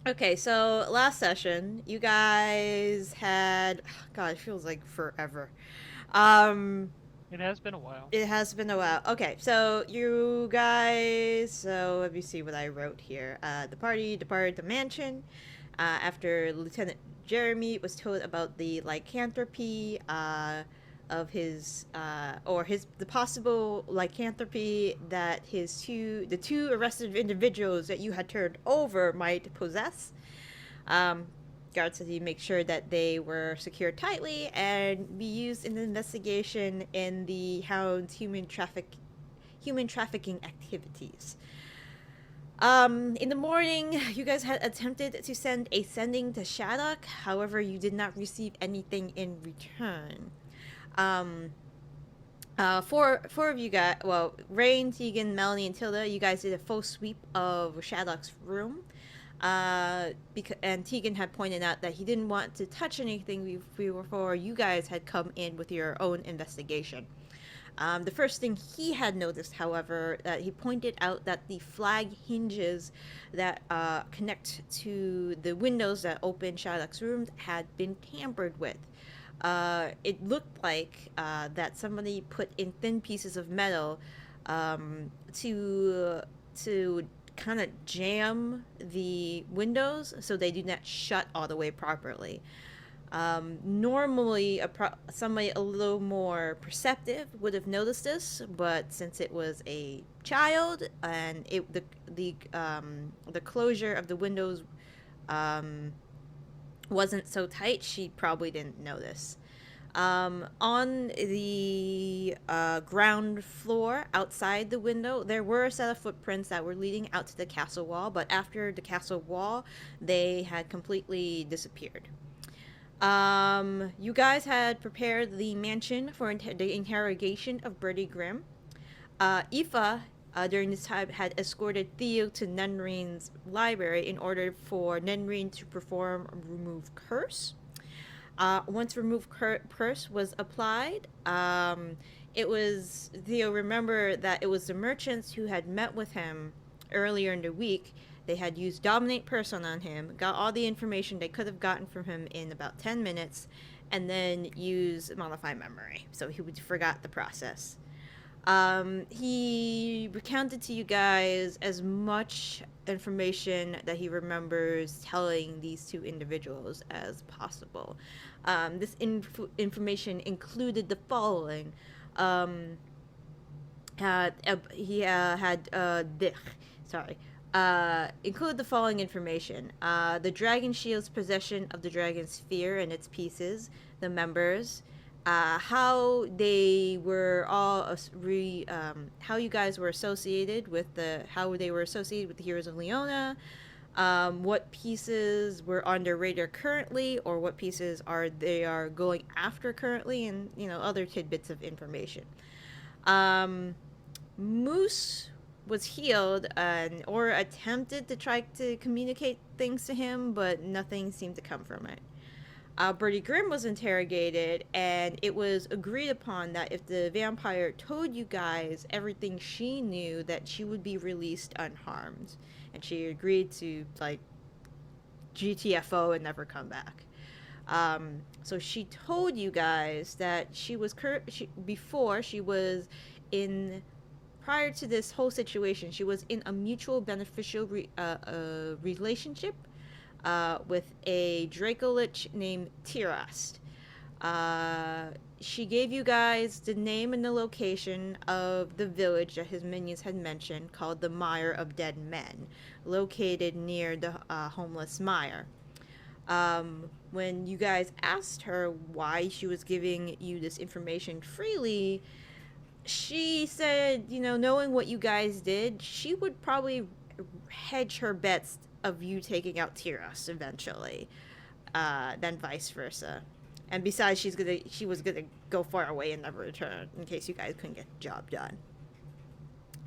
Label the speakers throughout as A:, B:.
A: Okay, so last session, you guys had. God, it feels like forever. Um,
B: It has been a while.
A: it has been a while. Okay, so you guys. So let me see what I wrote here. The party departed the mansion after Lieutenant Jeremy was told about the lycanthropy of his or his the possible lycanthropy that the two arrested individuals that you had turned over might possess. Um, Guard said he'd make sure that they were secured tightly and be used in the investigation in the Hounds human trafficking activities. In the morning, you guys had attempted to send a sending to Shaddoc. However, you did not receive anything in return. Um, four of you guys, well, Raine, Teagan, Melanie, and Tilda, you guys did a full sweep of Shaddoc's room. And Teagan had pointed out that he didn't want to touch anything before you guys had come in with your own investigation. The first thing he had noticed, however, he pointed out that the flag hinges that connect to the windows that open Shylock's room had been tampered with. It looked like that somebody put in thin pieces of metal to kind of jam the windows so they do not shut all the way properly. Normally, somebody a little more perceptive would have noticed this, but since it was a child and the closure of the windows um, wasn't so tight, she probably didn't notice. On the ground floor outside the window, there were a set of footprints that were leading out to the castle wall, but after the castle wall, they had completely disappeared. You guys had prepared the mansion for the interrogation of Bertie Grimm. Aoife, during this time, had escorted Theo to Nenrine's library in order for Nenrine to perform Remove Curse. Once Remove Curse was applied, it was Theo. Remember that it was the merchants who had met with him earlier in the week. They had used Dominate Person on him, got all the information they could have gotten from him in about 10 minutes, and then use Modify Memory. So he would forgot the process. He recounted to you guys as much information that he remembers telling these two individuals as possible. This information included the following. Um, he had sorry. Include the following information: the dragon shield's possession of the dragon sphere and its pieces, the members, how they were all how you guys were associated with how they were associated with the heroes of Leona, what pieces were on their radar currently, or what pieces are going after currently, and other tidbits of information. Um, Moose was healed or attempted to try to communicate things to him, but nothing seemed to come from it. Bertie Grimm was interrogated, and it was agreed upon that if the vampire told you guys everything she knew, that she would be released unharmed. And she agreed to, like, GTFO and never come back. So she told you guys that before she was in prior to this whole situation, she was in a mutual beneficial relationship with a Dracolich named Tirast. Uh, she gave you guys the name and the location of the village that his minions had mentioned, called the Mire of Dead Men, located near the homeless mire. When you guys asked her why she was giving you this information freely, she said, knowing what you guys did, she would probably hedge her bets of you taking out Tiras eventually, then vice versa. And besides, she was gonna go far away and never return in case you guys couldn't get the job done.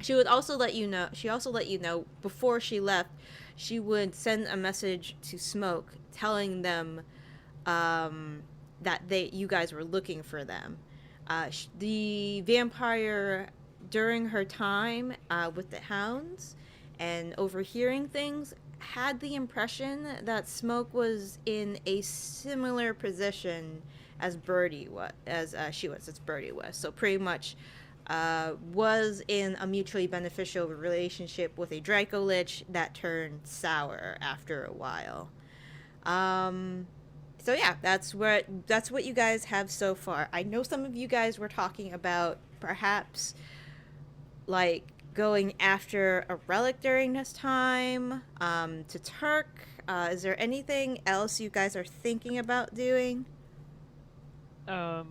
A: She would also let you know. She also let you know before she left. She would send a message to Smoke telling them that you guys were looking for them. The vampire, during her time with the Hounds and overhearing things, had the impression that Smoke was in a similar position as Birdie was, as Birdie was. So pretty much was in a mutually beneficial relationship with a Draco Lich that turned sour after a while. So yeah, that's what you guys have so far. I know some of you guys were talking about perhaps like going after a relic during this time, to Turk. Is there anything else you guys are thinking about doing?
B: I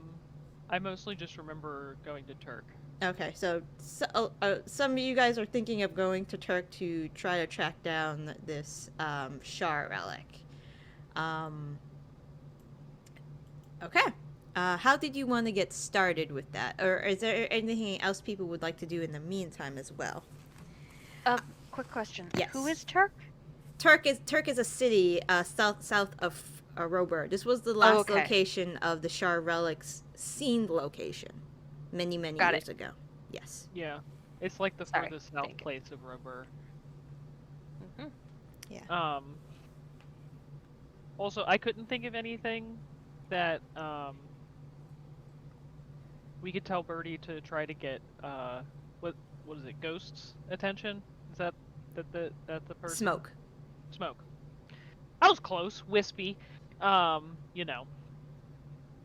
B: mostly just remember going to Turk.
A: Okay, so some of you guys are thinking of going to Turk to try to track down this Shar relic. Um, okay. How did you want to get started with that? Or is there anything else people would like to do in the meantime as well?
C: Quick question.
A: Yes.
C: Who is Turk?
A: Turk is a city south of Robur. This was the last
C: okay.
A: location of the Shar relics seen location many
C: Got
A: years
C: it.
A: ago. Yes.
B: Yeah, it's like the
C: Sorry,
B: furthest south
C: thank you.
B: place of Robur.
A: Yeah.
B: Also, I couldn't think of anything that we could tell Birdie to try to get what is it, Ghost's attention? Is that the person? Smoke. I was close. Wispy. You know.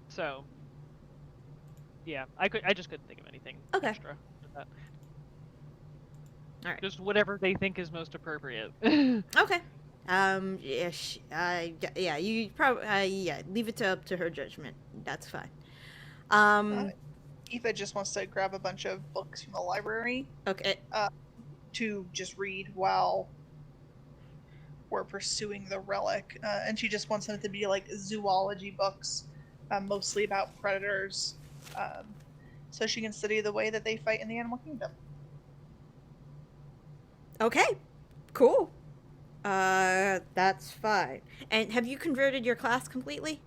B: So yeah, I just couldn't think of anything extra with that.
A: All right.
B: Just whatever they think is most appropriate.
A: Okay. Yeah. You probably. Yeah. Leave it up to her judgment. That's fine.
D: Eva just wants to grab a bunch of books from the library.
A: Okay.
D: To just read while we're pursuing the relic, and she just wants them to be like zoology books, mostly about predators, so she can study the way that they fight in the animal kingdom.
A: Okay. Cool. That's fine. And have you converted your class completely?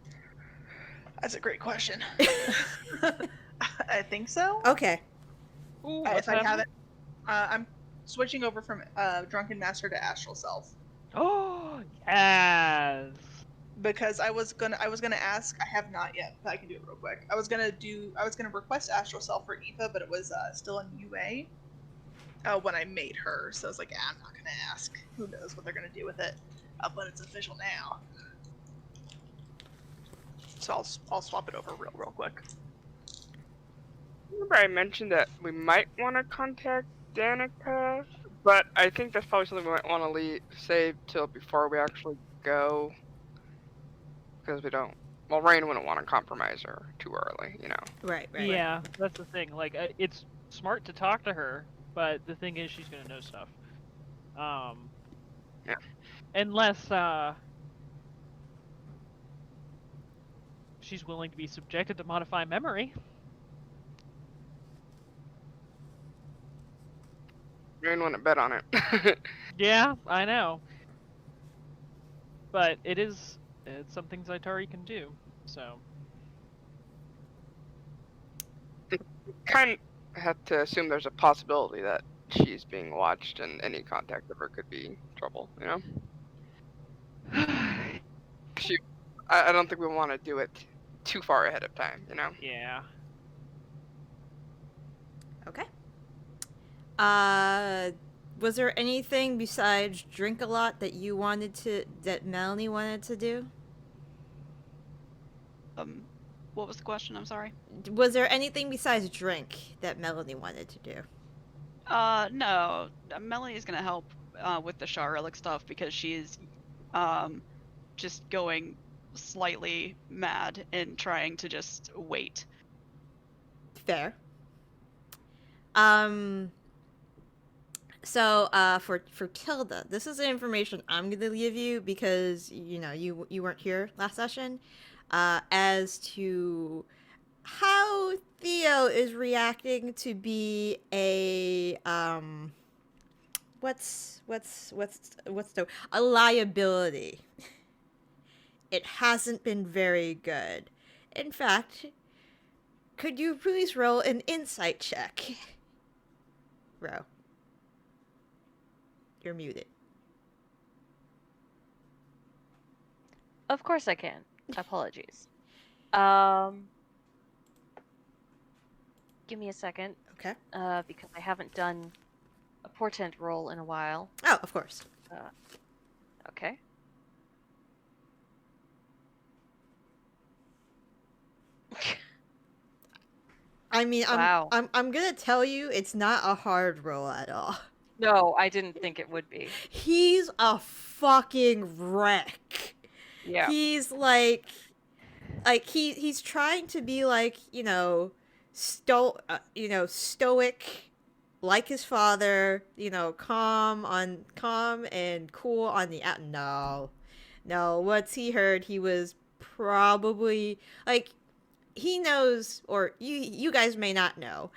D: That's a great question. I think so.
A: Okay.
B: Ooh,
D: If I haven't, I'm switching over from Drunken Master to Astral Self.
B: Oh yes.
D: Because I was gonna ask. I have not yet, but I can do it real quick. I was gonna request Astral Self for Eva, but it was still in UA when I made her. So I was like, I'm not gonna ask. Who knows what they're gonna do with it? But it's official now. So I'll swap it over real quick.
E: Remember I mentioned that we might want to contact Danica, but I think that's probably something we might want to save till before we actually go. Because we don't... Well, Raine wouldn't want to compromise her too early, you know?
A: Right.
B: Yeah, that's the thing. Like, it's smart to talk to her, but the thing is she's gonna know stuff.
E: Yeah.
B: Unless, she's willing to be subjected to modify memory.
E: Raine wouldn't bet on it.
B: Yeah, I know. But it's some things Zaitari can do, so.
E: Kind of have to assume there's a possibility that she's being watched and any contact of her could be trouble, you know? I don't think we want to do it too far ahead of time, you know?
B: Yeah.
A: Okay. Was there anything besides drink a lot that Melanie wanted to do?
F: What was the question? I'm sorry.
A: Was there anything besides drink that Melanie wanted to do?
F: No. Melanie's gonna help with the Shar relic stuff because she's just going slightly mad and trying to just wait.
A: Fair. So, for Tilda, this is the information I'm going to give you because, you weren't here last session, as to how Theo is reacting to be a, a liability. It hasn't been very good. In fact, could you please roll an insight check? Ro. You're muted.
C: Of course I can. Apologies. Give me a second,
A: Okay.
C: because I haven't done a portent roll in a while.
A: Oh, of course.
C: Okay.
A: I mean,
C: Wow.
A: I'm gonna tell you, it's not a hard roll at all.
C: No, I didn't think it would be.
A: He's a fucking wreck.
C: Yeah.
A: He's like he's trying to be like, stoic like his father, calm and cool on the out. No, once he heard, he was probably like, he knows, or you guys may not know.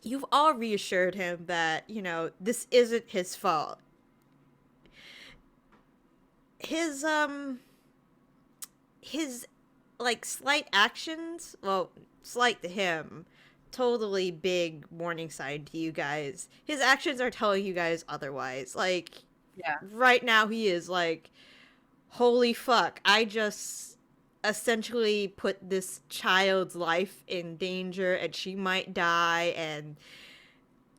A: You've all reassured him that, this isn't his fault. His like slight actions, well, slight to him, totally big warning sign to you guys. His actions are telling you guys otherwise. Like,
C: Yeah.
A: right now he is like, holy fuck, I just essentially put this child's life in danger and she might die, and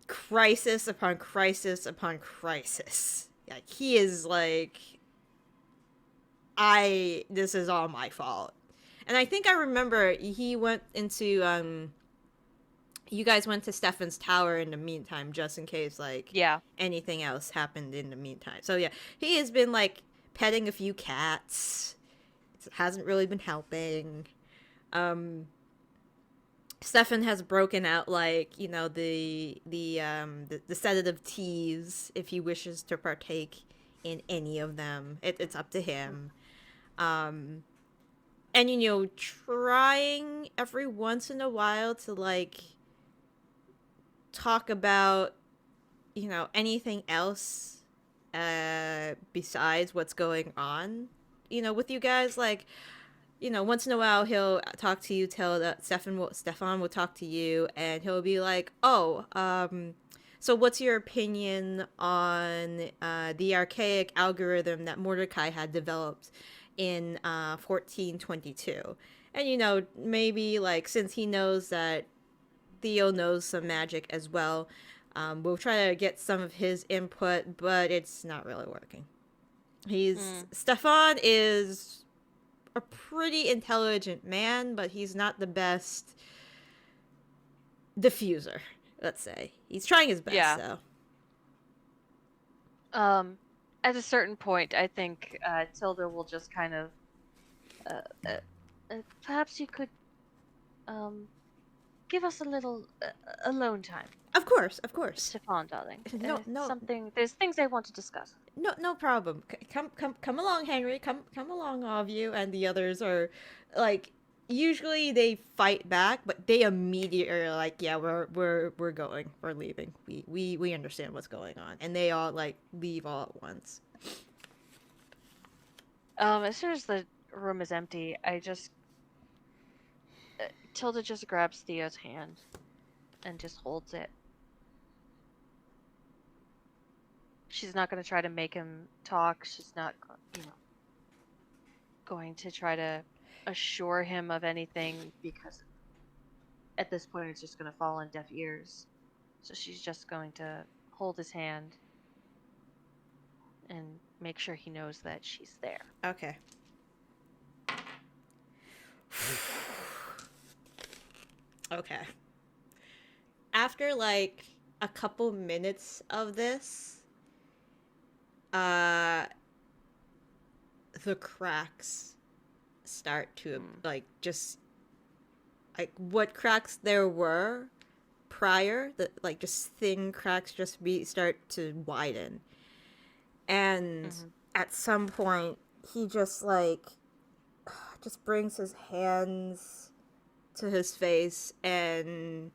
A: crisis upon crisis upon crisis. Like, he is like, this is all my fault. And I think I remember he went into you guys went to Stefan's tower in the meantime, just in case like
C: Yeah.
A: anything else happened in the meantime. So yeah, he has been like petting a few cats. It hasn't really been helping. Stefan has broken out like, the sedative teas if he wishes to partake in any of them. It's up to him. And trying every once in a while to like talk about anything else besides what's going on with you guys. Like, once in a while he'll talk to you, Tilda. Stefan will talk to you, and he'll be like, oh, so what's your opinion on the archaic algorithm that Mordecai had developed in 1422? And maybe like, since he knows that Theo knows some magic as well, we'll try to get some of his input, but it's not really working. Stefan is a pretty intelligent man, but he's not the best diffuser, let's say. He's trying his best,
C: Yeah.
A: so.
C: At a certain point, I think Tilda will just kind of, perhaps you could, give us a little alone time.
A: Of course.
C: Stefan, darling.
A: No.
C: There's things I want to discuss.
A: No problem. Come along, Henry. Come along, all of you. And the others are like, usually they fight back, but they immediately are like, yeah, we're going. We're leaving. We understand what's going on, and they all like leave all at once.
C: As soon as the room is empty, Tilda just grabs Theo's hand and just holds it. She's not going to try to make him talk. She's not, going to try to assure him of anything, because at this point it's just going to fall on deaf ears. So she's just going to hold his hand and make sure he knows that she's there.
A: Okay. Okay. After like a couple minutes of this, the cracks start to like, just like what cracks there were prior, that like just thin cracks just start to widen. And at some point he just like just brings his hands to his face, and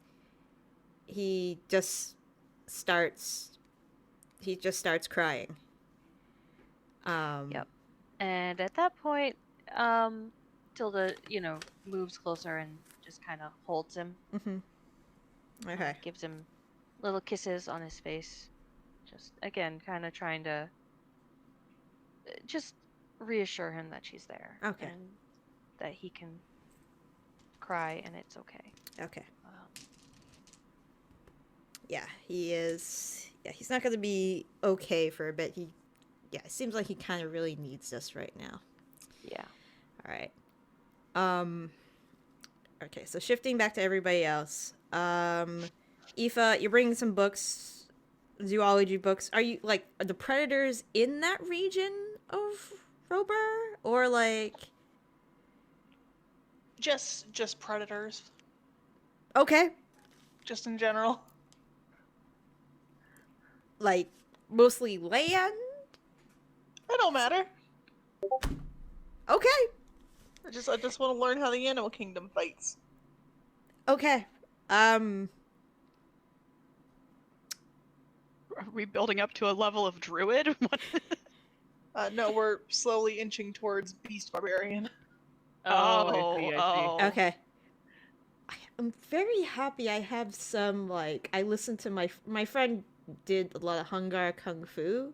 A: he just starts crying.
C: Yep. And at that point, Tilda, moves closer and just kind of holds him.
A: Okay.
C: Gives him little kisses on his face. Just, again, kind of trying to just reassure him that she's there.
A: Okay.
C: And that he can cry and it's okay.
A: Okay. Yeah, he is. Yeah, he's not gonna be okay for a bit. It seems like he kind of really needs this right now.
C: Yeah.
A: All right. Okay, so shifting back to everybody else. Aoife, you're bringing some books, zoology books. Are the predators in that region of Rober, or like?
D: Just predators,
A: Okay,
D: just in general.
A: like mostly land.
D: It don't matter.
A: Okay.
D: I just want to learn how the animal kingdom fights.
A: Okay.
F: Are we building up to a level of druid?
D: No, we're slowly inching towards beast barbarian.
B: Oh, I see.
A: Okay. I'm very happy I have some, I listened to my friend did a lot of Hungar Kung Fu.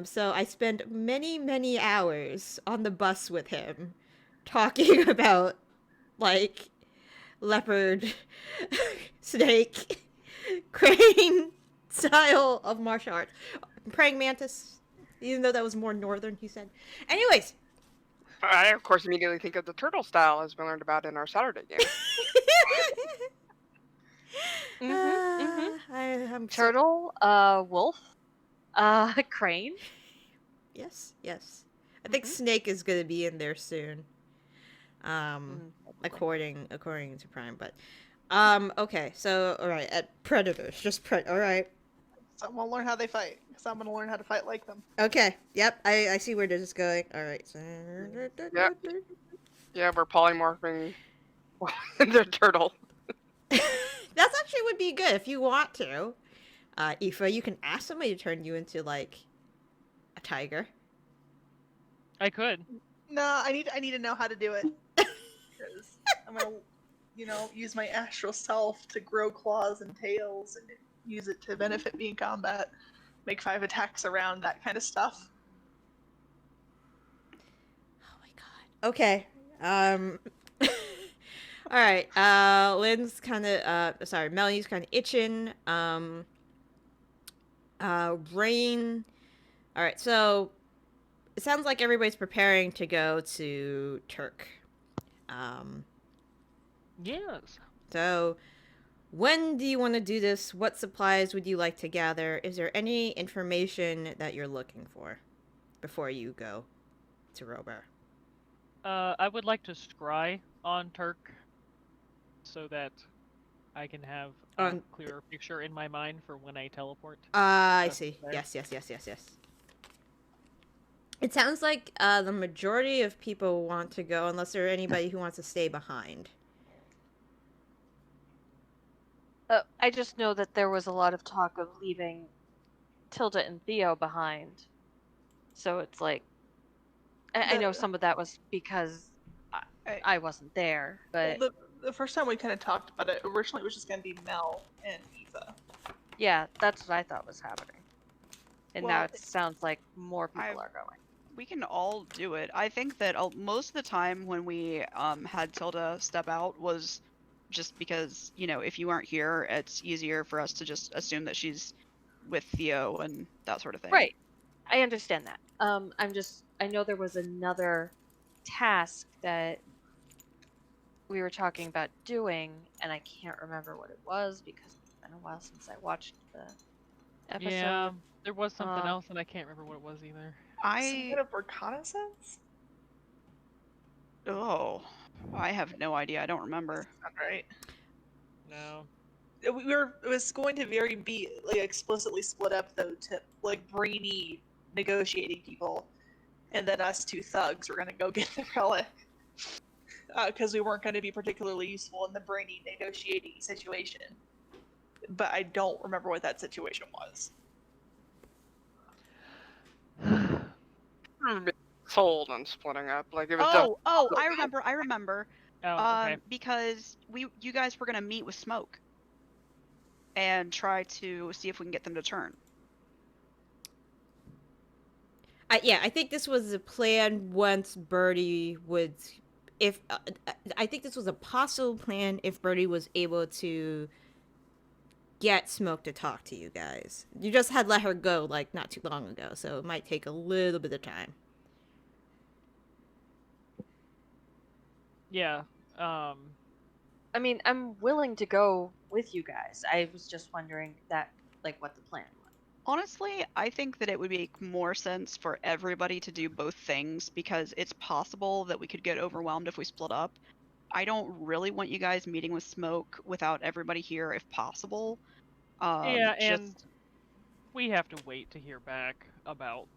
A: So I spent many, many hours on the bus with him talking about, leopard, snake, crane style of martial arts. Praying mantis, even though that was more northern, he said. Anyways.
E: I, of course, immediately think of the turtle style as we learned about in our Saturday game.
A: I'm
C: Turtle, wolf, crane.
A: Yes. I think snake is gonna be in there soon. According to Prime, but okay, so all right, at predators, all right.
D: So I'm gonna learn how they fight, because I'm gonna learn how to fight like them.
A: Okay, yep, I see where this is going. All right, so...
E: Yep. Yeah, we're polymorphing the turtle.
A: That actually would be good if you want to. Aoife, you can ask somebody to turn you into a tiger.
B: I could.
D: No, I need to know how to do it. Because I'm gonna, use my astral self to grow claws and tails and use it to benefit me in combat. Make 5 attacks around, that kind of stuff.
A: Oh my god. Okay. All right. Lynn's kind of sorry, Melanie's kind of itching. Raine. All right. So it sounds like everybody's preparing to go to Turk.
B: Yes.
A: So when do you want to do this? What supplies would you like to gather? Is there any information that you're looking for before you go to Rober?
B: I would like to scry on Turk so that I can have a clearer picture in my mind for when I teleport.
A: I see. Yes. It sounds like the majority of people want to go, unless there are anybody who wants to stay behind.
C: I just know that there was a lot of talk of leaving Tilda and Theo behind. So it's like, I know some of that was because I wasn't there, but...
D: The first time we kind of talked about it, originally it was just going to be Mel and Eva.
C: Yeah, that's what I thought was happening. And now it sounds like more people are going.
F: We can all do it. I think that most of the time when we had Tilda step out was just because, if you aren't here, it's easier for us to just assume that she's with Theo and that sort of thing.
C: Right. I understand that. I know there was another task that we were talking about doing, and I can't remember what it was because it's been a while since I watched the episode.
B: Yeah, there was something else, and I can't remember what it was either.
D: Some kind of reconnaissance?
F: Oh, I have no idea. I don't remember.
D: Not right.
B: No.
D: It was going to be explicitly split up though to brainy negotiating people, and then us 2 thugs were gonna go get the relic. Because we weren't going to be particularly useful in the brainy negotiating situation. But I don't remember what that situation was.
E: Sold and splitting up. It was
F: I remember.
B: Oh, okay.
F: Because you guys were gonna meet with Smoke and try to see if we can get them to turn.
A: I think this was a plan once Birdie would, if I think this was a possible plan if Birdie was able to get Smoke to talk to you guys. You just had let her go like not too long ago, so it might take a little bit of time.
B: Yeah.
C: I mean, I'm willing to go with you guys. I was just wondering that, like, what the plan was.
F: Honestly, I think that it would make more sense for everybody to do both things because it's possible that we could get overwhelmed if we split up. I don't really want you guys meeting with Smoke without everybody here if possible.
B: Yeah, and
F: just
B: we have to wait to hear back about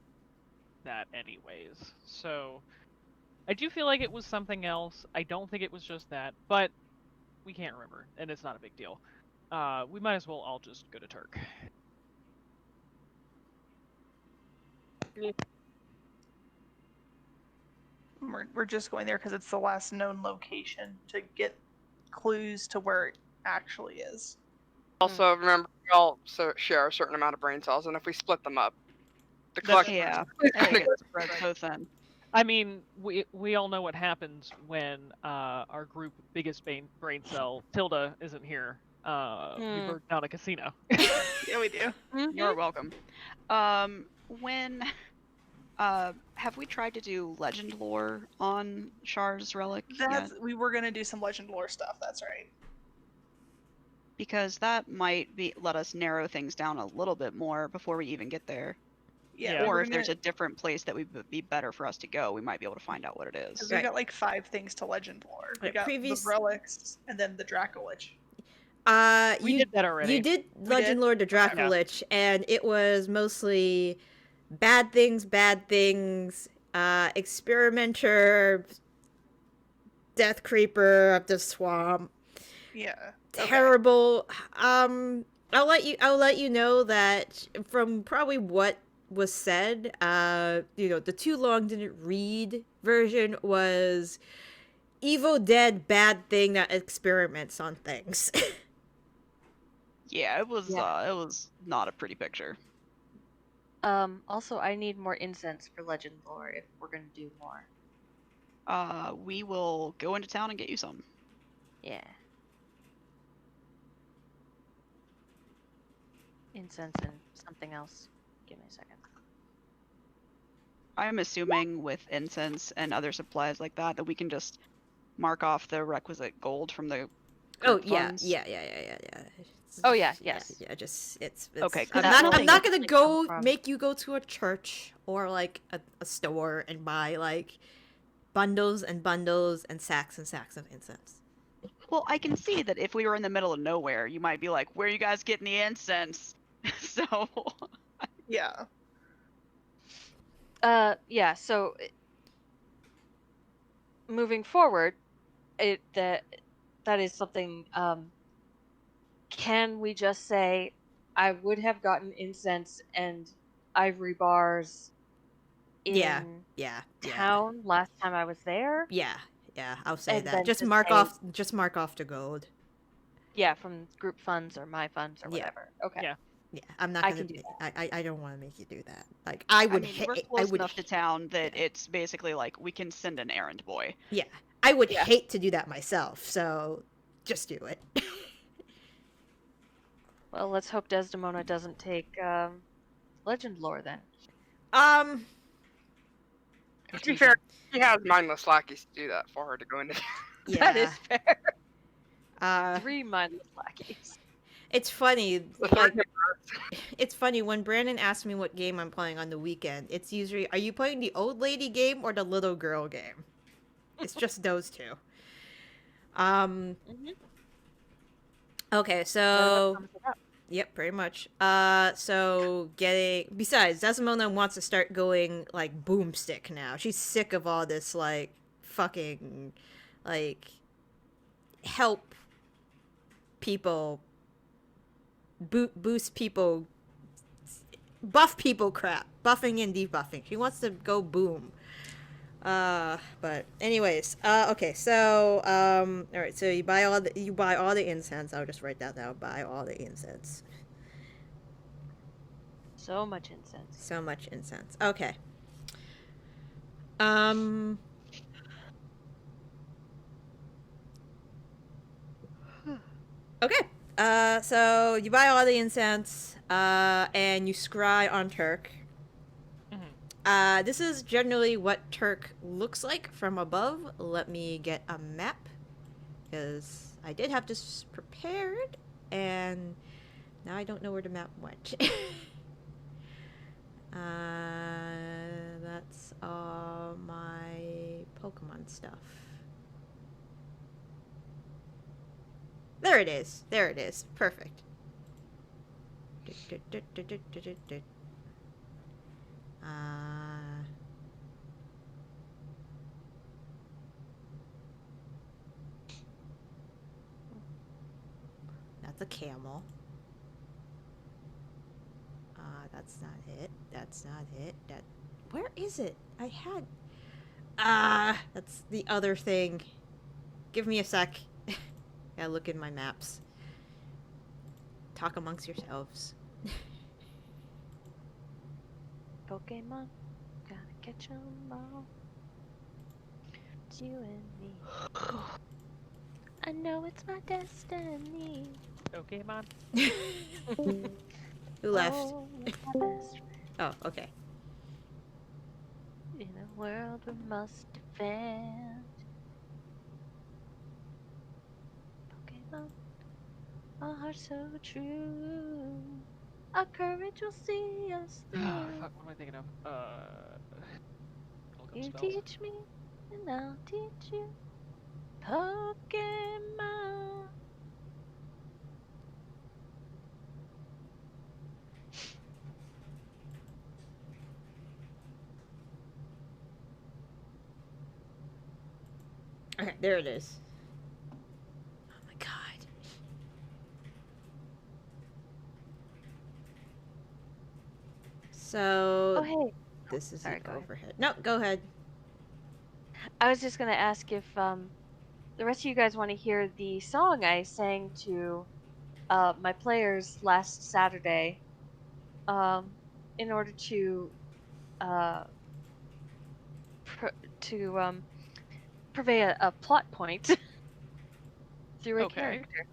B: that anyways. So I do feel like it was something else. I don't think it was just that, but we can't remember, and it's not a big deal. We might as well all just go to Turk.
D: We're just going there because it's the last known location to get clues to where it actually is.
E: Also, remember, we all share a certain amount of brain cells, and if we split them up, the collective
F: yeah,
E: is
F: I think
E: gonna
F: it's spread so thin.
B: I mean, we all know what happens when our group biggest brain cell, Tilda, isn't here. We burn down a casino.
D: Yeah, we do.
F: You're welcome. When have we tried to do legend lore on Char's relic yet?
D: We were gonna do some legend lore stuff. That's right.
F: Because that might let us narrow things down a little bit more before we even get there.
D: Yeah.
F: Or if there's a different place that would be better for us to go, we might be able to find out what it is.
D: We got like 5 things to legend lore. We got the relics and then the Dracolich.
B: We did that already.
A: You did Legend Lord the Dracolich, and it was mostly bad things, experimenter, death creeper of the swamp.
D: Yeah.
A: Terrible. I'll let you know that from probably what was said, the too long didn't read version was evil dead bad thing that experiments on things.
F: Yeah, it was not a pretty picture.
C: Also, I need more incense for legend lore if we're gonna do more.
F: We will go into town and get you some.
C: Yeah. Incense and something else. Give me a second.
F: I'm assuming with incense and other supplies like that we can just mark off the requisite gold from the
A: Oh
F: group
A: yeah,
F: funds.
A: yeah.
C: Oh yeah, yes.
A: Yeah, just it's
F: Okay,
A: I'm not gonna
C: Come
A: go
C: from.
A: make you go to a church or like a store and buy like bundles and bundles and sacks of incense.
F: Well, I can see that if we were in the middle of nowhere, you might be like, "Where are you guys getting the incense?" So.
D: Yeah.
C: Yeah. So, moving forward, that is something. Can we just say, I would have gotten incense and ivory bars in town last time I was there?
A: Yeah, I'll say
C: And
A: that.
C: then
A: Just
C: just
A: mark
C: say-
A: off the gold.
C: Yeah, from group funds or my funds or whatever. Okay.
B: Yeah.
A: Yeah, I'm not
C: I
A: gonna.
C: can do
A: I don't want to make you do that. Like I would.
F: We're close enough to town that it's basically like we can send an errand boy.
A: Yeah, I would hate to do that myself. So, just do it.
C: Well, let's hope Desdemona doesn't take legend lore then.
E: To be fair, she has mindless lackeys to do that for her to go into.
A: Yeah.
C: That is fair. 3
A: Uh,
C: mindless lackeys.
A: it's funny.
E: The
A: Like,
E: third
A: it's funny when Brandon asks me what game I'm playing on the weekend. It's usually, are you playing the old lady game or the little girl game? It's just those two. Okay, so yep, pretty much. So besides, Desmona wants to start going like boomstick now. She's sick of all this like fucking like help people boost people, buff people crap, buffing and debuffing. She wants to go boom. But anyways, okay, so all right, so you buy all the incense. I'll just write that down. Buy all the incense.
C: So much incense.
A: So much incense. Okay. Um. Okay. So you buy all the incense, and you scry on Turk. This is generally what Turk looks like from above. Let me get a map, because I did have this prepared, and now I don't know where the map went. That's all my Pokemon stuff. There it is. There it is. Perfect. That's a camel. That's not it. That's not it. Where is it? I had... that's the other thing. Give me a sec. Gotta look in my maps. Talk amongst yourselves.
C: Pokemon, gotta catch 'em all. It's you and me. I know it's my destiny.
B: Pokemon.
A: Who left?
C: Oh, it's my best friend.
A: Oh, okay.
C: In a world we must defend. Pokemon, our hearts so true. Our courage will see us through.
B: Fuck, what am I thinking of? Look up
C: You
B: spells.
C: teach me, and I'll teach you. Pokemon.
A: Okay, there it is. Oh my god. So,
C: Oh, hey.
A: this is
C: sorry,
A: the
C: go ahead.
A: overhead. No, go ahead.
C: I was just gonna ask if the rest of you guys want to hear the song I sang to my players last Saturday, in order to uh purvey a plot point through a
B: Okay.
C: character.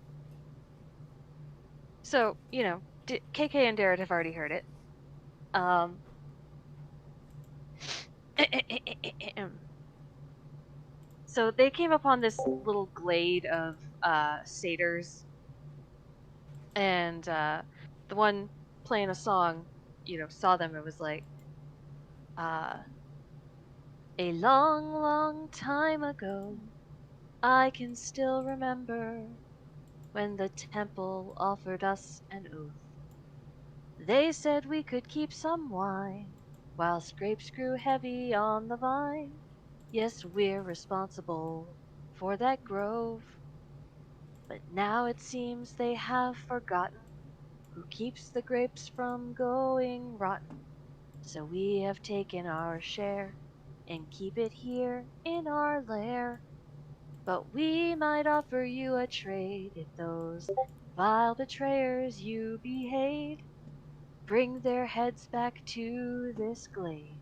C: So KK and Darren have already heard it. So they came upon this little glade of satyrs, and the one playing a song, saw them and was like, a long, long time ago, I can still remember when the temple offered us an oath. They said we could keep some wine, while grapes grew heavy on the vine. Yes, we're responsible for that grove. But now it seems they have forgotten who keeps the grapes from going rotten. So we have taken our share and keep it here in our lair. But we might offer you a trade if those vile betrayers you behave. Bring their heads back to this glade,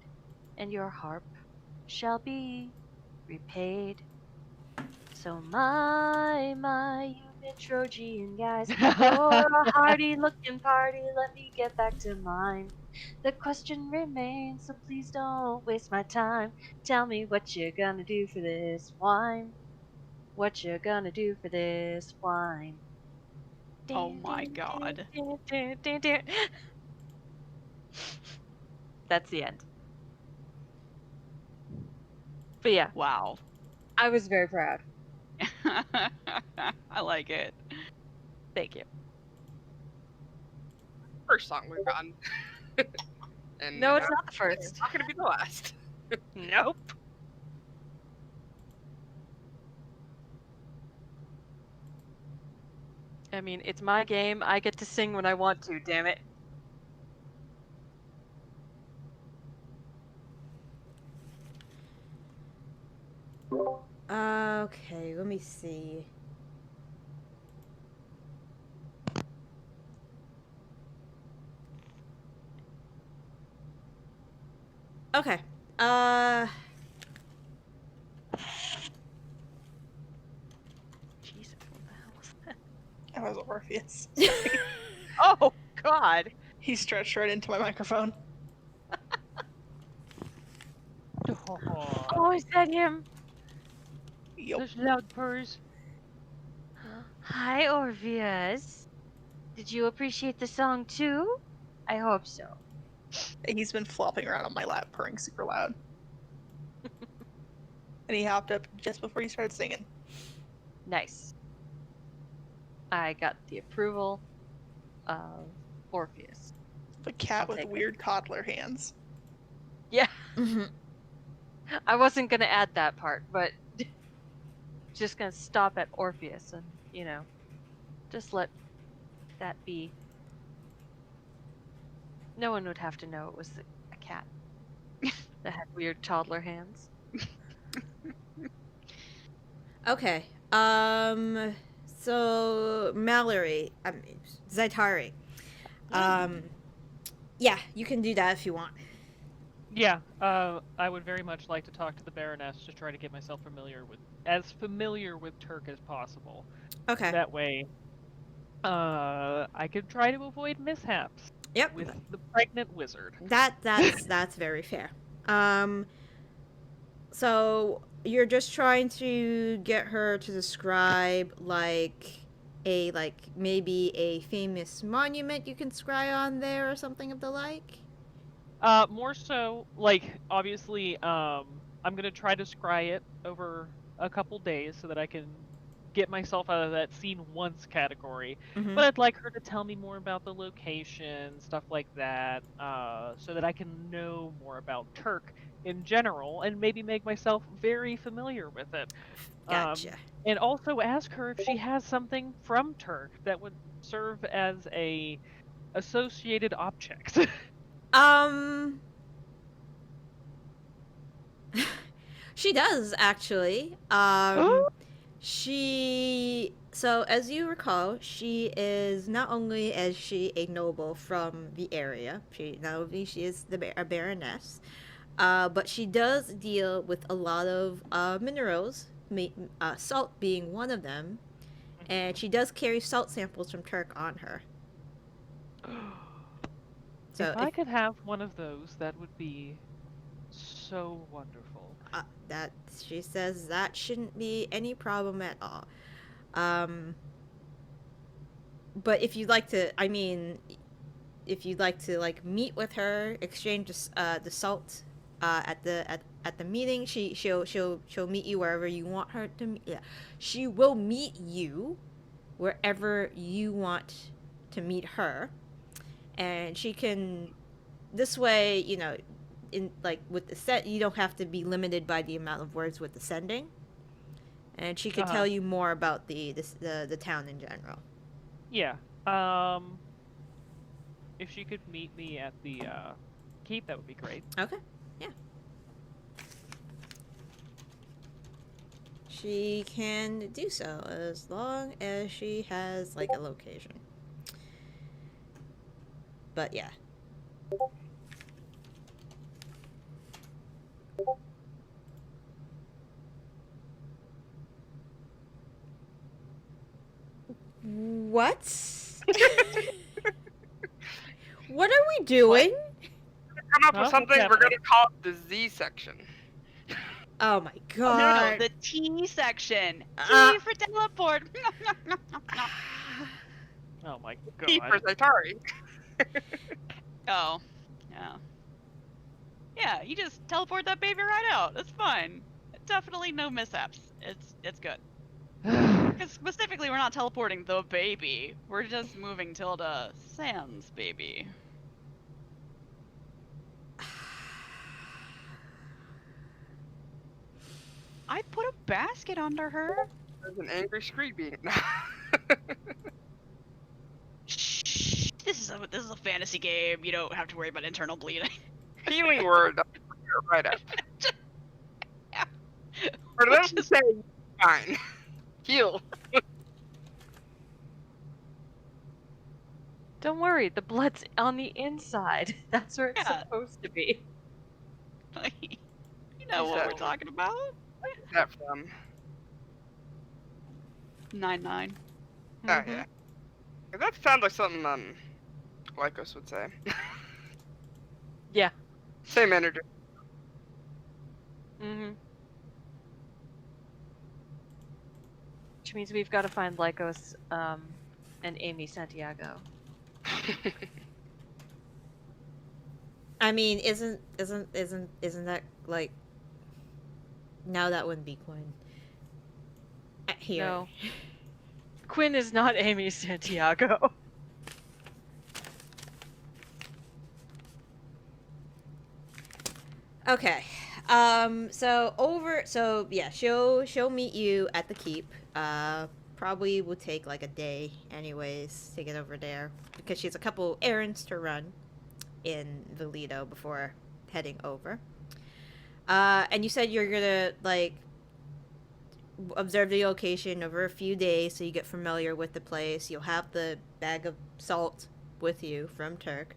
C: and your harp shall be repaid. So my, you Metrogian guys, you're a hardy looking party, let me get back to mine. The question remains, so please don't waste my time. Tell me what you're gonna do for this wine. What you're gonna do for this wine.
F: Oh my god.
C: That's the end. But yeah,
F: Wow.
C: I was very proud.
F: I like it.
C: Thank you.
E: First song we've gotten. And
C: No, it's not the first.
E: It's not gonna be the last.
C: Nope. I mean, it's my game. I get to sing when I want to, damn it.
A: Okay, let me see. Okay.
D: I was Orpheus.
C: Oh God!
D: He stretched right into my microphone.
C: Oh, is that him?
D: Yup.
B: Those loud purrs.
C: Hi, Orpheus. Did you appreciate the song too? I hope so.
D: He's been flopping around on my lap, purring super loud. And he hopped up just before you started singing.
C: Nice. I got the approval of Orpheus.
D: The cat
C: I'll
D: with
C: take it.
D: weird toddler hands.
C: Yeah,
A: Mhm.
C: I wasn't gonna add that part, but just gonna stop at Orpheus and, just let that be. No one would have to know it was a cat that had weird toddler hands.
A: Okay. So Mallory, Zaitari. Yeah, you can do that if you want.
B: Yeah, I would very much like to talk to the Baroness to try to get myself familiar with Turk as possible.
A: Okay.
B: That way, I could try to avoid mishaps
A: Yep.
B: with the pregnant wizard.
A: That's very fair. So you're just trying to get her to describe maybe a famous monument you can scry on there or something of the like.
B: More so, obviously, I'm gonna try to scry it over a couple days so that I can get myself out of that seen once category.
A: Mm-hmm.
B: But I'd like her to tell me more about the location, stuff like that, so that I can know more about Turk in general and maybe make myself very familiar with it.
A: Gotcha.
B: And also ask her if she has something from Turk that would serve as a associated object.
A: She does actually. So as you recall, she is not only is she a noble from the area, she is a baroness, but she does deal with a lot of minerals, salt being one of them, and she does carry salt samples from Turk on her. So
B: if I could have one of those, that would be so wonderful.
A: that she says that shouldn't be any problem at all. But if you'd like to, meet with her, exchange the salt at the meeting, she'll meet you wherever you want her to meet. Yeah, she will meet you wherever you want to meet her, and she can. This way, with the set, you don't have to be limited by the amount of words with the sending, and she could tell you more about the town in general.
B: Yeah. If she could meet me at the keep, that would be great.
A: Okay. Yeah. She can do so as long as she has a location. But yeah. What? What are we doing?
E: Come up with something, we're gonna call it the Z section.
A: Oh my
F: No,
A: god.
F: the T section. T for teleport.
B: Oh my
E: T for
B: god.
E: Zaitari.
F: Oh, yeah. Yeah, you just teleport that baby right out. It's fine. Definitely no mishaps. It's good. Because specifically, we're not teleporting the baby. We're just moving Tilda sans baby. I put a basket under her.
E: There's an angry screed being.
F: Shh. This is a fantasy game. You don't have to worry about internal bleeding.
E: Healing word right up. For them to say, fine. Heal.
C: Don't worry, the blood's on the inside. That's where it's supposed to be.
F: You know what we're talking about.
E: Where's that from?
F: 9-9.
E: Oh yeah. That sounds like something Lycos would say.
C: Yeah.
E: Same energy.
C: Mm-hmm. Which means we've got to find Lycos and Amy Santiago.
A: I mean, isn't that like? No, that wouldn't be Quinn. Here.
C: No. Quinn is not Amy Santiago.
A: Okay. So yeah, she'll meet you at the keep. Probably will take like a day anyways to get over there because she has a couple errands to run in Valido before heading over. And you said you're gonna like observe the location over a few days so you get familiar with the place. You'll have the bag of salt with you from Turk.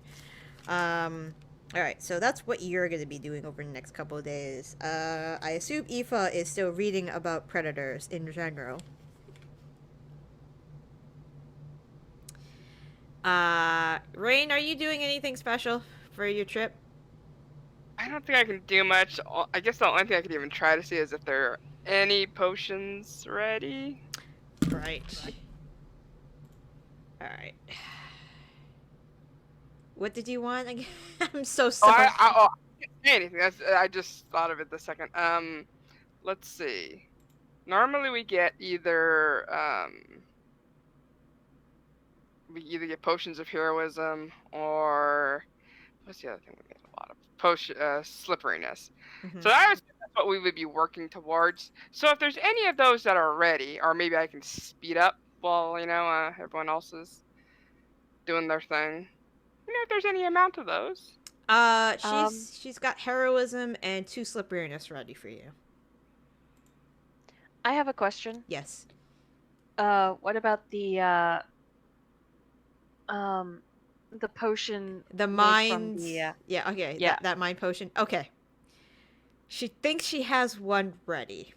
A: Alright, so that's what you're going to be doing over the next couple of days. I assume Aoife is still reading about predators in general. Raine, are you doing anything special for your trip?
E: I don't think I can do much. I guess the only thing I could even try to see is if there are any potions ready.
A: Right. Alright. What did you want again? I'm so sorry.
E: I can't say anything. I just thought of it the second. Let's see. Normally we get either we either get potions of heroism or what's the other thing we get a lot of? Slipperiness.
A: Mhm.
E: So that's what we would be working towards. So if there's any of those that are ready, or maybe I can speed up while everyone else is doing their thing. If there's any amount of those.
A: She's got heroism and 2 slipperiness ready for you.
C: I have a question.
A: Yes.
C: What about the potion?
A: The
C: made
A: mind.
C: from the,
A: Yeah. Okay.
C: Yeah.
A: That mind potion. Okay. She thinks she has one ready.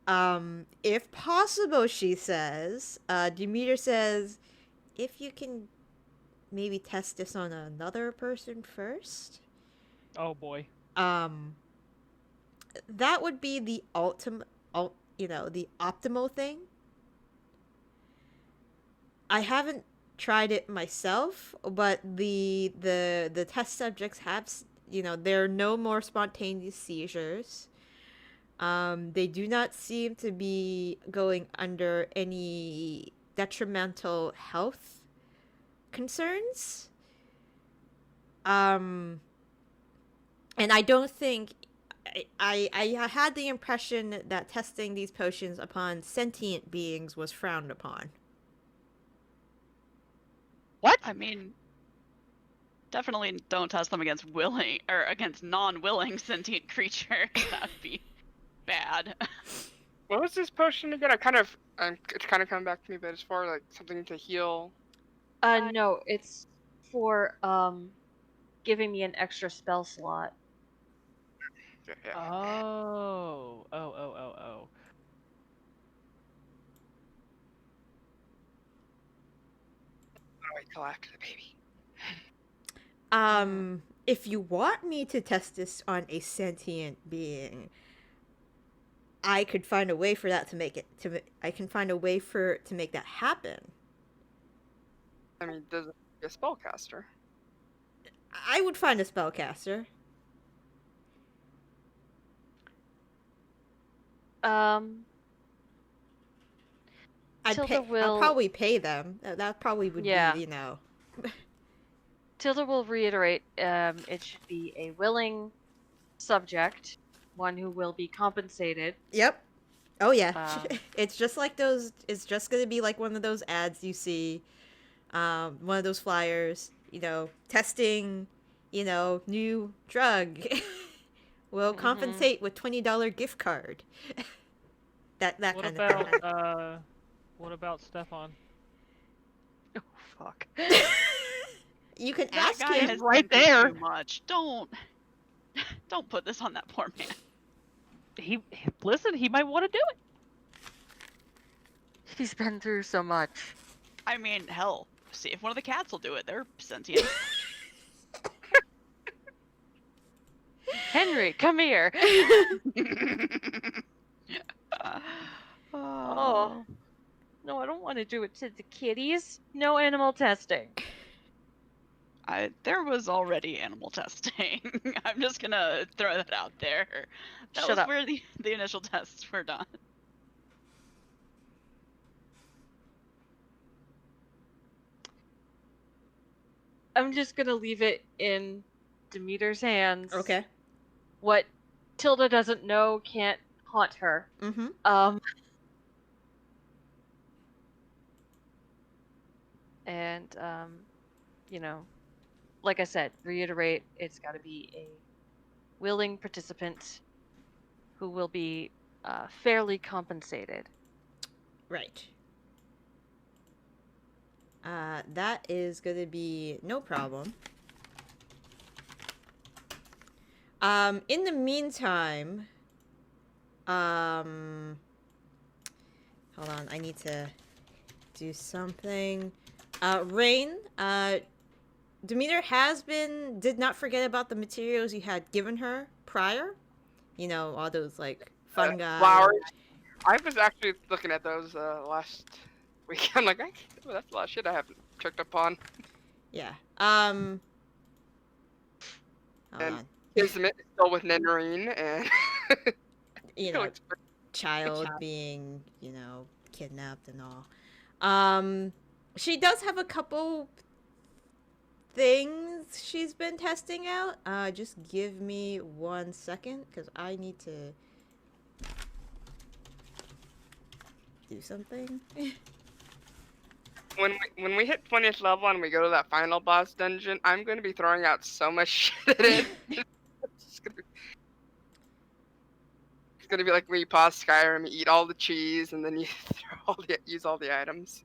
A: If possible, she says. Demeter says, if you can maybe test this on another person first.
B: Oh boy.
A: That would be the the optimal thing. I haven't tried it myself, but the test subjects have, there are no more spontaneous seizures. They do not seem to be going under any detrimental health concerns. And I don't think I had the impression that testing these potions upon sentient beings was frowned upon.
B: What?
F: I mean, definitely don't test them against willing or against non-willing sentient creatures. That'd be bad.
E: What was this potion again? It's kind of coming back to me, but it's for like something to heal.
C: No, it's for giving me an extra spell slot.
E: Yeah.
B: Oh.
E: How do I wait till after the baby?
A: If you want me to test this on a sentient being, I could find a way for that to make that happen.
E: I mean, does it be a spellcaster?
A: I would find a spellcaster.
C: Tilda will
A: I'll probably pay them. That probably would
C: Yeah.
A: be,
C: Tilda will reiterate. It should be a willing subject, one who will be compensated.
A: Yep. Oh yeah. It's just like those. It's just gonna be like one of those ads you see, one of those flyers. Testing, new drug. Will compensate with $20 gift card. that
B: What
A: kind
B: about
A: of thing.
B: what about Stefan?
C: Oh fuck.
A: You can
F: That
A: ask
F: guy
A: him.
F: has
B: right
F: been through
B: there.
F: Too much. Don't put this on that poor man.
B: He might want to do it.
C: He's been through so much.
F: I mean, hell, see if one of the cats will do it. They're sentient.
C: Henry, come here. Oh. No, I don't want to do it to the kitties. No animal testing.
F: There was already animal testing. I'm just gonna throw that out there. That
C: Shut
F: was
C: up.
F: where the initial tests were done.
C: I'm just gonna leave it in Demeter's hands.
A: Okay.
C: What Tilda doesn't know can't haunt her.
A: Mm-hmm.
C: And you know, like I said, reiterate, it's got to be a willing participant who will be fairly compensated.
A: Right. That is gonna be no problem. In the meantime, hold on, I need to do something. Raine, Demeter did not forget about the materials you had given her prior. You know, all those, like, fungi.
E: Flowers. I was actually looking at those last week. I'm like, that's a lot of shit I haven't checked up on.
A: Yeah. Hold
E: And
A: on.
E: Kismet is still with Nenrine, and
A: You know, child being, you know, kidnapped and all. She does have a couple things she's been testing out. Just give me 1 second, because I need to do something.
E: when we hit 20th level and we go to that final boss dungeon, I'm going to be throwing out so much shit at it. It's gonna be like when you pause Skyrim, you eat all the cheese, and then you use all the items.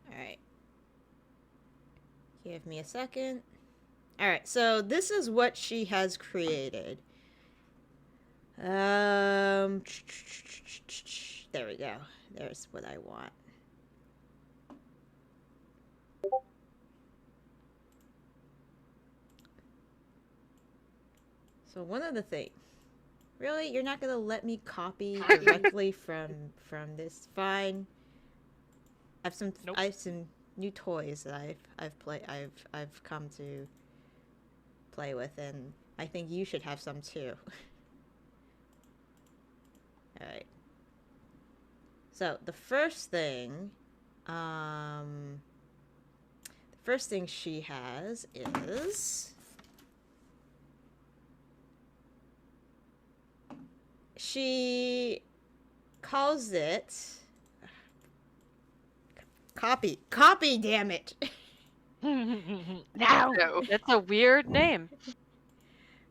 A: Alright. Give me a second. Alright, so this is what she has created. There we go. There's what I want. So one of the things. Really? You're not gonna let me copy directly from this? Fine.
B: Nope.
A: I have some new toys that I've come to play with, and I think you should have some too. Alright. So the first thing she has is she calls it copy, damn it.
C: Now,
E: No.
C: that's a weird name.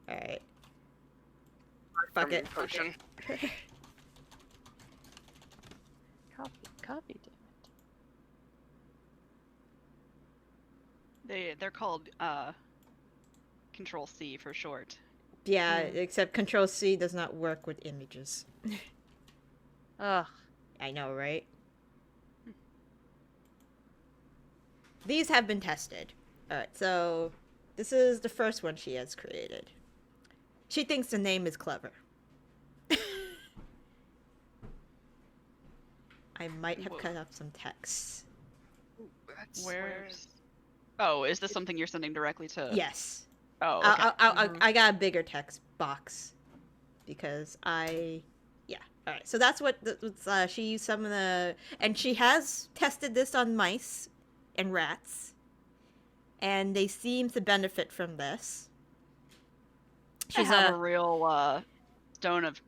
A: All right. Fuck it.
E: Potion.
C: Copy.
F: They're called Control C for short.
A: Yeah, except Control C does not work with images.
C: Ugh.
A: I know, right? These have been tested. Alright, so this is the first one she has created. She thinks the name is clever. I might have cut up some text.
F: Where's... Oh, is this something you're sending directly to?
A: Yes.
F: Oh, okay.
A: I got a bigger text box because yeah. All right. So that's what she used some of the, and she has tested this on mice and rats, and they seem to benefit from this.
F: She's a real stone of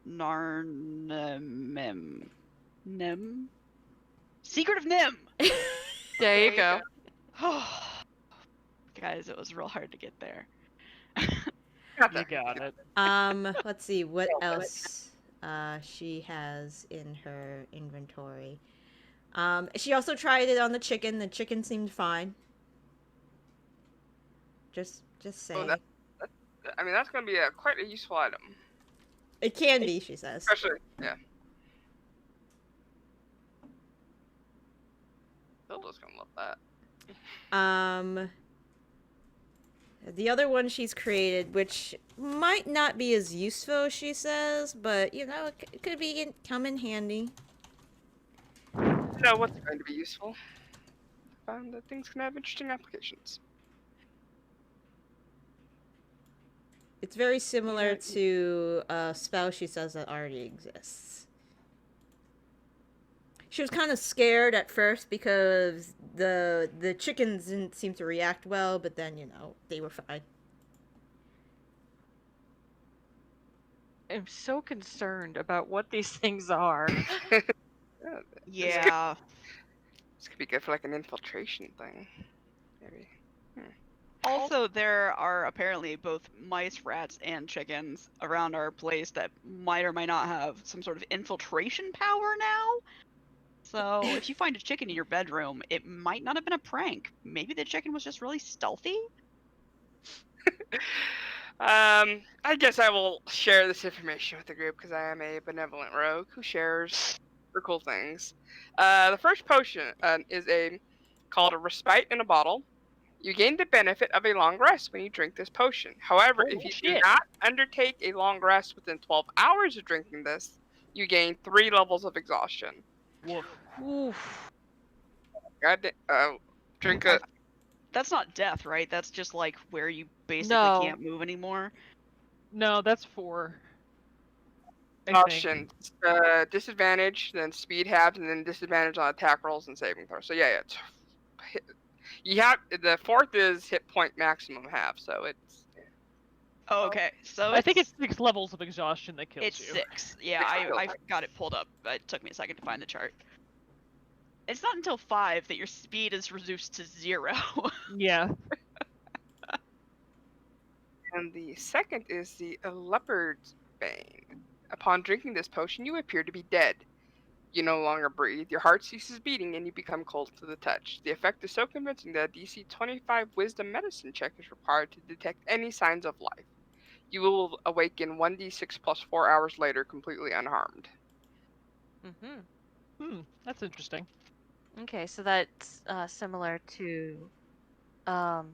F: Narnim. Nim? Secret of Nim!
C: There you go.
F: Guys, it was real hard to get there.
B: You got it.
A: Let's see what else she has in her inventory. She also tried it on the chicken. The chicken seemed fine. Just saying.
E: I mean, that's going to be quite a useful item.
A: It can be, she says.
E: Especially, yeah. Tilda's going to love that.
A: The other one she's created, which might not be as useful, she says, but, you know, it could come in handy.
E: No, what's going to be useful? I found that things can have interesting applications.
A: It's very similar to a spell she says that already exists. She was kind of scared at first because the chickens didn't seem to react well, but then, you know, they were fine.
C: I'm so concerned about what these things are.
F: Yeah.
E: This could be good for like an infiltration thing. Maybe.
F: Also, there are apparently both mice, rats, and chickens around our place that might or might not have some sort of infiltration power now. So, if you find a chicken in your bedroom, it might not have been a prank. Maybe the chicken was just really stealthy?
E: I guess I will share this information with the group because I am a benevolent rogue who shares for cool things. The first potion is called a Respite in a bottle. You gain the benefit of a long rest when you drink this potion. However, if you do not undertake a long rest within 12 hours of drinking this, you gain 3 levels of exhaustion.
B: Woof.
C: Oof.
E: Drink a...
F: That's not death, right? That's just like where you basically
C: No.
F: can't move anymore.
B: No, that's 4.
E: Exhaustion. Disadvantage, then speed halved, and then disadvantage on attack rolls and saving throws. So yeah, you have the 4th is hit point maximum half, so it's.
F: Oh, okay, so
B: I think it's 6 levels of exhaustion that kills
F: it's
B: you.
F: 6. Yeah, I got it pulled up. It took me a second to find the chart. It's not until 5 that your speed is reduced to 0.
B: Yeah.
E: And the second is the Leopard Vein. Upon drinking this potion, you appear to be dead. You no longer breathe, your heart ceases beating, and you become cold to the touch. The effect is so convincing that a DC 25 Wisdom Medicine check is required to detect any signs of life. You will awaken 1d6 plus 4 hours later, completely unharmed.
B: That's interesting.
C: Okay, so that's similar to oh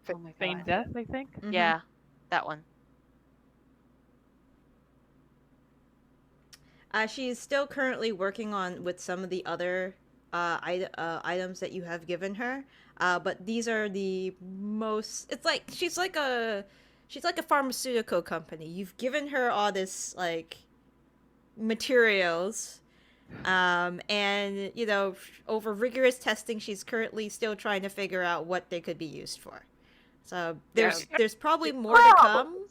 C: my
B: Feigned
C: god.
B: death, I think.
A: Mhm.
C: Yeah, that one.
A: She's still currently working with some of the other items that you have given her, but these are the most. It's like she's like a pharmaceutical company. You've given her all this like materials, and you know, over rigorous testing, she's currently still trying to figure out what they could be used for. So there's probably more to come.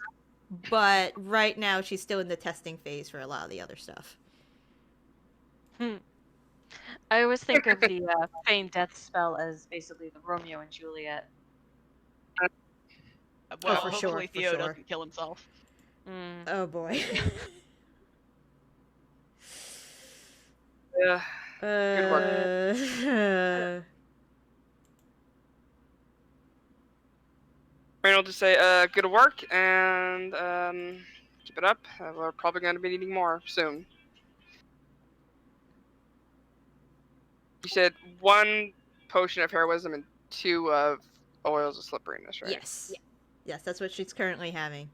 A: But right now, she's still in the testing phase for a lot of the other stuff.
C: I always think of the feigned death spell as basically the Romeo and Juliet.
F: Well,
A: for
F: hopefully
A: sure, for
F: Theo
A: sure.
F: doesn't kill himself.
A: Oh boy.
E: Yeah. Good work. Raine will just say, good work, and keep it up. We're probably going to be needing more soon. You said 1 potion of heroism and 2 of oils of slipperiness, right?
A: Yes. Yes, that's what she's currently having.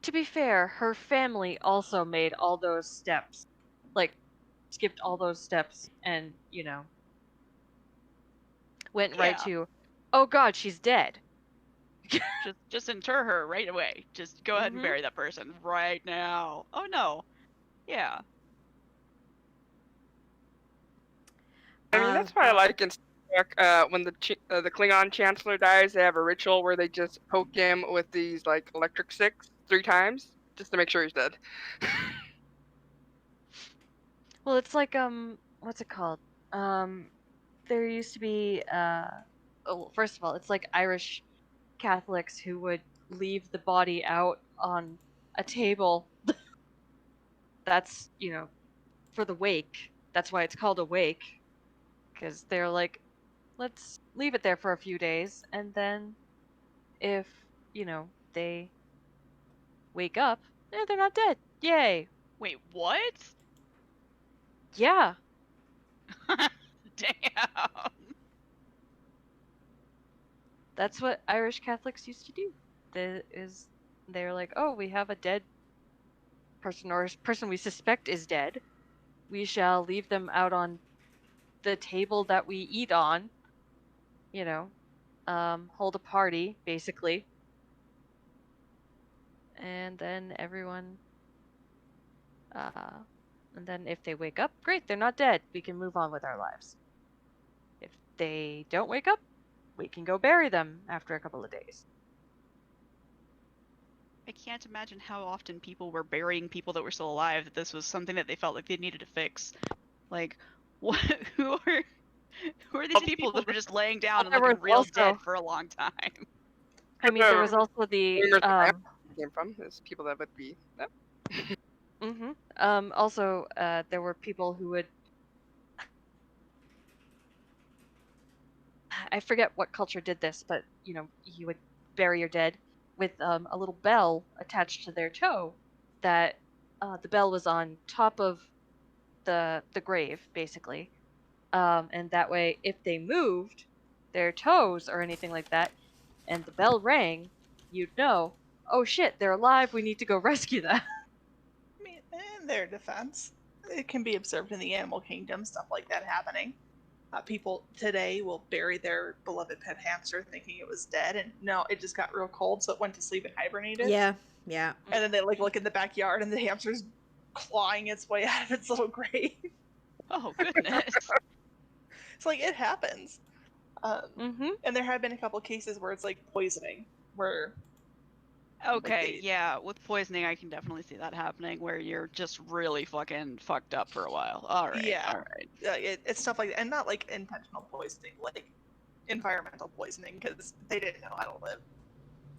C: To be fair, her family also made all those steps. Like, skipped all those steps and, you know, went right
F: Yeah.
C: to, oh god, she's dead.
F: Just inter her right away. Just go ahead and bury that person right now. Oh no. Yeah.
E: I mean, that's why I like in Star Trek, when the Klingon Chancellor dies, they have a ritual where they just poke him with these like electric sticks 3 times just to make sure he's dead.
C: Well, it's like what's it called? There used to be oh, first of all, it's like Irish Catholics who would leave the body out on a table. That's, for the wake. That's why it's called a wake, because they're like, let's leave it there for a few days, and then if, they wake up, they're not dead. Yay.
F: Wait, what?
C: Yeah.
F: Damn.
C: That's what Irish Catholics used to do. They're like, oh, we have a dead person, or person we suspect is dead. We shall leave them out on the table that we eat on. Hold a party, basically. And then everyone, and then if they wake up, great, they're not dead. We can move on with our lives. If they don't wake up, we can go bury them after a couple of days.
F: I can't imagine how often people were burying people that were still alive, that this was something that they felt like they needed to fix. Like, what? Who are these people that are just laying down and
C: there
F: looking
C: was
F: real
C: also-
F: dead for a long time?
C: I mean, there was also the
E: Where's the map came from? There's people that would be.
C: Also, there were people who would. I forget what culture did this, but you would bury your dead with a little bell attached to their toe. That the bell was on top of the grave, basically, and that way, if they moved their toes or anything like that, and the bell rang, you'd know. Oh shit, they're alive. We need to go rescue them.
D: I mean, in their defense, it can be observed in the animal kingdom, stuff like that happening. People today will bury their beloved pet hamster thinking it was dead, and no, it just got real cold, so it went to sleep and hibernated.
A: Yeah.
D: And then they look in the backyard, and the hamster's clawing its way out of its little grave.
F: Oh, goodness.
D: It's like, it happens. And there have been a couple cases where it's like poisoning, where
F: Okay, yeah, with poisoning, I can definitely see that happening, where you're just really fucking fucked up for a while. Alright,
D: Yeah.
F: alright.
D: It's stuff like that, and not like intentional poisoning, like environmental poisoning, because they didn't know how to live.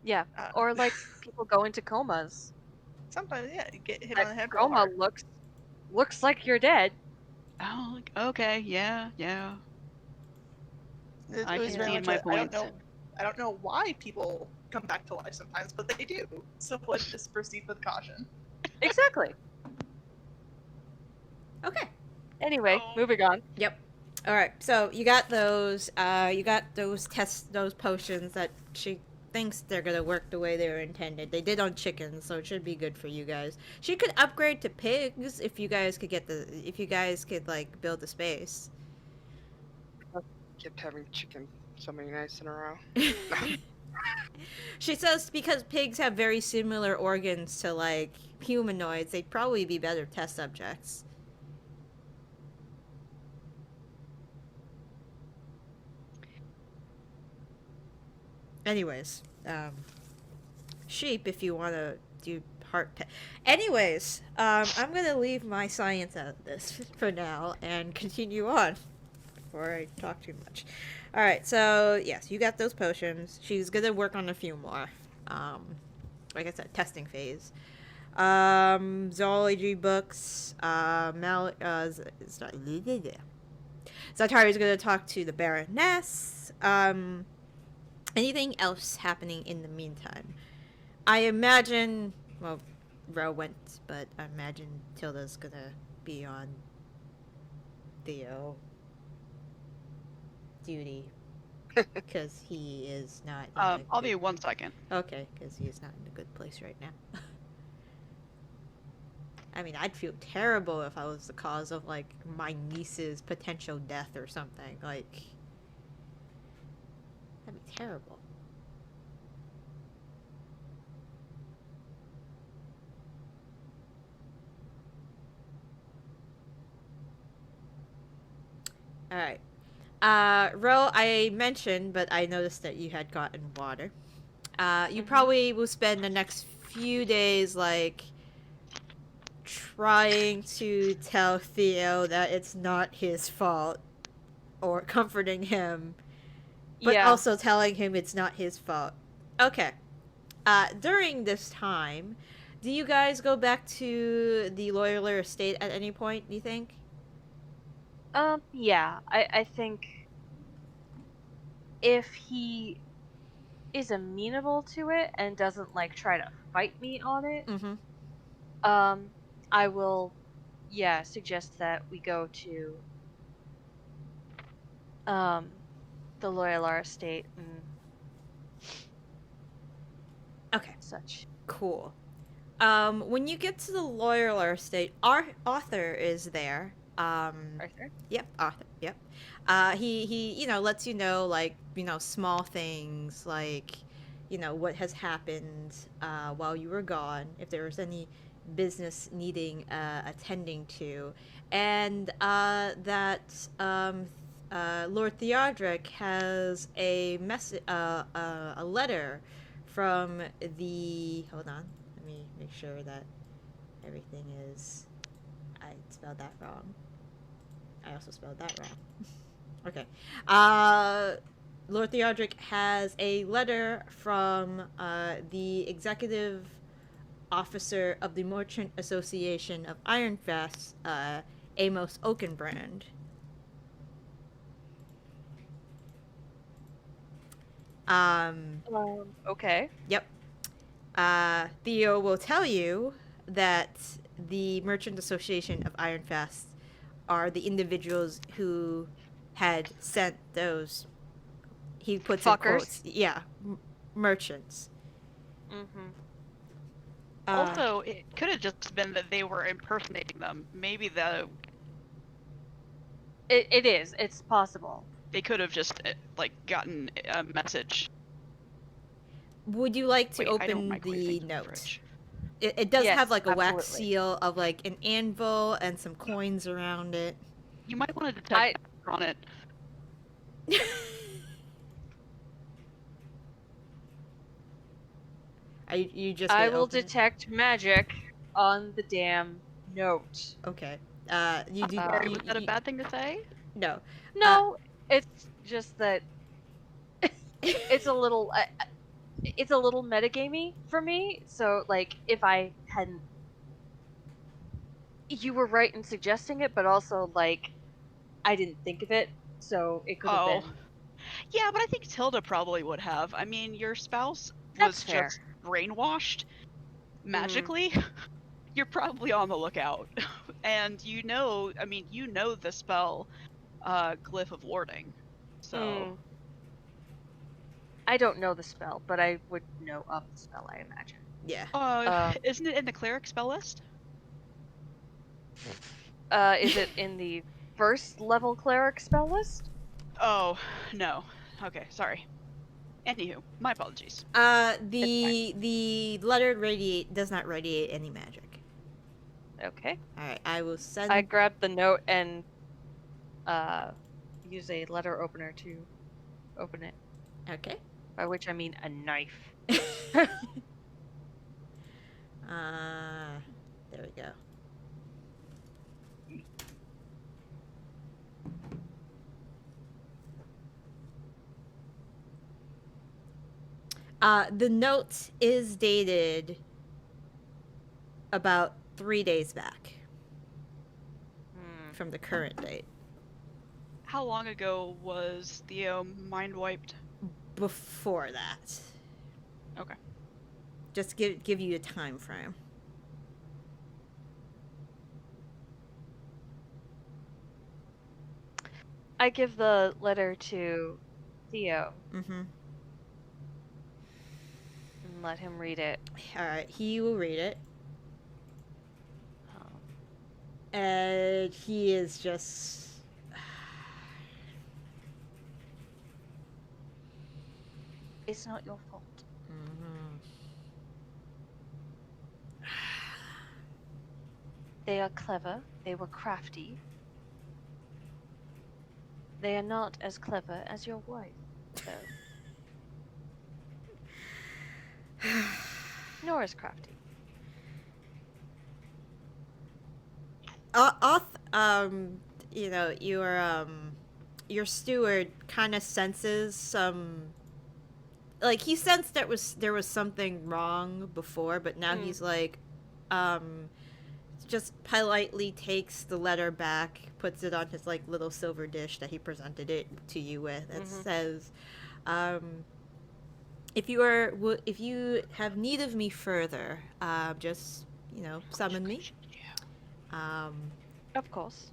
C: Yeah, or like people go into comas.
D: Sometimes, yeah, you get hit on the head real
C: Coma
D: hard.
C: looks like you're dead.
F: Oh, like, okay, yeah. I
D: was
F: can
D: very
F: see
D: much
F: my
D: a- I don't
F: point.
D: know. I don't know why people come back to life sometimes, but they do. So let's just proceed with caution.
C: Exactly.
A: Okay.
C: Anyway,
F: Oh.
C: moving on.
A: Yep. All right. So you got those. Those potions that she thinks they're gonna work the way they were intended. They did on chickens, so it should be good for you guys. She could upgrade to pigs if you guys could like build the space.
E: Kept having chicken so many nights in a row.
A: She says because pigs have very similar organs to like humanoids, they'd probably be better test subjects. Anyways, sheep if you want to do anyways, I'm gonna leave my science out of this for now and continue on before I talk too much. All right, so yes, you got those potions. She's gonna work on a few more. Like I said, testing phase. Zoology books. Zatari's gonna talk to the Baroness. Anything else happening in the meantime? I imagine. Well, Ro went, but I imagine Tilda's gonna be on Theo duty because he is not.
F: I'll be 1 second.
A: Okay, because he is not in a good place right now. I mean, I'd feel terrible if I was the cause of like my niece's potential death or something. Like, that'd be terrible. All right. Ro, I mentioned, but I noticed that you had gotten water. You probably will spend the next few days, like, trying to tell Theo that it's not his fault, or comforting him, but
C: Yeah.
A: also telling him it's not his fault. Okay. During this time, do you guys go back to the Loyola estate at any point, do you think?
C: Yeah. I think if he is amenable to it and doesn't like try to fight me on it,
A: Mm-hmm.
C: I will, yeah, suggest that we go to the Loyola estate and
A: Okay,
C: such.
A: cool. When you get to the Loyola estate, our author is there.
C: Arthur?
A: Yep, Arthur. Yep. He lets you know, like, small things, like, what has happened while you were gone, if there was any business needing attending to, and that Lord Theodric has a letter from the. Hold on, let me make sure that everything is. I spelled that wrong. I also spelled that wrong. Okay. Lord Theodric has a letter from the executive officer of the Merchant Association of Ironfest, Amos Oakenbrand.
C: Okay.
A: Yep. Theo will tell you that the Merchant Association of Ironfest are the individuals who had sent those. He puts in
C: Fuckers.
A: quotes. Yeah, merchants.
C: Mm-hmm.
F: Also, it could have just been that they were impersonating them. Maybe
C: It is. It's possible.
F: they could have just like gotten a message.
A: Would you like to
F: Wait, I don't
A: open
F: microwave
A: the
F: things in the
A: note?
F: fridge.
A: It does
C: Yes,
A: have like a wax
C: absolutely.
A: seal of like an anvil and some coins around it.
F: You might want to detect on it.
A: You just
C: I
A: gonna
C: will
A: open it?
C: detect magic on the damn note.
A: Okay. You do.
C: Sorry,
F: Was that a bad thing to say?
A: No.
C: No, it's just that it's a little metagamey for me. So like, if I hadn't, you were right in suggesting it, but also like, I didn't think of it, so it could have
F: Oh.
C: been.
F: Yeah, but I think Tilda probably would have. I mean, your spouse
C: That's
F: was
C: fair.
F: just brainwashed magically. You're probably on the lookout. And you know the spell Glyph of Warding. So
C: I don't know the spell, but I would know of the spell, I imagine.
A: Yeah.
F: Isn't it in the cleric spell list?
C: Is it in the first level cleric spell list?
F: Oh, no. Okay, sorry. Anywho, my apologies.
A: The letter does not radiate any magic.
C: Okay.
A: All right, I will send.
C: I grabbed the note and use a letter opener to open it.
A: Okay.
C: By which I mean a knife.
A: There we go. The note is dated about 3 days back from the current date.
F: How long ago was Theo mind wiped?
A: Before that.
F: Okay.
A: Just give you a time frame.
C: I give the letter to Theo.
A: Mm-hmm.
C: And let him read it.
A: Alright, he will read it.
C: Oh.
A: And he is just...
C: It's not your fault.
A: Mm-hmm.
C: They are clever. They were crafty. They are not as clever as your wife, though. Nor as crafty.
A: you know, your steward kind of senses some, like, he sensed there was something wrong before, but now he's like, just politely takes the letter back, puts it on his like little silver dish that he presented it to you with, and says, if you have need of me further, just, you know, summon me.
C: Of course.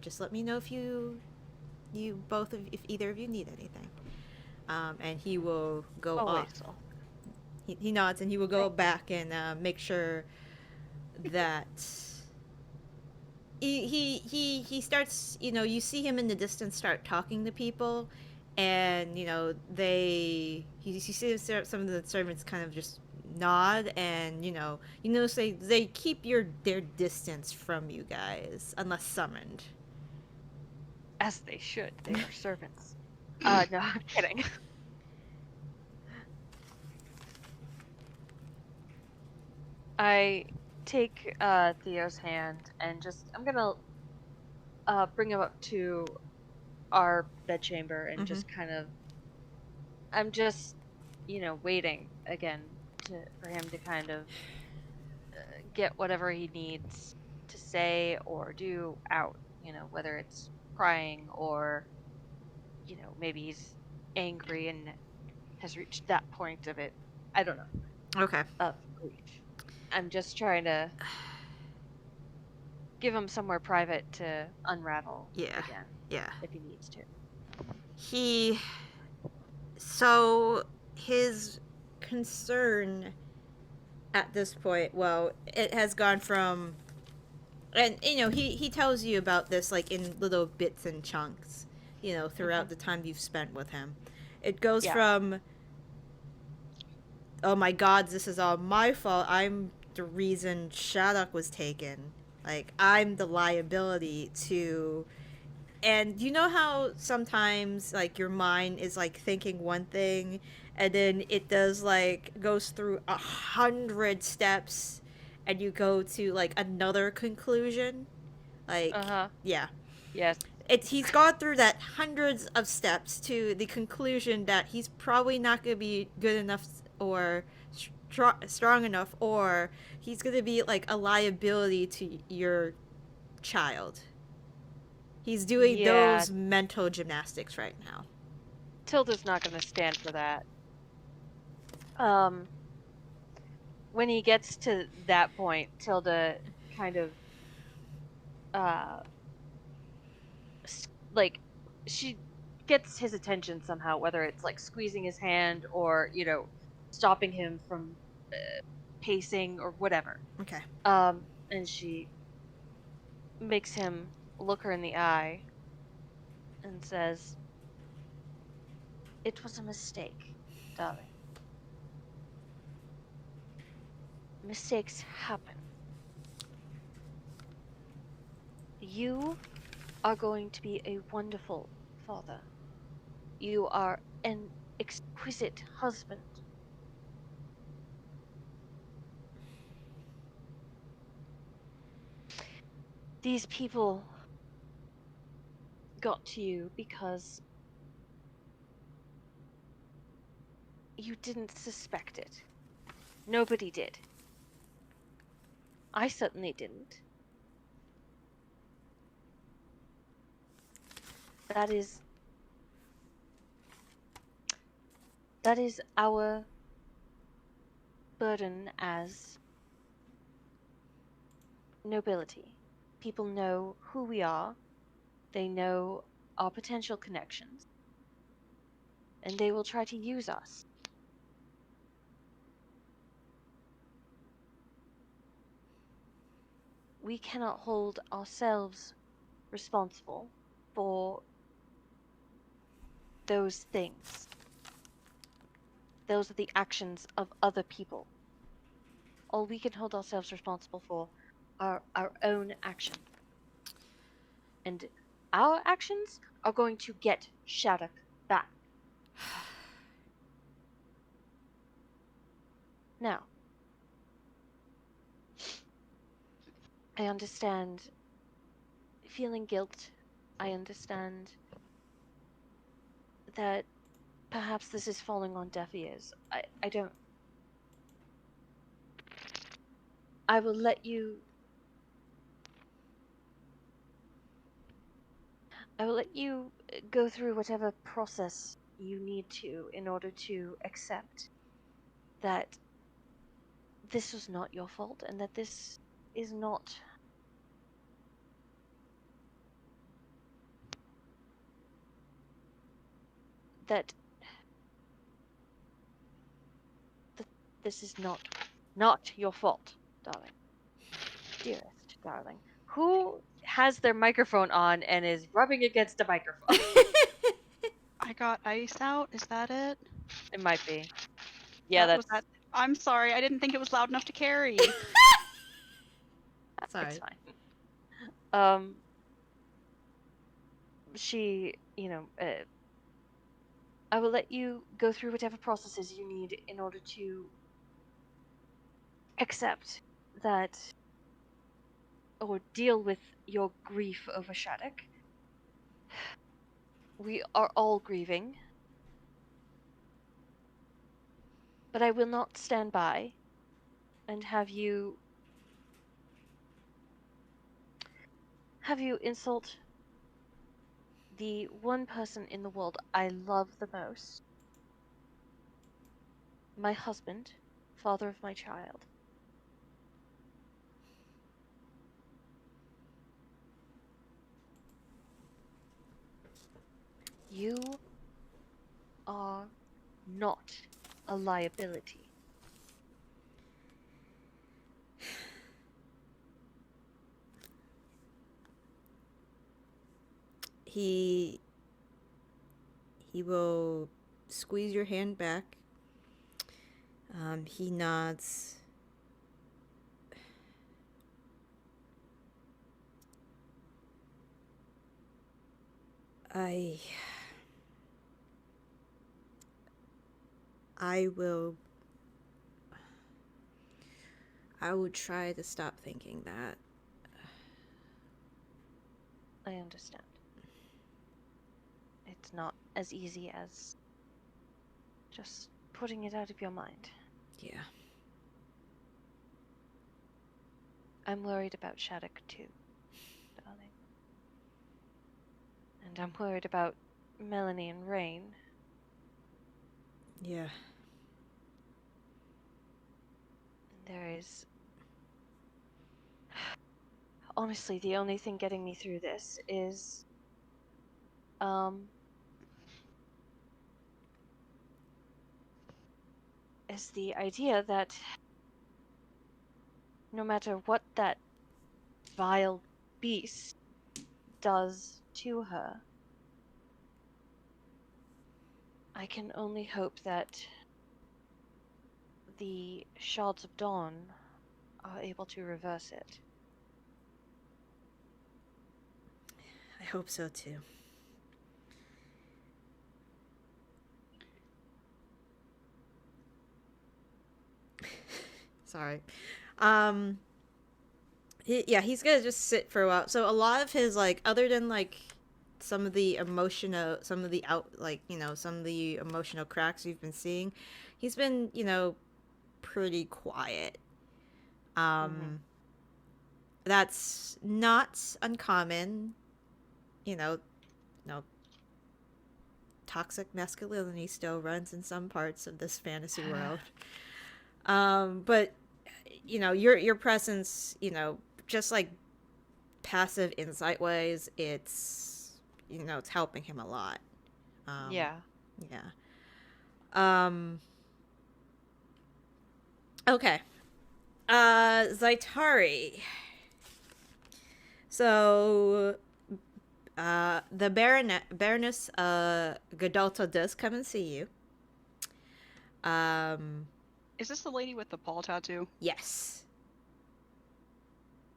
A: Just let me know if if either of you need anything. And he will go
C: Always.
A: off. He nods, and he will go back and make sure that he starts, you know, you see him in the distance start talking to people, and, you know, you see some of the servants kind of just nod, and, you know, they keep their distance from you guys unless summoned.
C: As they should. They are servants. No, I'm kidding. I take Theo's hand and I'm gonna bring him up to our bedchamber and just kind of, I'm just, you know, waiting again for him to kind of get whatever he needs to say or do out, you know, whether it's crying or, you know, maybe he's angry and has reached that point of it. I don't know.
A: Okay.
C: Of grief. I'm just trying to give him somewhere private to unravel again.
A: Yeah.
C: If he needs to.
A: So his concern at this point, well, it has gone from, and, you know, he tells you about this like in little bits and chunks, you know, throughout the time you've spent with him. It goes from, oh my god, this is all my fault, I'm the reason Shaddoc was taken, like, I'm the liability to, and you know how sometimes, like, your mind is like thinking one thing, and then it goes through 100 steps, and you go to like another conclusion, like, yeah.
C: Yes.
A: He's gone through that hundreds of steps to the conclusion that he's probably not going to be good enough or strong enough, or he's going to be like a liability to your child. He's doing those mental gymnastics right now.
C: Tilda's not going to stand for that. When he gets to that point, Tilda kind of like, she gets his attention somehow, whether it's like squeezing his hand or, you know, stopping him from pacing or whatever.
A: Okay.
C: And she makes him look her in the eye and says, "It was a mistake, darling. Mistakes happen. You are going to be a wonderful father. You are an exquisite husband. These people got to you because you didn't suspect it. Nobody did. I certainly didn't. That is our burden as nobility. People know who we are, they know our potential connections, and they will try to use us. We cannot hold ourselves responsible for those things. Those are the actions of other people. All we can hold ourselves responsible for are our own actions. And our actions are going to get Shaddoc back. Now, I understand feeling guilt. I understand that perhaps this is falling on deaf ears. I don't... I will let you... I will let you go through whatever process you need to in order to accept that this was not your fault and that this is not... that this is not your fault, darling. Dearest darling. Who has their microphone on and is rubbing against a microphone?
F: I got ice out. Is that it?
C: It might be. Yeah,
F: That
C: that's...
F: was that. I'm sorry. I didn't think it was loud enough to carry.
A: Sorry.
C: It's fine. She, I will let you go through whatever processes you need in order to accept that, or deal with your grief over Shaddoc. We are all grieving, but I will not stand by and have you insult the one person in the world I love the most. My husband, father of my child. You are not a liability.
A: He will squeeze your hand back. He nods. I will try to stop thinking that.
C: I understand. It's not as easy as just putting it out of your mind.
A: Yeah.
C: I'm worried about Shaddoc too, darling. And I'm worried about Melanie and Raine.
A: Yeah.
C: There is... Honestly, the only thing getting me through this is... is the idea that no matter what that vile beast does to her, I can only hope that the Shards of Dawn are able to reverse it.
A: I hope so too. Sorry. He's gonna just sit for a while. So a lot of his, like, other than like some of the emotional cracks you've been seeing, he's been, pretty quiet. That's not uncommon. Toxic masculinity still runs in some parts of this fantasy world. But your presence, just like passive insight ways, it's helping him a lot.
C: Yeah.
A: Okay. Zaitari. So the Baroness Gadalta does come and see you.
F: Is this the lady with the paw tattoo?
A: Yes.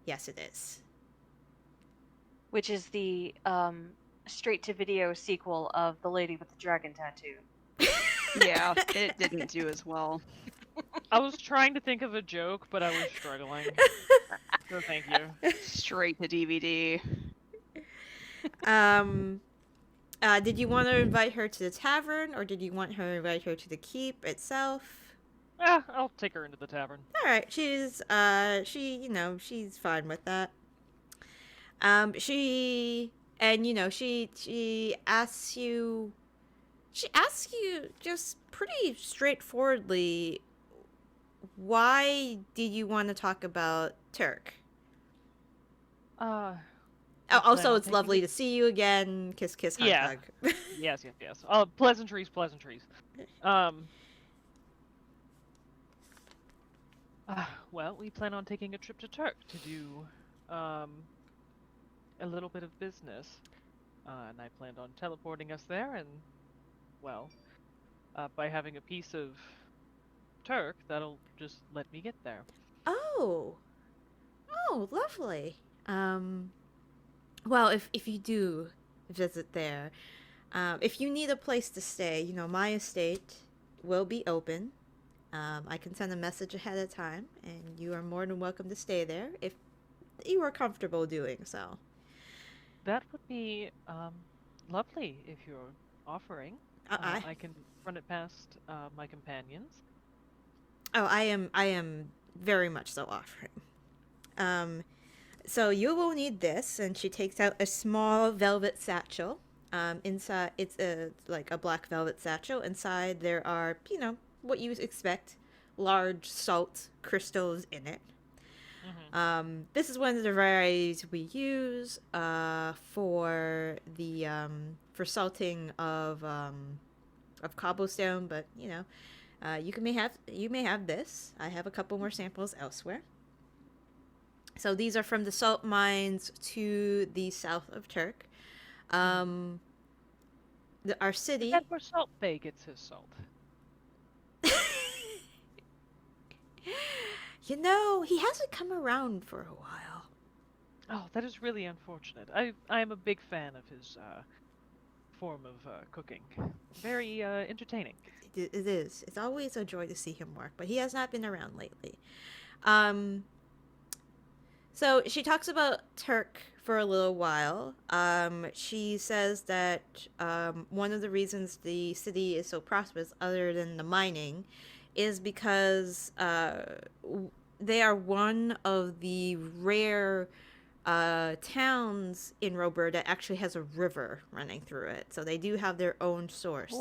A: Yes, it is.
C: Which is the straight-to-video sequel of The Lady with the Dragon Tattoo.
F: Yeah, it didn't do as well.
B: I was trying to think of a joke, but I was struggling. So thank you.
F: Straight to DVD.
A: Um, did you want to invite her to the tavern, or did you want her to invite her to the keep itself?
B: I'll take her into the tavern.
A: All right, she's she's fine with that. She asks you just pretty straightforwardly, why did you want to talk about Turk? Also, it's lovely to see you again. Kiss, kiss, hug,
B: Yeah.
A: hug.
B: Yes. Pleasantries. Well, we plan on taking a trip to Turk to do, a little bit of business. And I planned on teleporting us there, and, well, by having a piece of Turk, that'll just let me get there.
A: Oh, lovely. Well, if you do visit there, if you need a place to stay, my estate will be open. I can send a message ahead of time, and you are more than welcome to stay there if you are comfortable doing so.
B: That would be, lovely if you're offering. I can run it past, my companions.
A: Oh, I am very much so offering. So you will need this, and she takes out a small velvet satchel. Inside, it's like a black velvet satchel. Inside, there are, what you expect, large salt crystals in it. This is one of the varieties we use for the for salting of cobblestone, but you may have this. I have a couple more samples elsewhere. So these are from the salt mines to the south of Turk. Our city.
B: That's where Salt Bay gets his salt.
A: He hasn't come around for a while.
B: Oh, that is really unfortunate. I am a big fan of his form of cooking. Very entertaining.
A: It is. It's always a joy to see him work, but he has not been around lately. So she talks about Turk for a little while. She says that one of the reasons the city is so prosperous, other than the mining, is because they are one of the rare towns in Robert that actually has a river running through it. So they do have their own source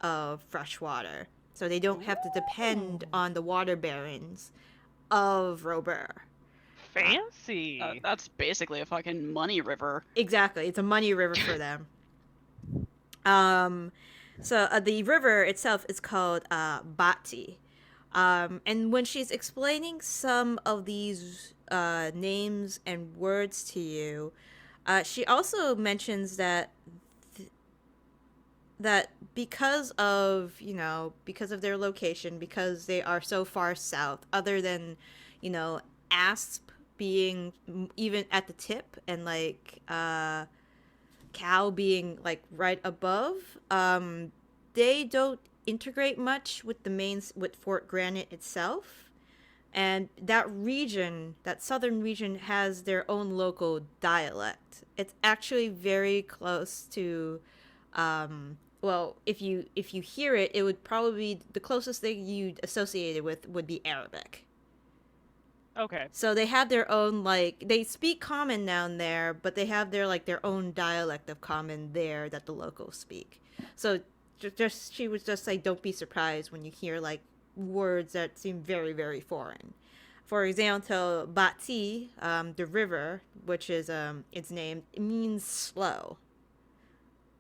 A: of fresh water. So they don't have to depend on the water barons of Robert.
B: Fancy.
F: That's basically a fucking money river.
A: Exactly. It's a money river for them. So the river itself is called Bati. And when she's explaining some of these names and words to you, she also mentions that because of their location, because they are so far south, other than Asp being even at the tip, and like Cal being like right above, they don't integrate much with with Fort Granite itself, and that southern region has their own local dialect. It's actually very close to well, if you hear it, it would probably be the closest thing you'd associate it with would be Arabic.
B: Okay.
A: So they have their own, they speak common down there, but they have their own dialect of common there that the locals speak. So she was just like, don't be surprised when you hear words that seem very, very foreign. For example, Bati, the river, which is its name, it means slow.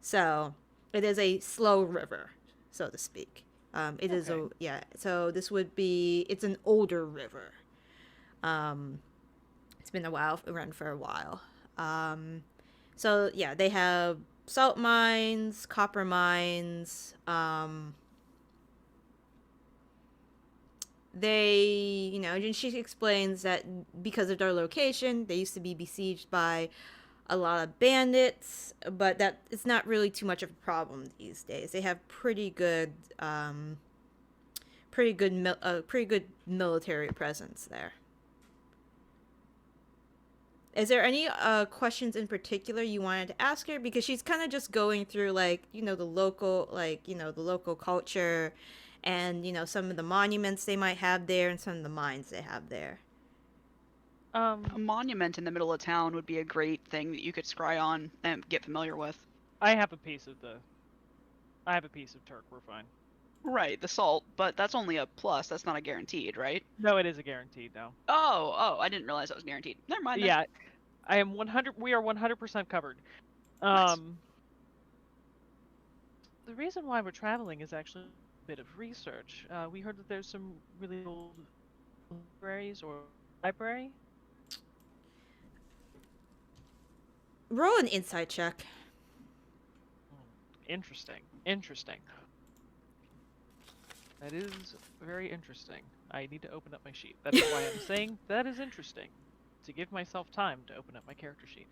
A: So it is a slow river, so to speak. So this would be, it's an older river. It's been around for a while. So yeah, they have salt mines, copper mines. And she explains that because of their location, they used to be besieged by a lot of bandits, but that it's not really too much of a problem these days. They have pretty good military presence there. Is there any questions in particular you wanted to ask her? Because she's kind of just going through the local culture, and some of the monuments they might have there, and some of the mines they have there.
F: A monument in the middle of town would be a great thing that you could scry on and get familiar with.
B: I have a piece of Turk. We're fine.
F: Right, the salt, but that's only a plus. That's not a guaranteed, right?
B: No, it is a guaranteed now.
F: Oh, I didn't realize that was guaranteed. Never mind. Then.
B: Yeah, I am 100. We are 100% covered.
F: Nice.
B: The reason why we're traveling is actually a bit of research. We heard that there's some really old libraries or library.
A: Roll an insight check.
B: Interesting. That is very interesting. I need to open up my sheet. That's why I'm saying that is interesting. To give myself time to open up my character sheet.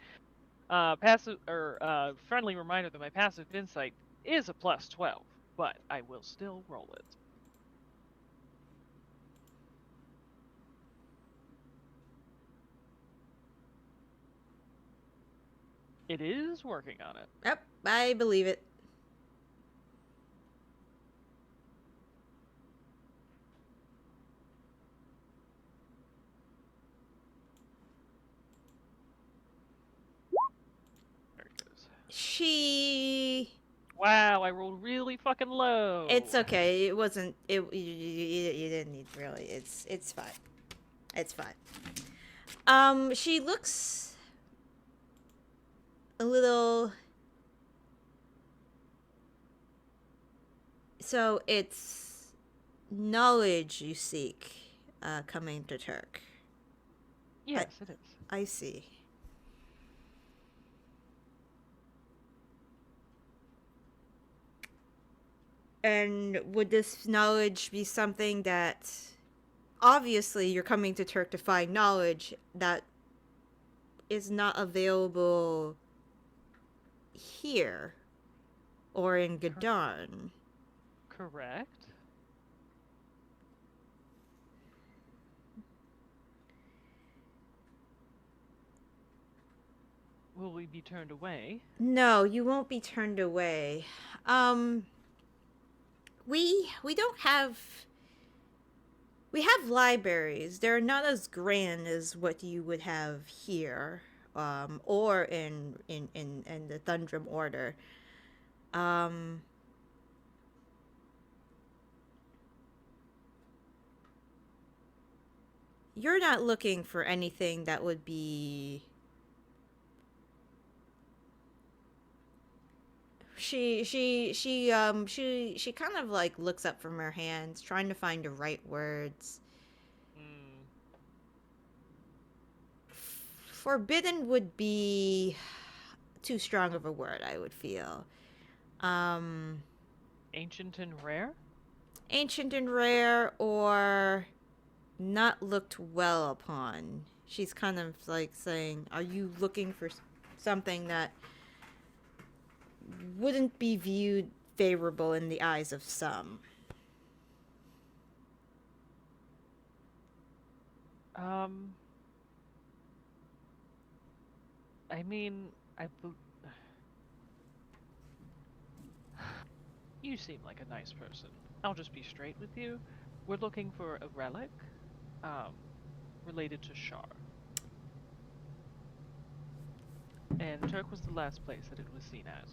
B: Friendly reminder that my passive insight is a plus 12, but I will still roll it. It is working on it.
A: Yep, I believe it.
B: There it goes. Wow, I rolled really fucking low.
A: It's okay. It wasn't. You didn't need really. It's fine. It's fine. She looks a little. So it's knowledge you seek, coming to Turk.
B: Yes, it is.
A: I see. And would this knowledge be something that, obviously, you're coming to Turk to find knowledge that is not available here or in Gadon?
B: Correct. Will we be turned away?
A: No, you won't be turned away. We don't have. We have libraries. They're not as grand as what you would have here, or in the Thundrum Order. You're not looking for anything that would be. She kind of like looks up from her hands, trying to find the right words. Forbidden would be too strong of a word, I would feel.
B: Ancient and rare?
A: Ancient and rare, or not looked well upon. She's kind of like saying, are you looking for something that wouldn't be viewed favorable in the eyes of some?
B: I mean, you seem like a nice person. I'll just be straight with you. We're looking for a relic, related to Shar. And Turk was the last place that it was seen at.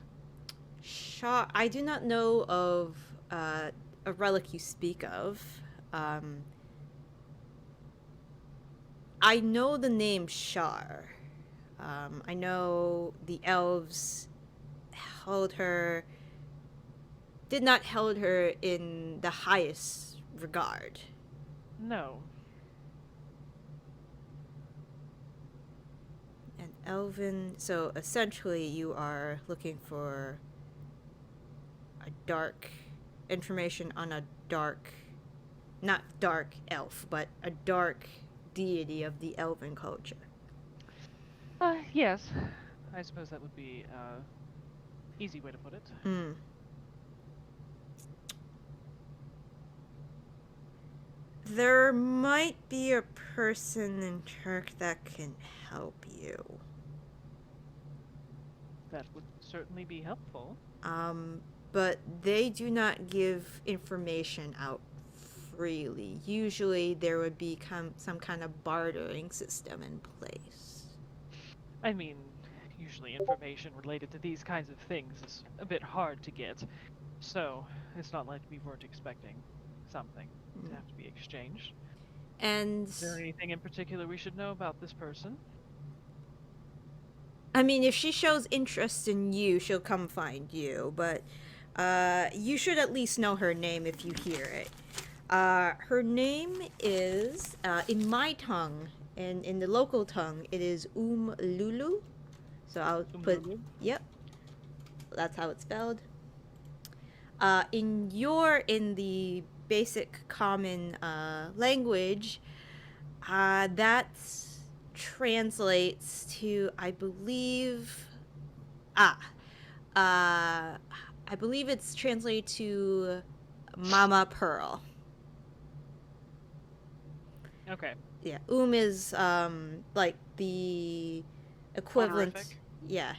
A: Shar, I do not know of a relic you speak of. I know the name Shar. I know the elves did not hold her in the highest regard.
B: No.
A: And elven, so essentially you are looking for a dark information on a dark, not dark elf, but a dark deity of the elven culture.
B: Yes. I suppose that would be easy way to put it.
A: There might be a person in Turk that can help you.
B: That would certainly be helpful.
A: But they do not give information out freely. Usually there would be some kind of bartering system in place.
B: I mean, usually information related to these kinds of things is a bit hard to get, so it's not like we weren't expecting something to have to be exchanged.
A: And
B: Is there anything in particular we should know about this person?
A: I mean, if she shows interest in you, she'll come find you, but you should at least know her name if you hear it. Her name is, in my tongue, and in the local tongue, it is Lulu. So I'll put,
B: Lulu?
A: yep, that's how it's spelled. In the basic common language, that translates to, I believe, I believe it's translated to Mama Pearl.
B: Okay.
A: Yeah, is like the equivalent.
F: Honorific?
A: Yeah.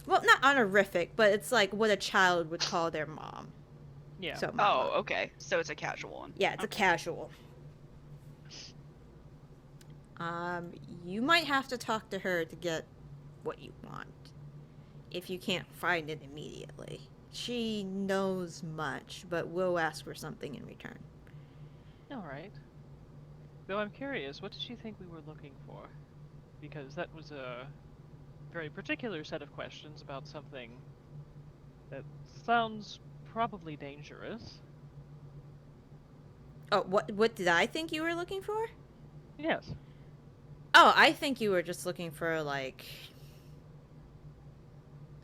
A: Well, not honorific, but it's like what a child would call their mom.
B: Yeah.
A: So mama.
F: Oh, okay. So it's a casual one.
A: Yeah, it's a
F: Okay.
A: casual. You might have to talk to her to get what you want. If you can't find it immediately. She knows much, but will ask for something in return.
B: Alright. Though I'm curious, what did she think we were looking for? Because that was a very particular set of questions about something that sounds probably dangerous.
A: Oh, what did I think you were looking for?
B: Yes.
A: Oh, I think you were just looking for, like...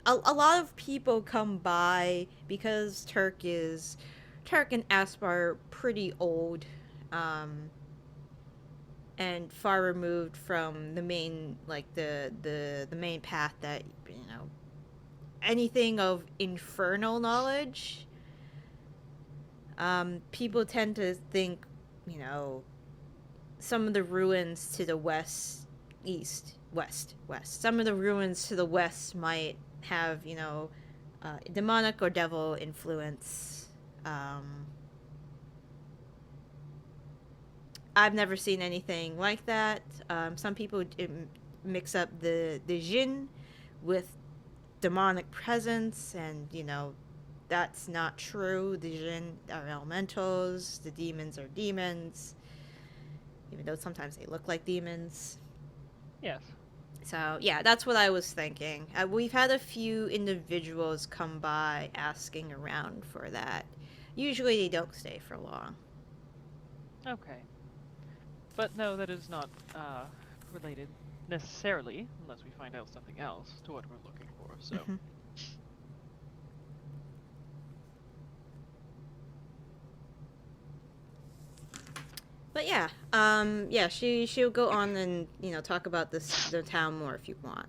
A: A lot of people come by because Turk and Aspar are pretty old, and far removed from the main, like, the main path that, anything of infernal knowledge. People tend to think, some of the ruins to the west. Some of the ruins to the west might have, demonic or devil influence. I've never seen anything like that. Some people mix up the jinn with demonic presence, and, that's not true. The jinn are elementals, the demons are demons, even though sometimes they look like demons.
B: Yes.
A: So, yeah, that's what I was thinking. We've had a few individuals come by asking around for that. Usually they don't stay for long.
B: Okay. But no, that is not related necessarily, unless we find out something else, to what we're looking for, so...
A: Mhm. But yeah, she'll go on and, talk about the town more if you want.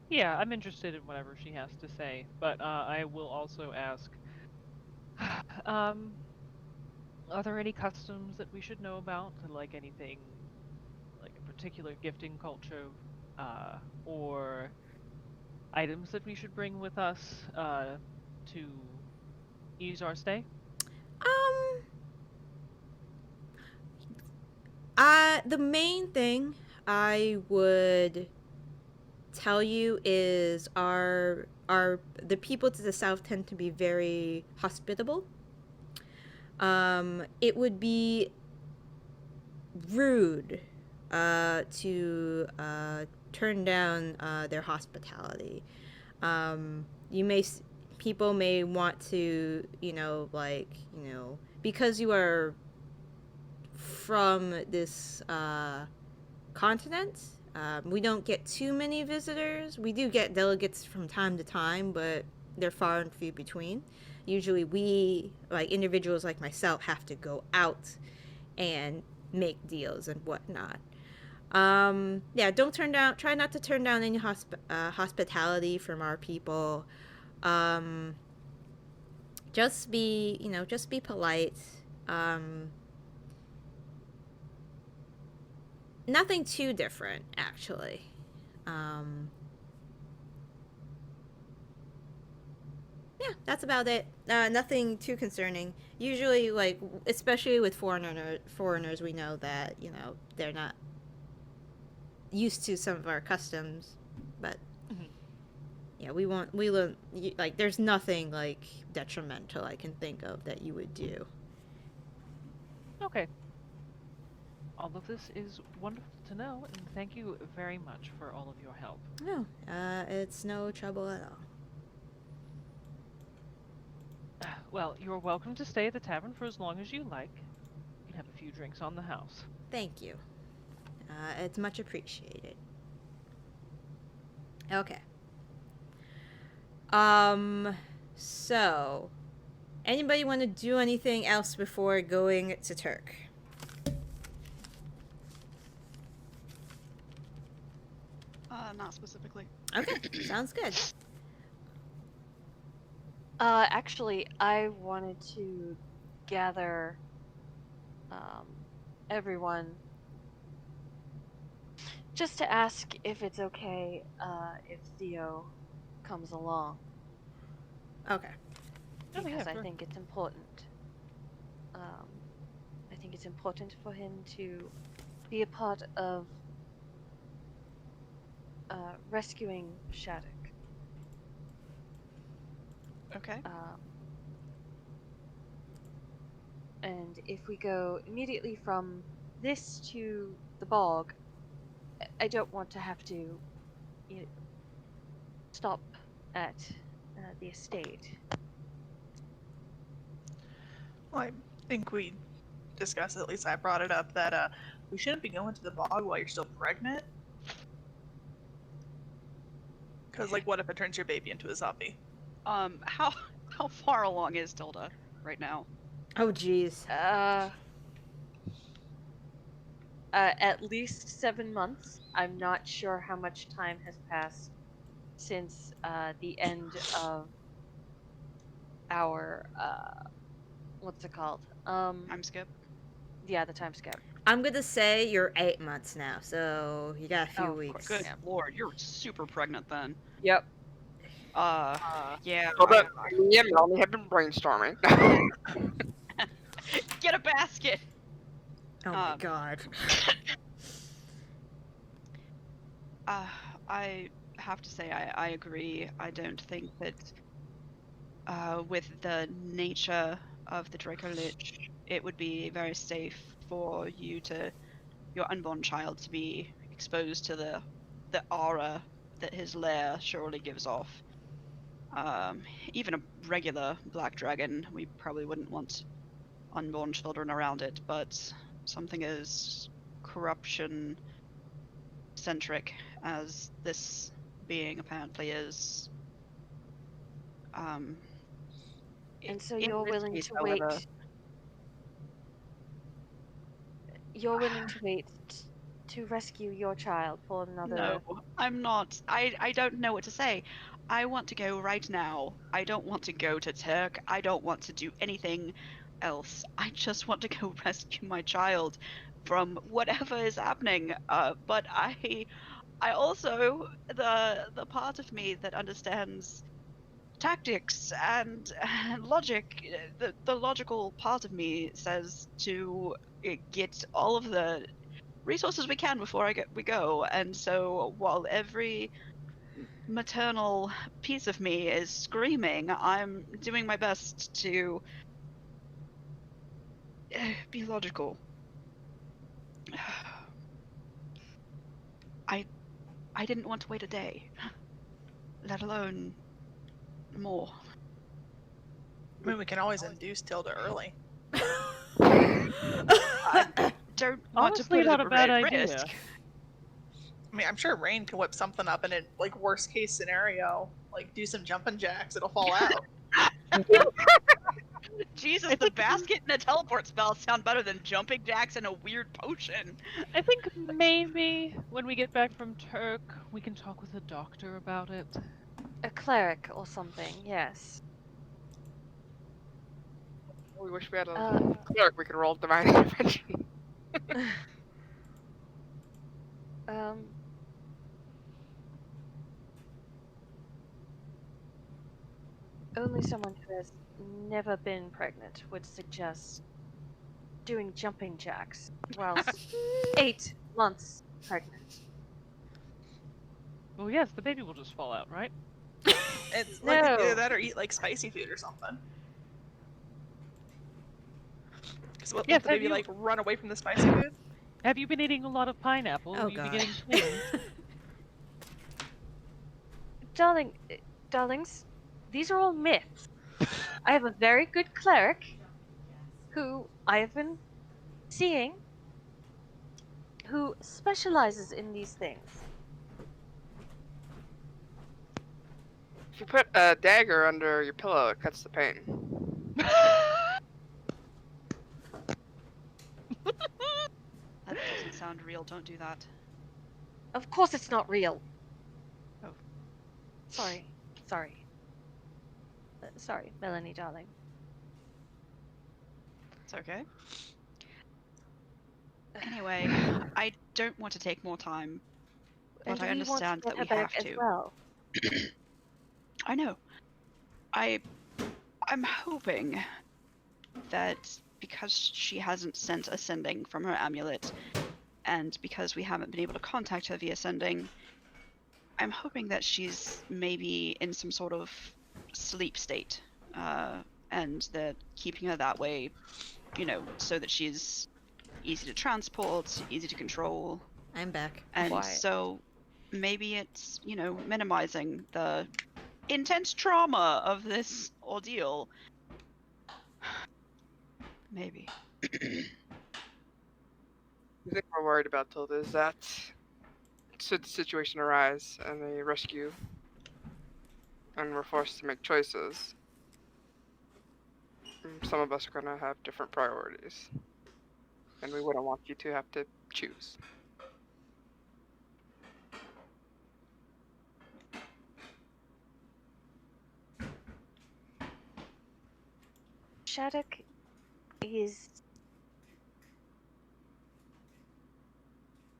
B: Yeah, I'm interested in whatever she has to say, but I will also ask, are there any customs that we should know about? Like anything, like a particular gifting culture, or items that we should bring with us to ease our stay?
A: The main thing I would tell you is the people to the south tend to be very hospitable. It would be rude to turn down their hospitality. People may want to, because you are from this continent, we don't get too many visitors. We do get delegates from time to time, but they're far and few between. Usually we, like individuals like myself, have to go out and make deals and whatnot. Yeah, try not to turn down any hospitality from our people. Just be polite. Nothing too different, actually. Yeah, that's about it. Nothing too concerning. Usually, like, especially with foreigners, we know that, they're not used to some of our customs, but
B: Mhm.
A: yeah, like, there's nothing, like, detrimental I can think of that you would do.
B: Okay. All of this is wonderful to know, and thank you very much for all of your help.
A: No, it's no trouble at all.
B: Well, you're welcome to stay at the tavern for as long as you like. You can have a few drinks on the house.
A: Thank you. It's much appreciated. Okay. So, anybody want to do anything else before going to Turk?
F: Not specifically.
A: Okay, sounds good.
C: Actually, I wanted to gather everyone just to ask if it's okay if Theo comes along,
A: Okay.
B: Oh, yeah,
C: because I
B: sure.
C: think it's important. I think it's important for him to be a part of rescuing Shaddoc.
F: Okay.
C: And if we go immediately from this to the bog, I don't want to have to stop at the estate.
D: Well, I think we discussed, at least I brought it up, that we shouldn't be going to the bog while you're still pregnant. Because, like, what if it turns your baby into a zombie?
F: How far along is Tilda right now?
A: Oh, jeez.
C: At least 7 months. I'm not sure how much time has passed since the end of our what's it called?
F: Time skip.
C: Yeah, the time skip.
A: I'm gonna say you're 8 months now, so you got a few
C: Oh, of
A: weeks.
C: course.
F: Good
C: Yeah.
F: lord, you're super pregnant then.
C: Yep.
F: Yeah.
E: So that me and Melanie have been brainstorming.
F: Get a basket.
A: Oh my god.
F: I have to say I agree. I don't think that with the nature of the Draco Lich, it would be very safe for your unborn child to be exposed to the aura that his lair surely gives off. Even a regular black dragon, we probably wouldn't want unborn children around it, but something as corruption centric as this being apparently is.
C: And so
F: in
C: you're
F: this
C: willing
F: case,
C: to
F: however,
C: wait. You're willing to wait to rescue your child for another.
F: No, I'm not. I don't know what to say. I want to go right now. I don't want to go to Turk. I don't want to do anything else. I just want to go rescue my child from whatever is happening. But I also the part of me that understands tactics and logic. The logical part of me says to get all of the resources we can before we go. And so while every maternal piece of me is screaming, I'm doing my best to be logical. I didn't want to wait a day, let alone more.
D: I mean, we can always induce Tilda early.
F: I don't want to
B: Honestly,
F: put
B: not
F: it
B: a bad
F: at
B: idea.
F: risk.
D: I mean, I'm sure Raine can whip something up, and it, like, worst case scenario, like, do some jumping jacks, it'll fall out.
F: Jesus, the basket and the teleport spell sound better than jumping jacks and a weird potion.
B: I think maybe when we get back from Turk, we can talk with a doctor about it.
C: A cleric or something, yes.
E: We wish we had a
C: Uh,
E: clerk we could roll divine intervention.
C: Only someone who has never been pregnant would suggest doing jumping jacks whilst 8 months pregnant.
B: Well, yes, the baby will just fall out, right?
D: It's like
C: No.
D: either that or eat like spicy food or something. Because what,
B: Yes,
D: let the baby
B: have you-
D: like run away from the spicy food?
B: Have you been eating a lot of pineapple?
A: Oh,
B: Will you be
A: God.
B: getting twins?
C: Darlings, these are all myths. I have a very good cleric who I have been seeing who specializes in these things.
E: If you put a dagger under your pillow, it cuts the pain.
F: That doesn't sound real. Don't do that.
C: Of course it's not real.
F: Oh.
C: Sorry. Sorry, Melanie, darling.
F: It's okay. Anyway, I don't want to take more time, but I
C: And we want
F: understand
C: to
F: that
C: get
F: we
C: her
F: have
C: back
F: to.
C: as well.
F: I know. I'm hoping that because she hasn't sent a sending from her amulet, and because we haven't been able to contact her via sending, I'm hoping that she's maybe in some sort of sleep state, and that keeping her that way, so that she's easy to transport, easy to control,
A: I'm back.
F: and
C: Quiet.
F: so maybe it's, minimizing the intense trauma of this ordeal. Maybe.
E: The thing we're worried about, Tilda, is that should the situation arise and they rescue and we're forced to make choices, some of us are going to have different priorities. And we wouldn't want you to have to choose.
C: Shaddoc is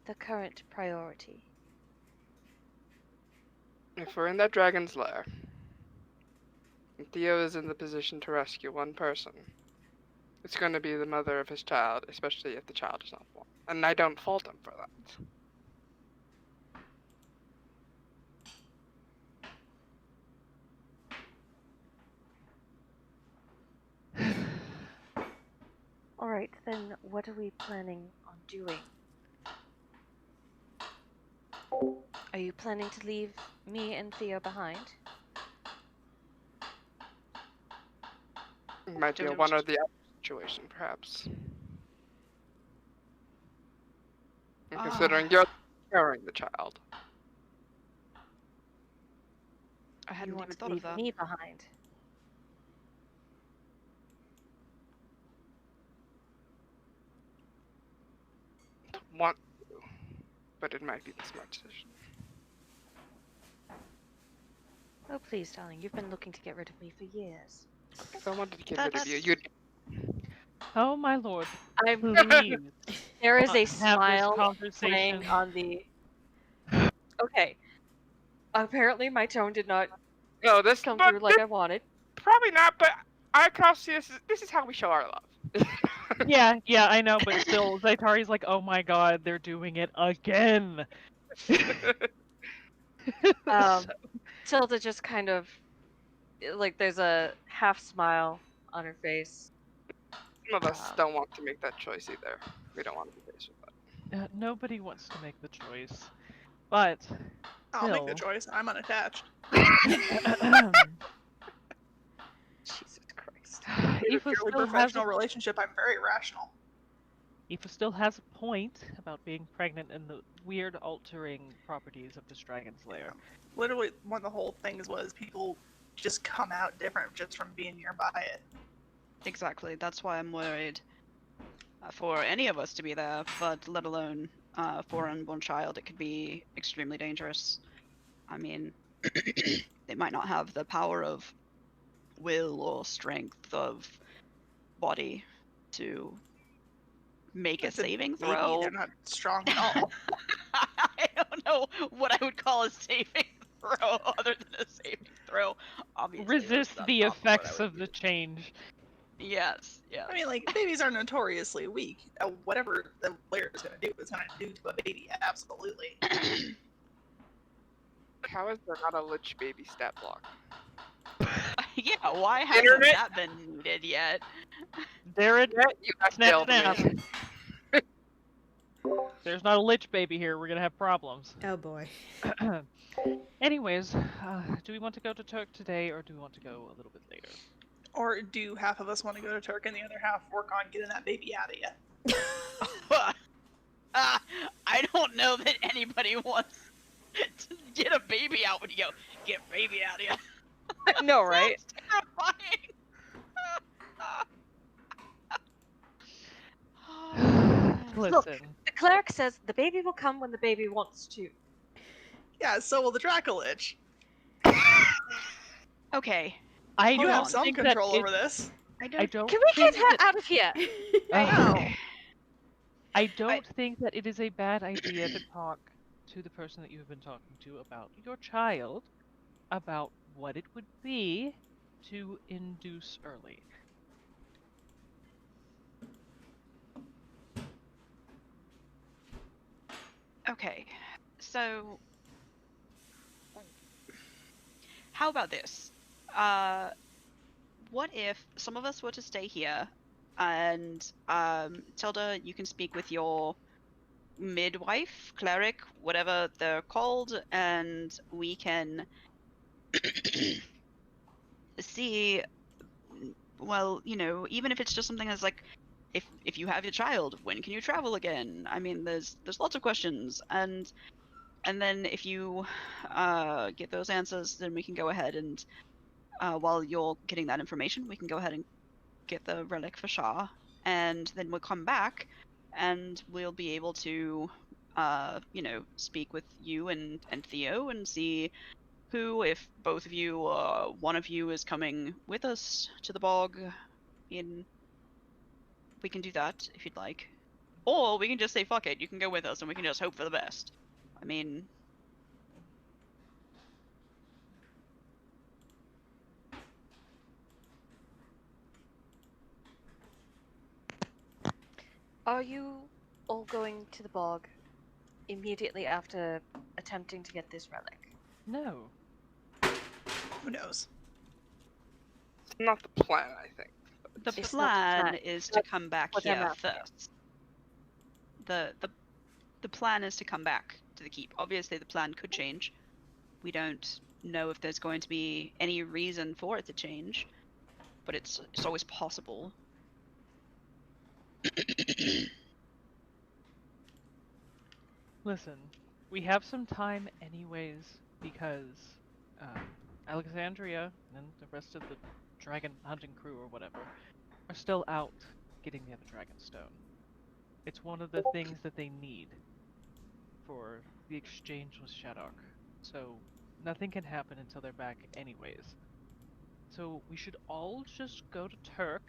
C: the current priority.
E: If we're in that dragon's lair, and Theo is in the position to rescue one person, it's going to be the mother of his child, especially if the child is not born. And I don't fault him for that.
C: Alright, then what are we planning on doing? Are you planning to leave me and Theo behind?
E: It might be a
F: Don't-
E: one or the other situation, perhaps. And considering you're carrying the child.
F: I
C: You
F: hadn't
C: want
F: even
C: to
F: thought of
C: leave
F: that.
C: me behind?
E: Want to, but it might be the smart decision.
C: Oh please, darling, you've been looking to get rid of me for years.
E: If I wanted to get rid of you,
F: That's-
E: you'd.
B: Oh my lord,
C: I'm
B: please.
C: There is a
B: have this
C: smile
B: conversation.
C: playing on the. Okay. Apparently, my tone did not
E: No, this
C: come
E: but
C: through like I wanted.
E: probably not. But I cross this is how we show our love.
B: Yeah, I know, but still, Zaitari's like, oh my god, they're doing it again.
C: Tilda just kind of like there's a half smile on her face.
E: Some of us don't want to make that choice either. We don't want to be faced with that.
B: Nobody wants to make the choice, but
D: I'll make the
B: still.
D: choice. I'm unattached.
C: Jesus Christ.
D: In a
B: Aoife
D: purely
B: still has
D: professional relationship, I'm very rational.
B: Aoife still has a point about being pregnant and the weird altering properties of this dragon's lair.
D: Literally, one of the whole things was people just come out different just from being nearby it.
F: Exactly. That's why I'm worried for any of us to be there, but let alone for an unborn child. It could be extremely dangerous. I mean, they might not have the power of will or strength of body to make a
D: That's a
F: saving
D: baby,
F: throw.
D: they're not strong at all.
F: know what I would call a saving throw other than a saving throw. Obviously,
B: Resist
F: that's
B: the
F: not what I
B: effects
F: would
B: of the
F: do.
B: change.
F: Yes, yes.
D: I mean, like, babies are notoriously weak. Whatever the player is going to do is going to do to a baby. Absolutely.
E: How is there not a lich baby stat block?
F: Yeah, why hasn't
E: Internet?
F: that been needed yet?
B: There it
E: Yeah, you have
B: Snap,
E: failed me.
B: snap. There's not a lich baby here. We're gonna have problems.
A: Oh boy.
B: Anyways, do we want to go to Turk today, or do we want to go a little bit later?
D: Or do half of us want to go to Turk and the other half work on getting that baby out of you?
F: I don't know that anybody wants to get a baby out when you go, get baby out of here.
C: I know, right?
F: That's terrifying.
B: Listen,
C: The cleric says the baby will come when the baby wants to.
D: Yeah, so will the Dracolich.
F: Okay.
B: I
D: You
B: don't
D: have some
B: think
D: control
B: that
D: over this.
F: I
B: I don't.
C: Can we get
B: think
C: her out of here?
B: that-
D: No.
B: I don't think that it is a bad idea to talk to the person that you have been talking to about your child, about what it would be to induce early.
F: Okay. So, how about this? What if some of us were to stay here, and Tilda, you can speak with your midwife, cleric, whatever they're called, and we can see. Well, even if it's just something that's like, if you have your child, when can you travel again? I mean, there's lots of questions, and then if you get those answers, then we can go ahead and while you're getting that information, we can go ahead and get the relic for Shah, and then we'll come back, and we'll be able to, speak with you and Theo and see who, if both of you or one of you is coming with us to the bog. We can do that if you'd like, or we can just say fuck it. You can go with us, and we can just hope for the best. I mean.
C: Are you all going to the bog immediately after attempting to get this relic?
B: No.
D: Who knows?
E: It's not the plan, I think.
F: The
C: It's not the
F: plan
C: plan.
F: is to come back
C: what I'm
F: here
C: asking.
F: first. The plan is to come back to the keep. Obviously, the plan could change. We don't know if there's going to be any reason for it to change, but it's always possible.
B: Listen, we have some time anyways because Alexandria and the rest of the dragon hunting crew or whatever are still out getting the other dragon stone. It's one of the things that they need for the exchange with Shaddoc. So nothing can happen until they're back anyways. So we should all just go to Turk.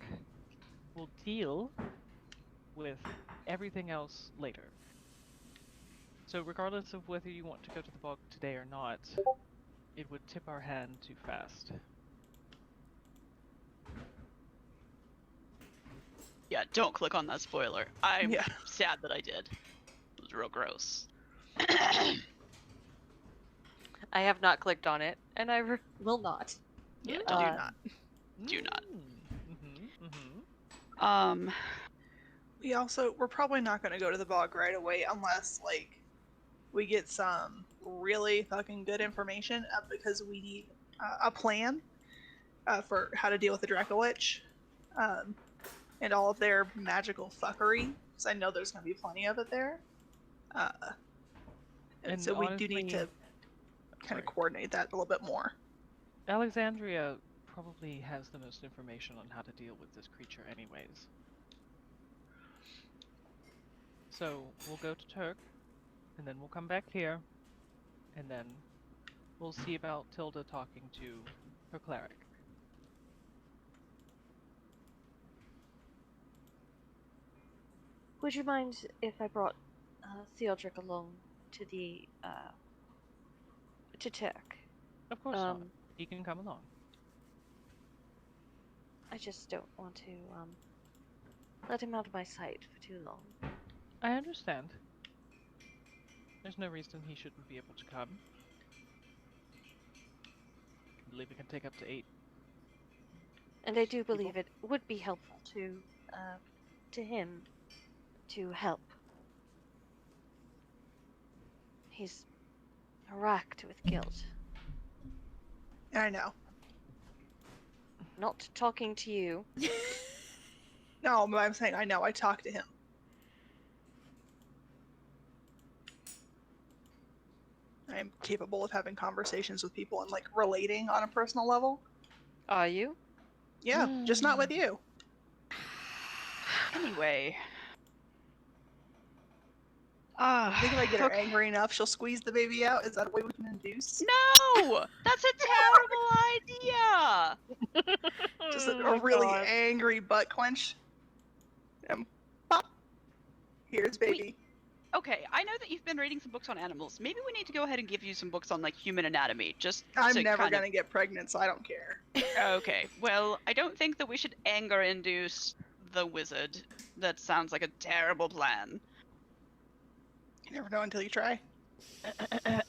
B: We'll deal with everything else later. So regardless of whether you want to go to the bog today or not, it would tip our hand too fast.
F: Yeah, don't click on that spoiler. I'm
D: Yeah.
F: sad that I did. It was real gross.
C: I have not clicked on it, and I will not.
F: Yeah,
D: Do
F: don't
D: not.
F: do not.
B: Mm-hmm.
D: We're probably not going to go to the bog right away unless, like, we get some really fucking good information because we need a plan for how to deal with the Dracolich and all of their magical fuckery. Because I know there's going to be plenty of it there. And so
B: honestly,
D: we do need to kind of coordinate that a little bit more.
B: Alexandria probably has the most information on how to deal with this creature anyways. So we'll go to Turk, and then we'll come back here, and then we'll see about Tilda talking to her cleric.
C: Would you mind if I brought Theodric along to the to Turk.
B: Of course not. He can come along.
C: I just don't want to let him out of my sight for too long.
B: I understand. There's no reason he shouldn't be able to come. I believe it can take up to 8.
C: And I do believe it would be helpful to him to help. He's racked with guilt.
D: I know.
C: Not talking to you.
D: No, but I'm saying I know. I talked to him. I am capable of having conversations with people and like relating on a personal level.
C: Are you?
D: Yeah, just not with you.
F: Anyway.
D: I think if I get her angry enough, she'll squeeze the baby out. Is that a way we can induce?
F: No! That's a terrible idea!
D: Just a really angry butt clench. And pop. Here's baby.
F: Okay, I know that you've been reading some books on animals. Maybe we need to go ahead and give you some books on, like, human anatomy, just
D: I'm
F: to
D: never
F: kind
D: gonna get pregnant, so I don't care.
F: Okay, well, I don't think that we should anger-induce the wizard. That sounds like a terrible plan.
D: You never know until you try.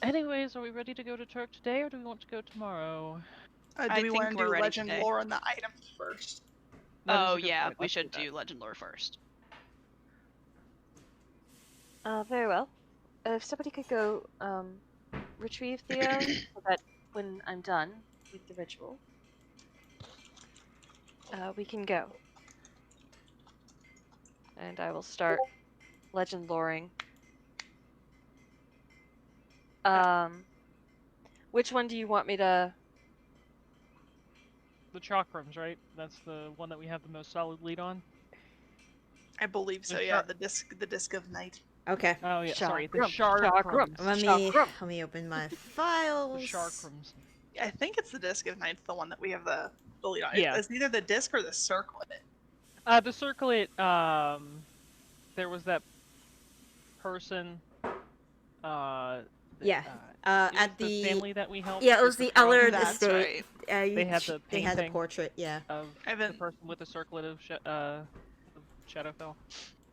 B: Anyways, are we ready to go to Turk today, or do we want to go tomorrow?
D: Do
F: I
D: we want
F: think
D: to
F: we're
D: do
F: ready
D: legend
F: today.
D: lore on the items first?
B: That is
F: Oh,
B: a good
F: yeah,
B: point.
F: we
B: Let's
F: should
B: that.
F: do legend lore first.
C: Very well. If somebody could go retrieve Theo, so that when I'm done with the ritual, we can go. And I will start legend loring. Which one do you want me to?
B: The chakrams, right? That's the one that we have the most solid lead on.
D: I believe so.
B: The
D: Yeah,
B: shark-
D: the disc of night.
A: Okay.
B: Oh yeah, sorry, the
C: Chakrams.
B: chakrams.
A: Let me open my
B: The
A: files.
B: chakrams.
D: I think it's the disc of night, the one that we have the lead on.
B: Yeah.
D: It's either the disc or the circlet.
B: The circlet, there was that person,
A: Yeah.
B: it
A: At
B: was
A: the
B: family that we helped.
A: Yeah, it
B: with
A: was the
B: throne
A: Ellard
D: That's
A: estate.
B: They had the
A: They had the
B: painting.
A: portrait. Yeah.
B: of
D: I
B: the
D: haven't-
B: person with the circlet of Shadowfell.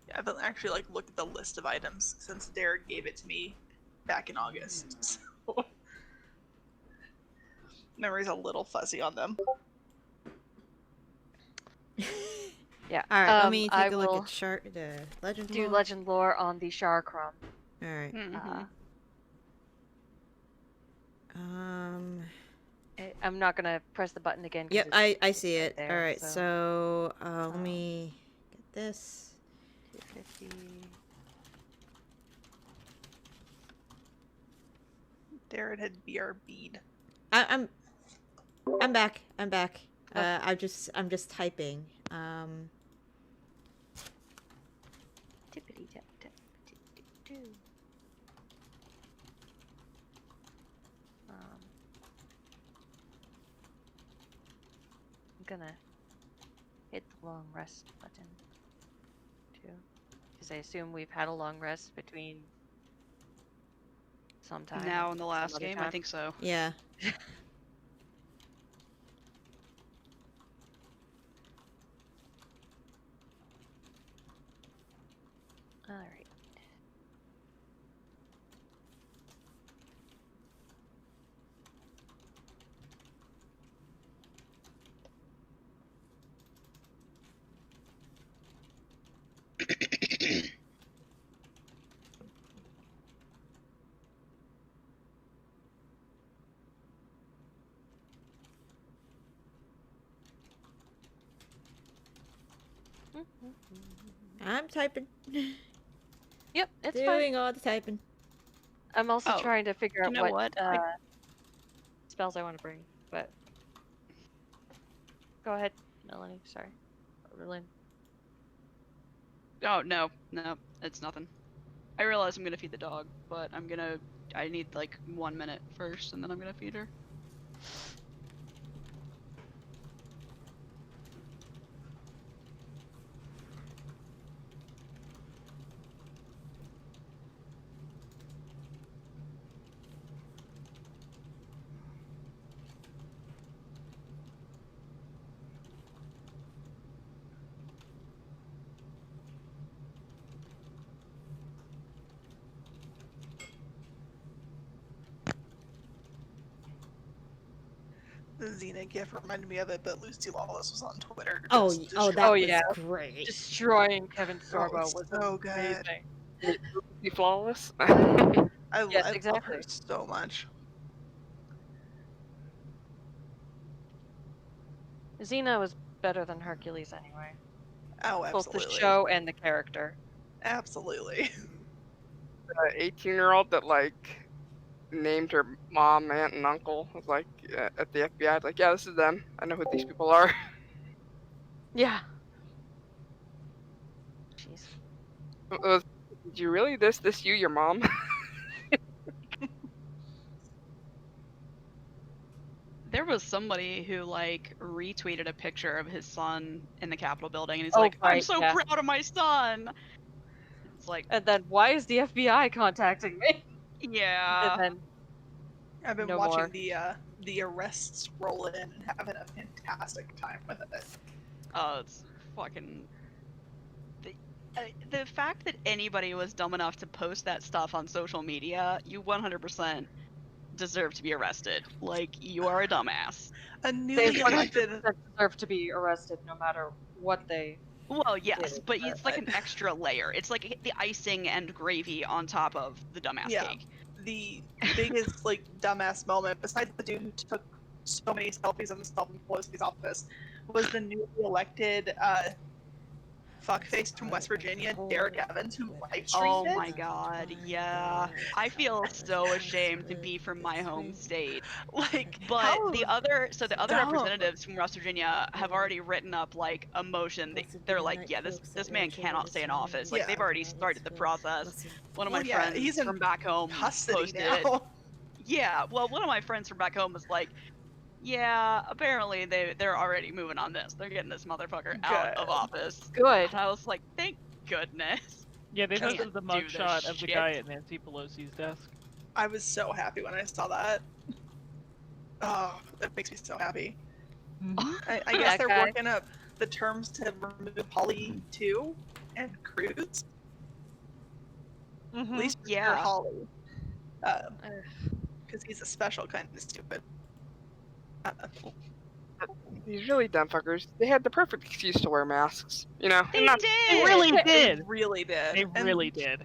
D: Yeah, I haven't actually like looked at the list of items since Derek gave it to me back in August. So memory's a little fuzzy on them.
C: Yeah.
A: All right. Let me
C: I
A: take a look
C: will
A: at the legend.
C: do
A: lore.
C: legend lore on the Sharkram.
A: All right.
F: Mhm.
C: I'm not gonna press the button again. 'cause
A: Yep,
C: it's
A: I see
C: right
A: it.
C: there,
A: All right. So let me get this.
C: 250.
D: Derek had BR bead.
A: I'm back. I'm back. I'm just typing.
C: Tippity tap tap tip tip doo. I'm gonna hit the long rest button too, because I assume we've had a long rest between sometime.
F: Now in the last
C: other
F: game, I
C: time.
F: think so.
A: Yeah.
C: All right.
A: I'm typing.
C: Yep, it's
A: Doing
C: fine.
A: all the typing.
C: I'm also
F: Oh,
C: trying to figure out
F: you know what?
C: spells I want to bring, but go ahead, Melanie. Sorry, Berlin.
F: Oh, no, it's nothing. I realize I'm gonna feed the dog, but I need like 1 minute first, and then I'm gonna feed her.
D: The Xena gif reminded me of it, but Lucy Lawless was on Twitter.
A: Oh,
D: just
A: that
C: Oh,
A: was
C: yeah.
A: great.
C: Destroying Kevin
D: Oh,
C: Sorbo
D: it's
C: was
D: so good.
C: amazing.
E: Be flawless.
D: I
C: Yes,
D: love
C: exactly.
D: her so much.
C: Xena was better than Hercules anyway.
D: Oh,
C: Both
D: absolutely.
C: the show and the character.
D: Absolutely.
E: The 18-year-old that like named her mom, aunt, and uncle was like at the FBI. Like, yeah, this is them. I know who these people are.
C: Yeah. Jeez.
E: It was, did you really this you your mom?
F: There was somebody who like retweeted a picture of his son in the Capitol building, and he's
C: Oh,
F: like, "I'm
C: right,
F: so
C: yeah.
F: proud of my son." It's like,
C: And then, why is the FBI contacting me?
F: yeah.
C: And then,
D: I've been
C: No
D: watching
C: more.
D: the arrests roll in and having a fantastic time with it.
F: Oh, it's fucking. The fact that anybody was dumb enough to post that stuff on social media, you 100% deserve to be arrested. Like, you are a dumbass.
D: A
C: they
D: newly elected.
C: 100% deserve to be arrested no matter what they.
F: Well, yes,
C: did,
F: but it's like an extra layer. It's like the icing and gravy on top of the dumbass
D: Yeah.
F: cake.
D: The biggest like dumbass moment, besides the dude who took so many selfies of himself in Pelosi's office, was the newly elected fuckface from West Virginia, Derek Evans, who live
F: Oh
D: streamed
F: my
D: it.
F: god, yeah. I feel so ashamed to be from my home state.
D: Like,
F: But
D: how
F: the other
D: dumb.
F: representatives from West Virginia have already written up like a motion. They're like, yeah, this man cannot stay in office. Like,
D: Yeah.
F: they've already started the process. One of my
D: Well, yeah,
F: friends
D: he's in
F: from back home
D: custody
F: posted.
D: now.
F: Yeah, well, one of my friends from back home was like, yeah, apparently they're already moving on this. They're getting this motherfucker out of
D: Good.
F: office.
C: Good.
F: And I was like, thank goodness.
B: Yeah, they
F: Can't
B: posted the
F: do this
B: mugshot of the
F: shit.
B: guy at Nancy Pelosi's desk.
D: I was so happy when I saw that. Oh, that makes me so happy. I guess
C: That
D: they're
C: guy.
D: working up the terms to remove Holly too, and Cruz. At least for
F: Yeah.
D: Holly, because he's a special kind of stupid.
E: These really dumb fuckers. They had the perfect excuse to wear masks. You know,
F: They
E: and not
F: did.
B: They really
D: They
B: did.
D: really did.
B: They
D: And
B: really did.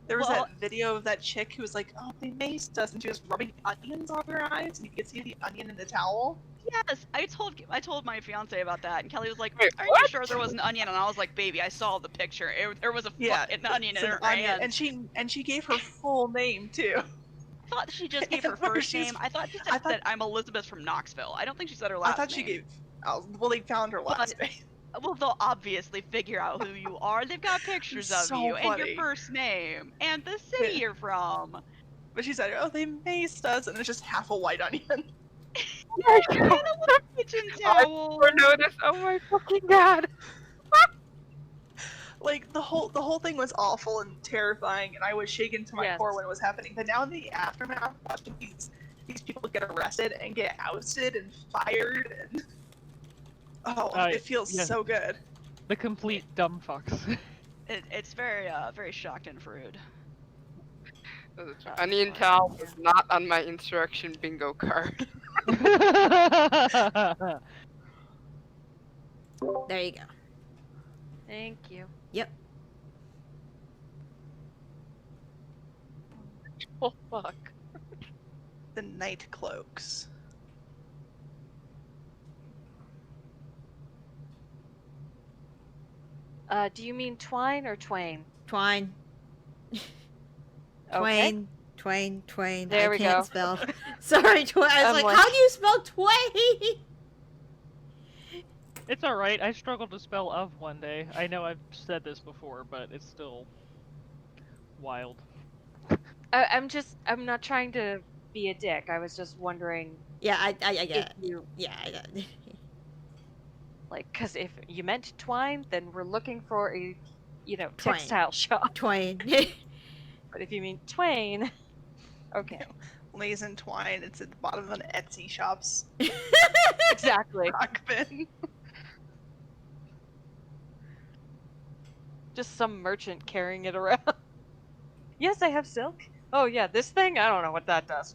D: There was
F: Well-
D: that video of that chick who was like, "Oh, they maced us," and she was rubbing onions on her eyes, and you could see the onion in the towel.
F: Yes, I told my fiance about that, and Kelly was like,
E: Wait,
F: "Are you
E: what?
F: sure there was an onion?" And I was like, "Baby, I saw the picture. There was a
D: Yeah,
F: fucking onion
D: It's
F: in
D: an
F: her
D: onion,
F: hand."
D: and she gave her full name too.
F: I thought she just gave her
D: Where
F: first
D: she's-
F: name. I thought she said
D: I thought-
F: that I'm Elizabeth from Knoxville. I don't think she said her last
D: I thought she
F: name.
D: gave. Oh, well, they found her last
F: But-
D: name.
F: Well, they'll obviously figure out who you are. They've got pictures of
D: So
F: you and
D: funny.
F: your first name and the city
D: Yeah.
F: you're from.
D: But she said, "Oh, they maced us," and it's just half a white onion.
F: Kitchen
E: I
F: towel.
E: never noticed. Oh my fucking god!
D: Like the whole thing was awful and terrifying, and I was shaken to my
C: Yes.
D: core when it was happening. But now in the aftermath, watching these people get arrested and get ousted and fired, and it feels
B: yeah.
D: so good.
B: The complete dumb fucks.
F: It's very very shocked and rude.
E: Onion towel was not on my insurrection bingo card.
A: There you go.
C: Thank you.
A: Yep.
E: Oh fuck.
D: The night cloaks.
C: Do you mean Twine or Twain?
A: Twine.
C: Okay.
A: Twain.
C: There
A: I
C: we
A: can't
C: go.
A: spell. Sorry, Twain. I was
C: I'm
A: like,
C: like-
A: how do you spell Twain?
B: It's alright, I struggled to spell of one day. I know I've said this before, but it's still wild.
C: I'm not trying to be a dick. I was just wondering
A: Yeah, I
C: if
A: get it.
C: you,
A: Yeah, I got it.
C: because if you meant Twine, then we're looking for a,
A: Twine.
C: textile shop.
A: Twain.
C: But if you mean Twain, okay.
D: Lays and twine. It's at the bottom of an Etsy shop's
C: Exactly.
D: rock bin.
C: Just some merchant carrying it around. Yes, I have silk. Oh yeah, this thing? I don't know what that does.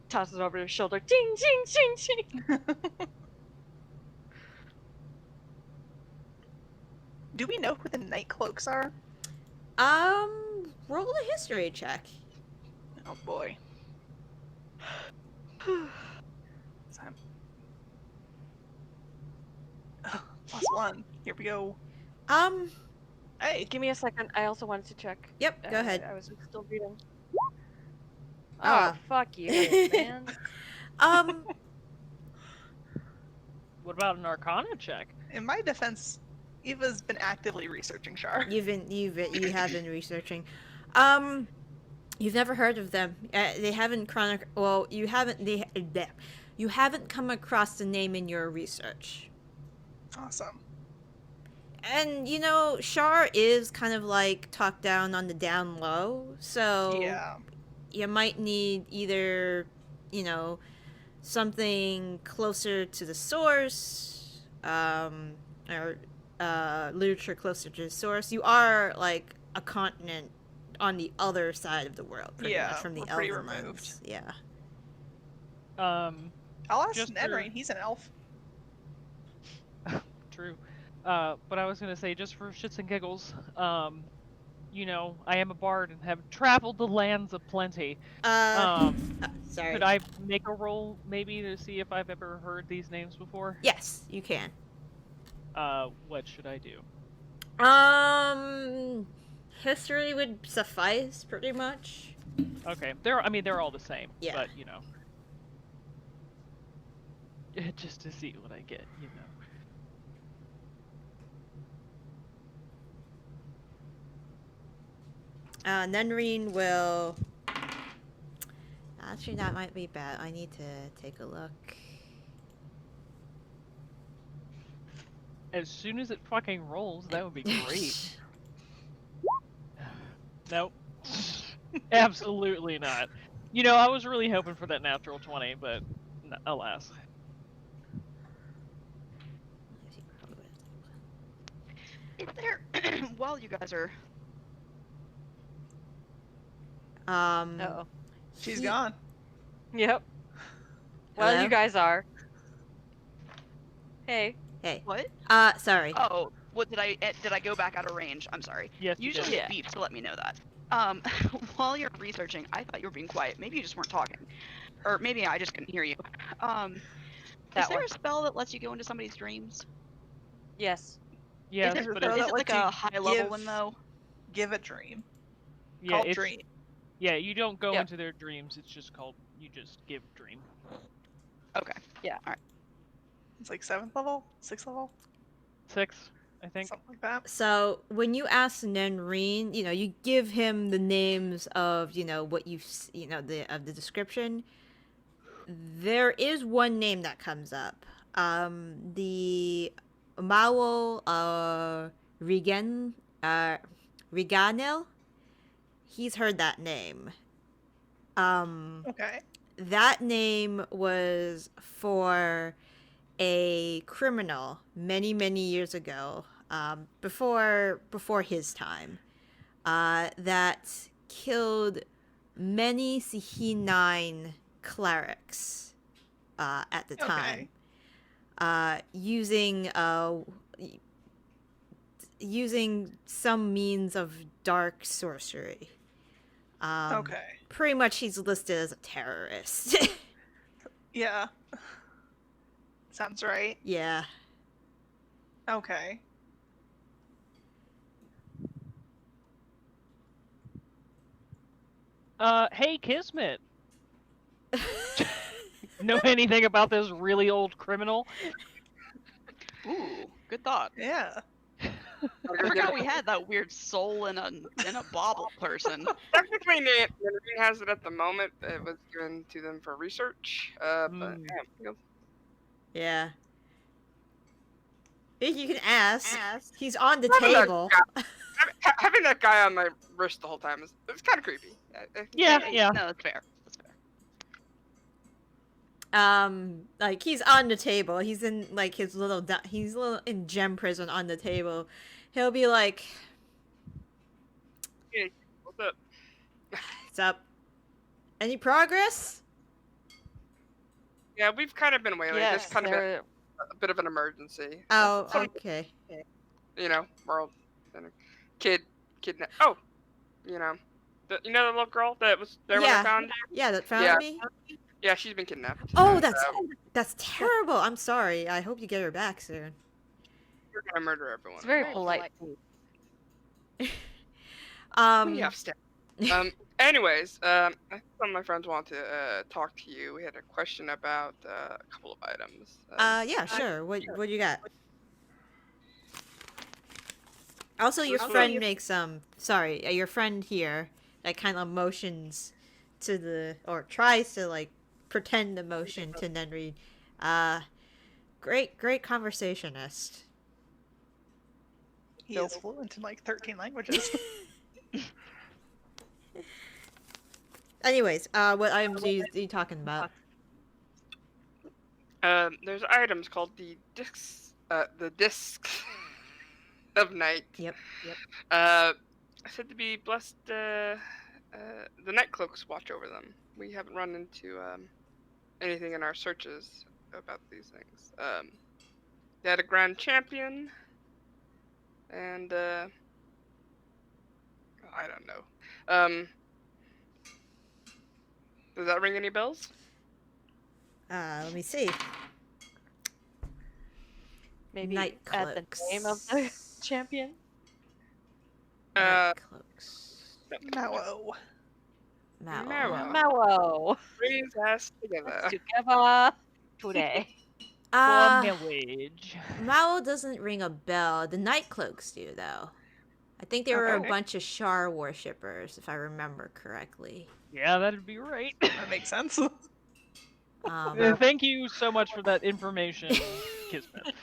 C: Tosses it over his shoulder. Ding, ding, ding, ding.
D: Do we know who the night cloaks are?
A: Roll a history check.
D: Oh boy. Time. +1. Here we go. Hey.
C: Give me a second. I also wanted to check.
A: Yep, go ahead.
C: I was still reading.
A: Ah.
C: Oh, fuck you, man.
B: What about an Arcana check?
D: In my defense, Eva's been actively researching Shar.
A: You have been researching. You've never heard of them. They haven't you haven't come across the name in your research.
D: Awesome.
A: And you know, Shar is kind of like talked down on the down low, so
D: Yeah.
A: you might need either, you know, something closer to the source, or literature closer to the source. You are like a continent on the other side of the world, pretty much from the
D: we're pretty
A: elven
D: removed.
A: lands. Yeah.
D: I'll ask
B: Just
D: Nenrain, he's an elf.
B: True. But I was gonna say, just for shits and giggles, you know, I am a bard and have traveled the lands of plenty.
A: Sorry.
B: Could I make a roll, maybe, to see if I've ever heard these names before?
A: Yes, you can.
B: What should I do?
A: History would suffice, pretty much.
B: Okay, they're all the same.
A: Yeah.
B: But, you know. Just to see what I get, you know.
A: Nenreen will... Actually, that might be bad. I need to take a look.
B: As soon as it fucking rolls, that would be great. Nope. Absolutely not. You know, I was really hoping for that natural 20, but alas.
F: Is there, while you guys are...
C: Uh-oh.
D: She's gone.
C: Yep. Well,
A: Hello?
C: you guys are. Hey.
A: Hey.
F: What?
A: Sorry.
F: Oh, what did I go back out of range? I'm sorry.
B: Yes, you
F: Usually
B: did.
F: it beeps to let me know that. While you're researching, I thought you were being quiet. Maybe you just weren't talking. Or maybe I just couldn't hear you. Is
C: That
F: there
C: one.
F: a spell that lets you go into somebody's dreams?
C: Yes.
B: Yes,
F: is it,
B: but
D: that
F: is
B: it's,
F: it like
D: lets you
F: a high level
D: give-
F: one though?
D: Give a dream.
B: yeah,
D: Called
B: it's,
D: dream.
B: yeah, you don't go
C: Yep.
B: into their dreams. It's just called, you just give dream.
F: Okay.
C: Yeah.
F: All right.
D: It's like 7th level? 6th level?
B: 6, I think.
D: Something like that.
A: So, when you ask Nenreen, you know, you give him the names of, you know, what of the description. There is one name that comes up. The Mao Reganel. He's heard that name.
D: Okay.
A: That name was for a criminal many, many years ago, before his time, that killed many Sihinine clerics at the time, using some means of dark sorcery.
D: Okay.
A: Pretty much, he's listed as a terrorist.
D: Yeah. Sounds right.
A: Yeah.
D: Okay.
B: Hey, Kismet. Know anything about this really old criminal?
F: Ooh, good thought.
D: Yeah.
F: I forgot we had that weird soul in a bauble person.
E: Technically, Nancy has it at the moment. It was given to them for research. But yeah,
A: Yeah. If you can ask. He's on the
E: Probably not
A: table.
E: having that guy on my wrist the whole time is kind of creepy.
B: Yeah, yeah.
F: No, that's fair. That's fair.
A: Like, he's on the table. He's in, like, he's a little in gem prison on the table. He'll be like,
E: Hey, what's up?
A: "What's up? Any progress?"
E: Yeah, we've kind of been wailing.
C: Yes,
E: It's kind of been
C: they're
E: a bit of an emergency.
A: Oh,
E: Some,
A: okay.
E: you know, world, kidnap. Oh, you know, the little girl that was there when I
A: Yeah,
E: found her.
A: yeah, that found
E: Yeah.
A: me.
E: Yeah, she's been kidnapped.
A: Oh,
E: and,
A: that's terrible. I'm sorry. I hope you get her back soon.
E: we're gonna murder everyone.
C: it's very polite.
E: Yeah, step. Anyways, I think some of my friends want to talk to you. We had a question about a couple of items.
A: Yeah, sure. What you got? Also, your
E: This
A: friend
E: was-
A: makes sorry, your friend here that kind of motions to the or tries to like pretend emotion to Nenri. Great conversationist.
D: He is fluent in like 13 languages.
A: Anyways, what items are you talking about?
E: There's items called the discs of night.
A: Yep.
E: Said to be blessed. The night cloaks watch over them. We haven't run into anything in our searches about these things. They had a grand champion, and I don't know. Does that ring any bells?
A: Let me see.
C: Maybe
A: Night
C: at the
A: cloaks.
C: name of the champion.
A: Night cloaks.
D: Mallow.
A: Mallow.
C: Mallow.
E: Brings us together.
C: Together today.
B: For
A: Uh,
B: marriage.
A: Mallow doesn't ring a bell. The night cloaks do, though. I think they were a
D: Okay.
A: bunch of Shar worshippers, if I remember correctly.
B: Yeah, that'd be right.
D: That makes sense.
B: Thank you so much for that information, Kismet.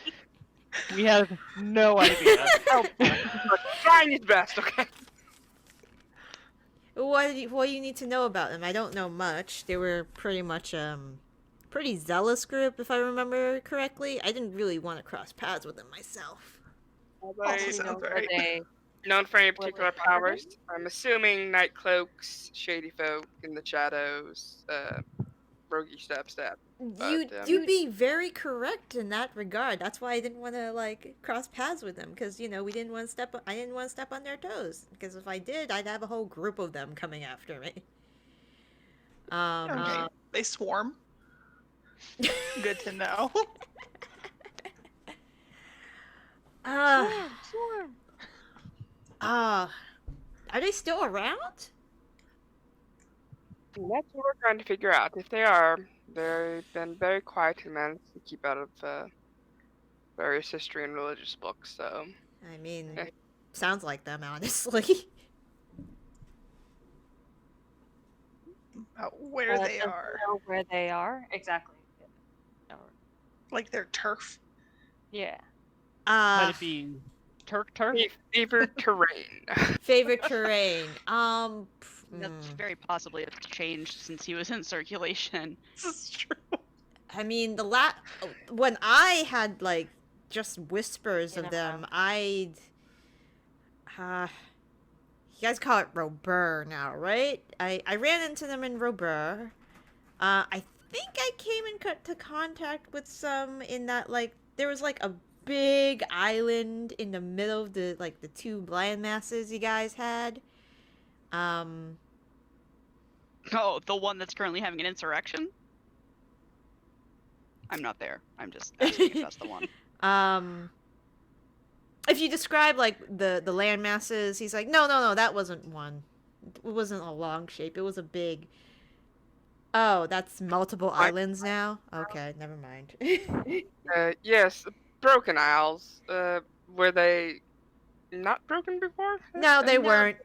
B: We have no idea.
E: Trying his best, okay?
A: What do you need to know about them? I don't know much. They were pretty much pretty zealous group, if I remember correctly. I didn't really want to cross paths with them myself.
D: Also sounds right.
E: Known for any
C: Were they
E: particular powers? I'm assuming night cloaks, shady folk in the shadows, roguey stab.
A: You'd be very correct in that regard. That's why I didn't want to like cross paths with them because we didn't want to step. I didn't want to step on their toes because if I did, I'd have a whole group of them coming after me.
D: Okay. They swarm. Good to know.
A: Are they still around?
E: And that's what we're trying to figure out. If they are, they've been very quiet and managed to keep out of various history and religious books, so...
A: I mean,
E: Eh.
A: sounds like them, honestly.
D: Where they
C: Does
D: are.
C: know where they are exactly.
D: Like their turf.
C: Yeah.
B: Might it be Turk?
E: Favored terrain.
A: favorite terrain.
F: That's very possibly have changed since he was in circulation.
D: This is true.
A: I mean, when I had like just whispers of them, you guys call it Robur now, right? I ran into them in Robur. I think I came into contact with some in that like there was like a big island in the middle of the two land masses you guys had.
F: Oh, the one that's currently having an insurrection? I'm not there. I'm just asking if that's the one.
A: If you describe like the land masses, he's like, no, that wasn't one. It wasn't a long shape. It was a big. Oh, that's multiple islands now. Okay, never mind.
E: Yes, Broken Isles. Were they not broken before?
A: No, they weren't.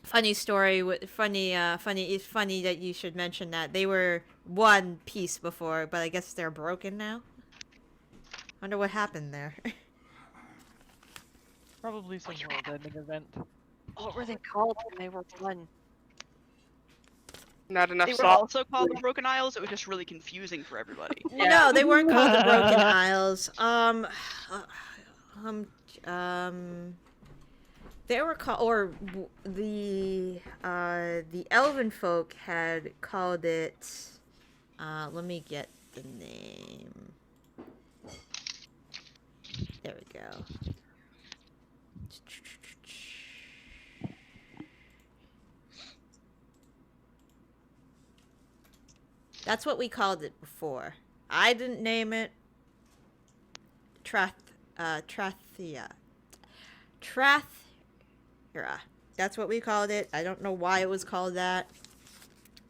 A: Funny story. Funny. It's funny that you should mention that they were one piece before, but I guess they're broken now. Wonder what happened there.
B: Probably some world-ending event.
C: What were they called when they were one?
E: Not enough
F: They were
E: salt.
F: also called the Broken Isles. It was just really confusing for everybody.
A: No, they weren't called the Broken Isles. They were called, or the Elven folk had called it. Let me get the name. There we go. That's what we called it before. I didn't name it. Trathia. That's what we called it. I don't know why it was called that.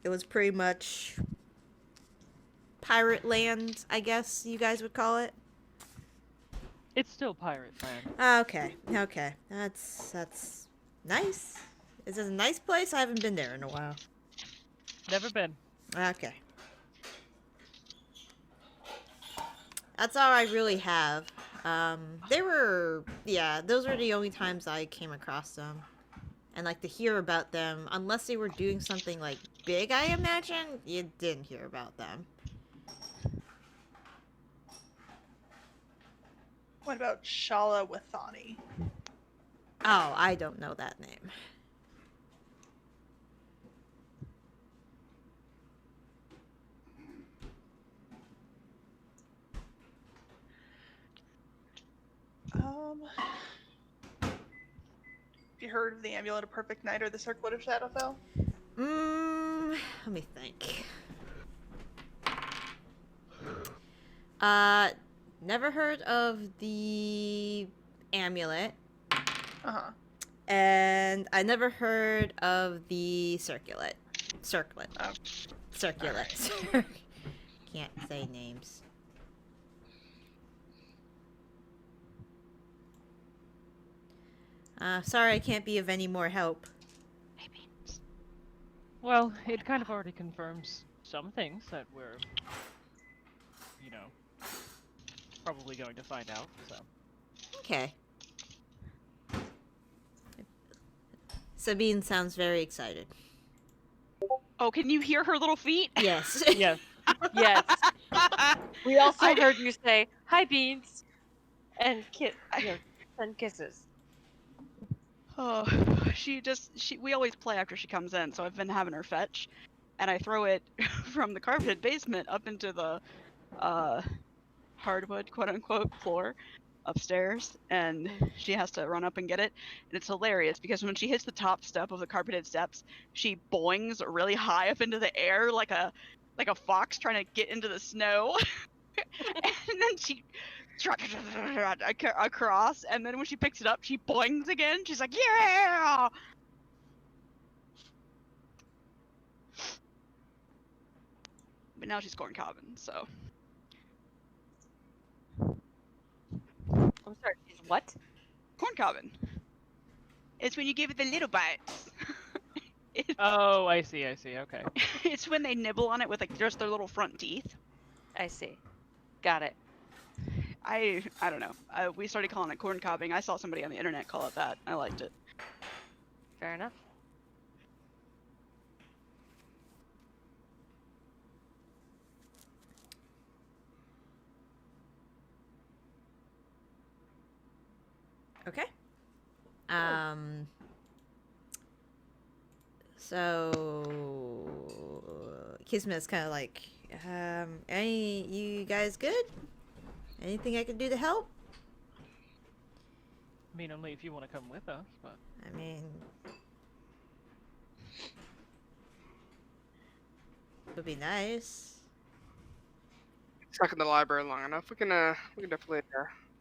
A: It was pretty much pirate land, I guess you guys would call it.
B: It's still pirate land.
A: Okay. That's nice. Is this a nice place? I haven't been there in a while.
B: Never been.
A: Okay. That's all I really have. Those were the only times I came across them. And like to hear about them, unless they were doing something like big, I imagine, you didn't hear about them.
D: What about Shala Wathani?
A: Oh, I don't know that name.
D: Have you heard of the Amulet of Perfect Night or the Circlet of Shadowfell?
A: Let me think. Never heard of the amulet.
D: Uh-huh.
A: And I never heard of the circlet.
D: Oh.
A: Circulet. Can't say names. Sorry I can't be of any more help.
C: Maybe.
B: Well, it kind of already confirms some things that we're, probably going to find out, so.
A: Okay. Sabine sounds very excited.
F: Oh, can you hear her little feet?
A: Yes.
B: Yes.
C: Yes. We also
F: I-
C: heard you say, "Hi, Beans," and send kisses.
F: Oh, we always play after she comes in, so I've been having her fetch, and I throw it from the carpeted basement up into the hardwood, quote unquote, floor upstairs, and she has to run up and get it. And it's hilarious because when she hits the top step of the carpeted steps, she boings really high up into the air like a fox trying to get into the snow. And then she across, and then when she picks it up, she boings again. She's like, yeah! But now she's corn cobbing, so.
C: I'm sorry. She's what?
F: Corn cobbing. It's when you give it the little bites.
B: Oh, I see, okay.
F: It's when they nibble on it with like just their little front teeth.
C: I see. Got it.
F: I don't know. We started calling it corn cobbing. I saw somebody on the internet call it that. I liked it.
C: Fair enough.
A: Okay. So Kismet's kind of like, you guys good? Anything I can do to help?
B: I mean, only if you want to come with us, but...
A: I mean, it would be nice.
E: Stuck in the library long enough. We can definitely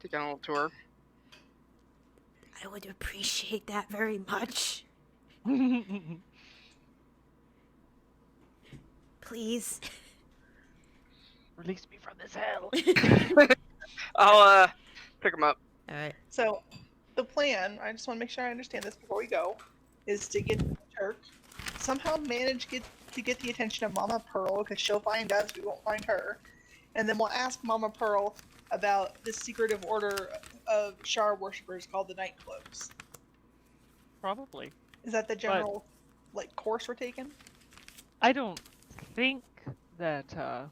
E: take on a little tour.
A: I would appreciate that very much. Please.
B: Release me from this hell.
E: I'll pick him up.
A: All right.
D: So, the plan, I just want to make sure I understand this before we go, is to get Turk, somehow manage to get the attention of Mama Pearl, because she'll find us, we won't find her. And then we'll ask Mama Pearl about this secretive order of Shar worshippers called the Night Cloaks.
B: Probably.
D: Is that the general, course we're taking?
B: I don't think that,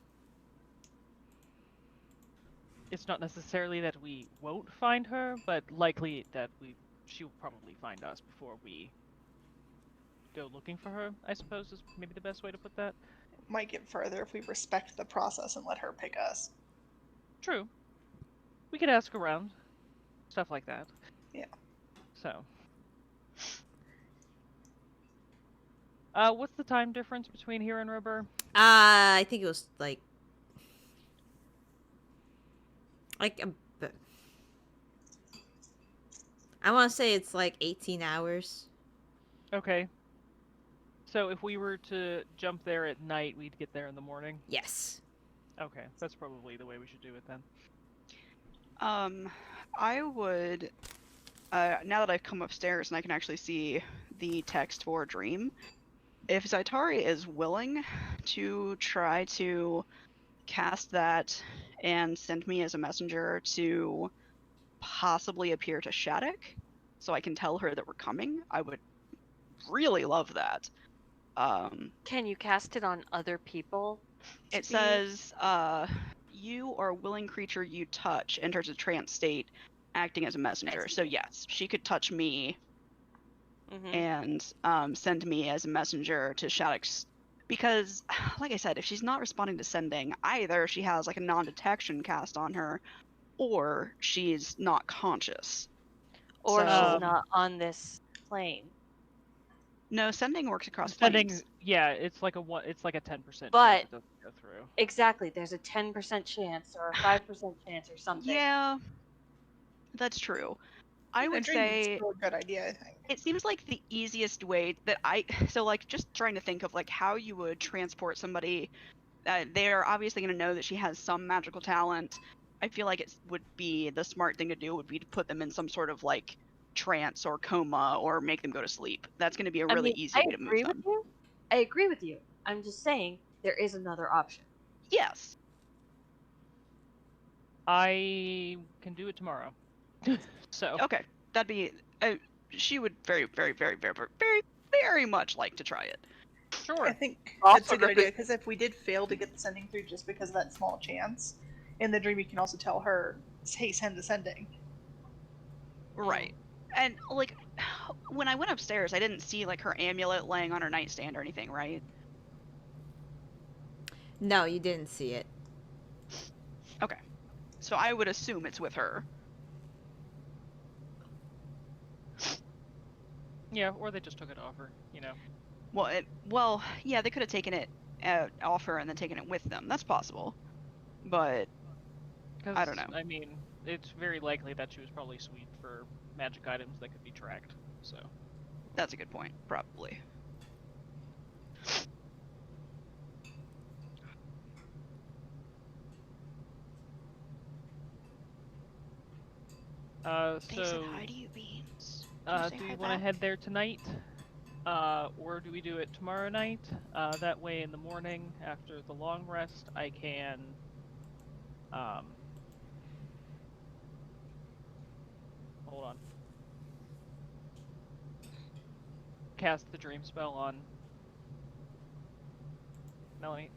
B: it's not necessarily that we won't find her, but likely that she'll probably find us before we go looking for her, I suppose is maybe the best way to put that.
D: might get further if we respect the process and let her pick us.
B: True. We could ask around. Stuff like that.
D: Yeah.
B: So. What's the time difference between here and Robur?
A: I think it was like I want to say it's like 18 hours.
B: Okay. So if we were to jump there at night, we'd get there in the morning?
A: Yes.
B: Okay, that's probably the way we should do it then.
F: I would, now that I've come upstairs and I can actually see the text for Dream, if Zaitari is willing to try to cast that and send me as a messenger to possibly appear to Shaddoc, so I can tell her that we're coming, I would really love that.
C: Can you cast it on other people?
F: It says, you or a willing creature you touch enters a trance state, acting as a messenger. So yes, she could touch me and send me as a messenger to Shaddoc's. Because, like I said, if she's not responding to sending, either she has like a non-detection cast on her, or she's not conscious.
C: Or
F: So-
C: she's not on this plane.
F: No, sending works across
B: Sending,
F: planes.
B: yeah, it's like a 10%
C: But-
B: chance it doesn't go through.
C: Exactly. There's a 10% chance or a 5% chance or something.
F: Yeah, that's true. I would
D: Dream is
F: say
D: still a good idea, I think.
F: it seems like the easiest way that so like just trying to think of like how you would transport somebody. They're obviously going to know that she has some magical talent. I feel like it would be the smart thing to do would be to put them in some sort of like trance or coma or make them go to sleep. That's going to be a really easy way to move them.
C: I agree with you. I'm just saying there is another option.
F: Yes.
B: I can do it tomorrow. So.
F: Okay, that'd be. She would very, very, very, very, very, very, very much like to try it.
B: Sure.
D: I think
E: Also,
D: that's a good
E: if
D: idea, because if we did fail to get the sending through just because of that small chance, in the dream you can also tell her, hey, send the sending.
F: Right. And like when I went upstairs, I didn't see like her amulet laying on her nightstand or anything, right?
A: No, you didn't see it.
F: Okay. So I would assume it's with her.
B: Yeah, or they just took it off her, you know.
F: Well, yeah, they could have taken it off her and then taken it with them. That's possible. But I don't know.
B: I mean, it's very likely that she was probably sweet for magic items that could be tracked, so.
F: That's a good point, probably. They said hi to you, Beans.
B: Do we want to head there tonight? Or do we do it tomorrow night? That way in the morning, after the long rest, I can, hold on. Cast the dream spell on Melanie.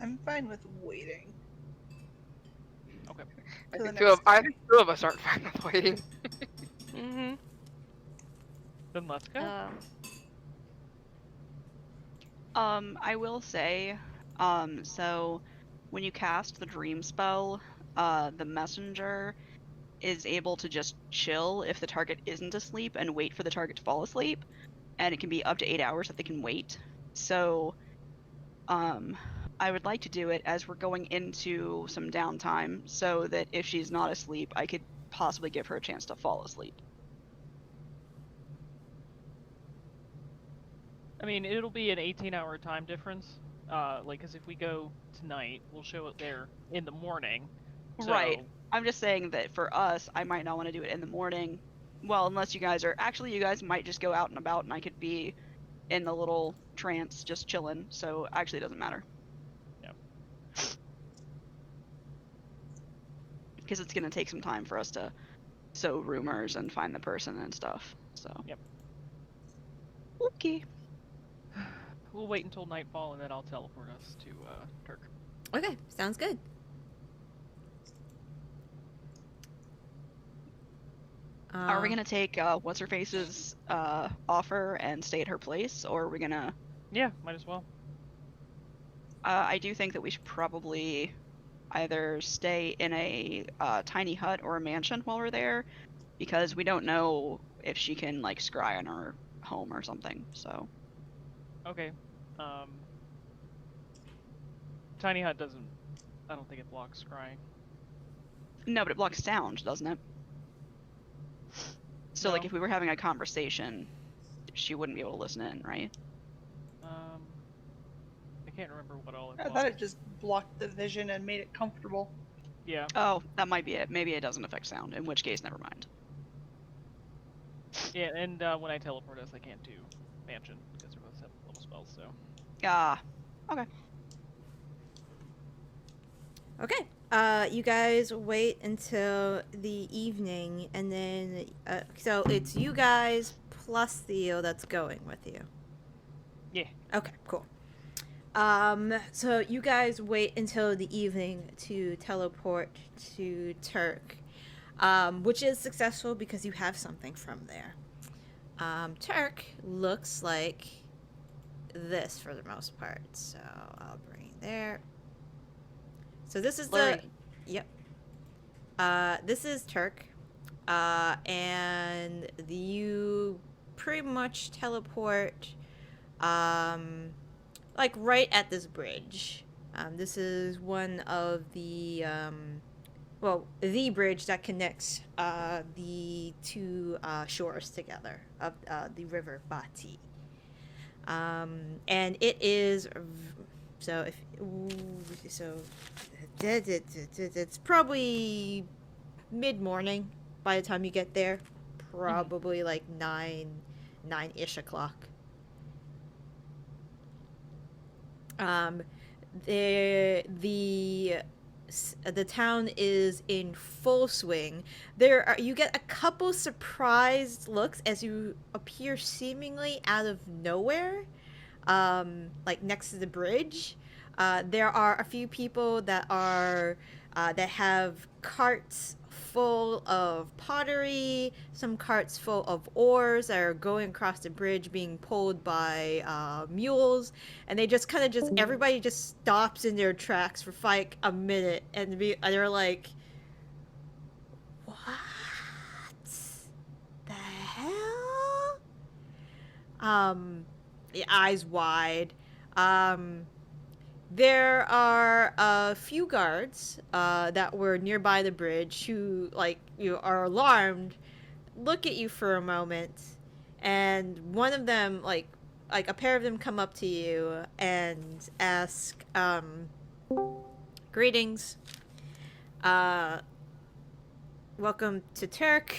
D: I'm fine with waiting.
B: Okay.
E: I
D: To the
E: think,
D: next
E: I think two of us aren't fine with waiting.
C: Mm-hmm.
B: Then let's go.
F: I will say, so when you cast the dream spell, the messenger is able to just chill if the target isn't asleep and wait for the target to fall asleep, and it can be up to 8 hours that they can wait. So, I would like to do it as we're going into some downtime, so that if she's not asleep, I could possibly give her a chance to fall asleep.
B: I mean, it'll be an 18-hour time difference. Because if we go tonight, we'll show it there in the morning. So...
F: Right. I'm just saying that for us, I might not want to do it in the morning. Well, unless you guys are... Actually, you guys might just go out and about, and I could be in the little trance just chilling, so actually it doesn't matter.
B: Yeah.
F: Because it's going to take some time for us to sow rumors and find the person and stuff, so...
B: Yep.
F: Okay.
B: We'll wait until nightfall, and then I'll teleport us to Turk.
A: Okay, sounds good.
F: Are we gonna take what's her face's offer and stay at her place, or are we gonna?
B: Yeah, might as well.
F: I do think that we should probably either stay in a tiny hut or a mansion while we're there, because we don't know if she can like scry on her home or something. So.
B: Okay. Tiny hut doesn't. I don't think it blocks scrying.
F: No, but it blocks sound, doesn't it? So, like,
B: No.
F: if we were having a conversation, she wouldn't be able to listen in, right?
B: I can't remember what all it
D: I
B: blocks.
D: thought it just blocked the vision and made it comfortable.
B: Yeah.
F: Oh, that might be it. Maybe it doesn't affect sound, in which case, never mind.
B: Yeah, and when I teleport us, I can't do mansion because we both have little spells. So.
F: Ah, okay.
A: Okay. You guys wait until the evening, and then so it's you guys plus Theo that's going with you.
B: Yeah.
A: Okay, cool. So you guys wait until the evening to teleport to Turk, which is successful because you have something from there. Turk looks like this for the most part, so I'll bring it there. So this is
C: Blurry.
A: Yep. This is Turk, and you pretty much teleport, like right at this bridge. This is one of the, the bridge that connects the two shores together of the river Bati. And it is, it's probably mid-morning by the time you get there. Probably like 9-ish o'clock. The town is in full swing. You get a couple surprised looks as you appear seemingly out of nowhere, like next to the bridge. There are a few people that have carts full of pottery, some carts full of ores that are going across the bridge being pulled by mules, and they just everybody just stops in their tracks for like a minute, and they're like, what the hell? The eyes wide. There are a few guards that were nearby the bridge who, like, you are alarmed, look at you for a moment, and one of them, like a pair of them come up to you and ask, greetings. Welcome to Turk.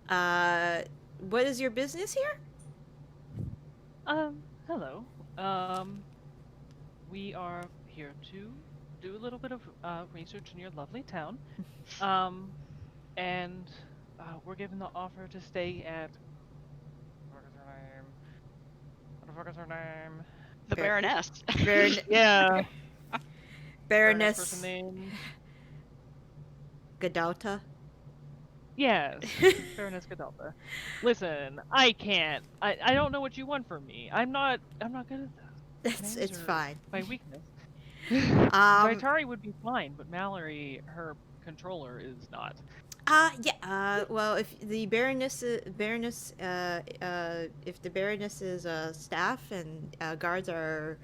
A: What is your business here?
B: Hello. We are here to do a little bit of research in your lovely town. And we're given the offer to stay at... What the fuck is her name?
F: The Baroness.
B: Yeah.
A: Baroness
B: person name.
A: Gadalta.
B: Yes. Baroness Gadalta. Listen, I can't. I don't know what you want from me. I'm not good at that.
A: It's fine.
B: My weakness.
A: Vitari
B: would be fine, but Mallory, her controller, is not.
A: Well, if the Baroness's staff and guards are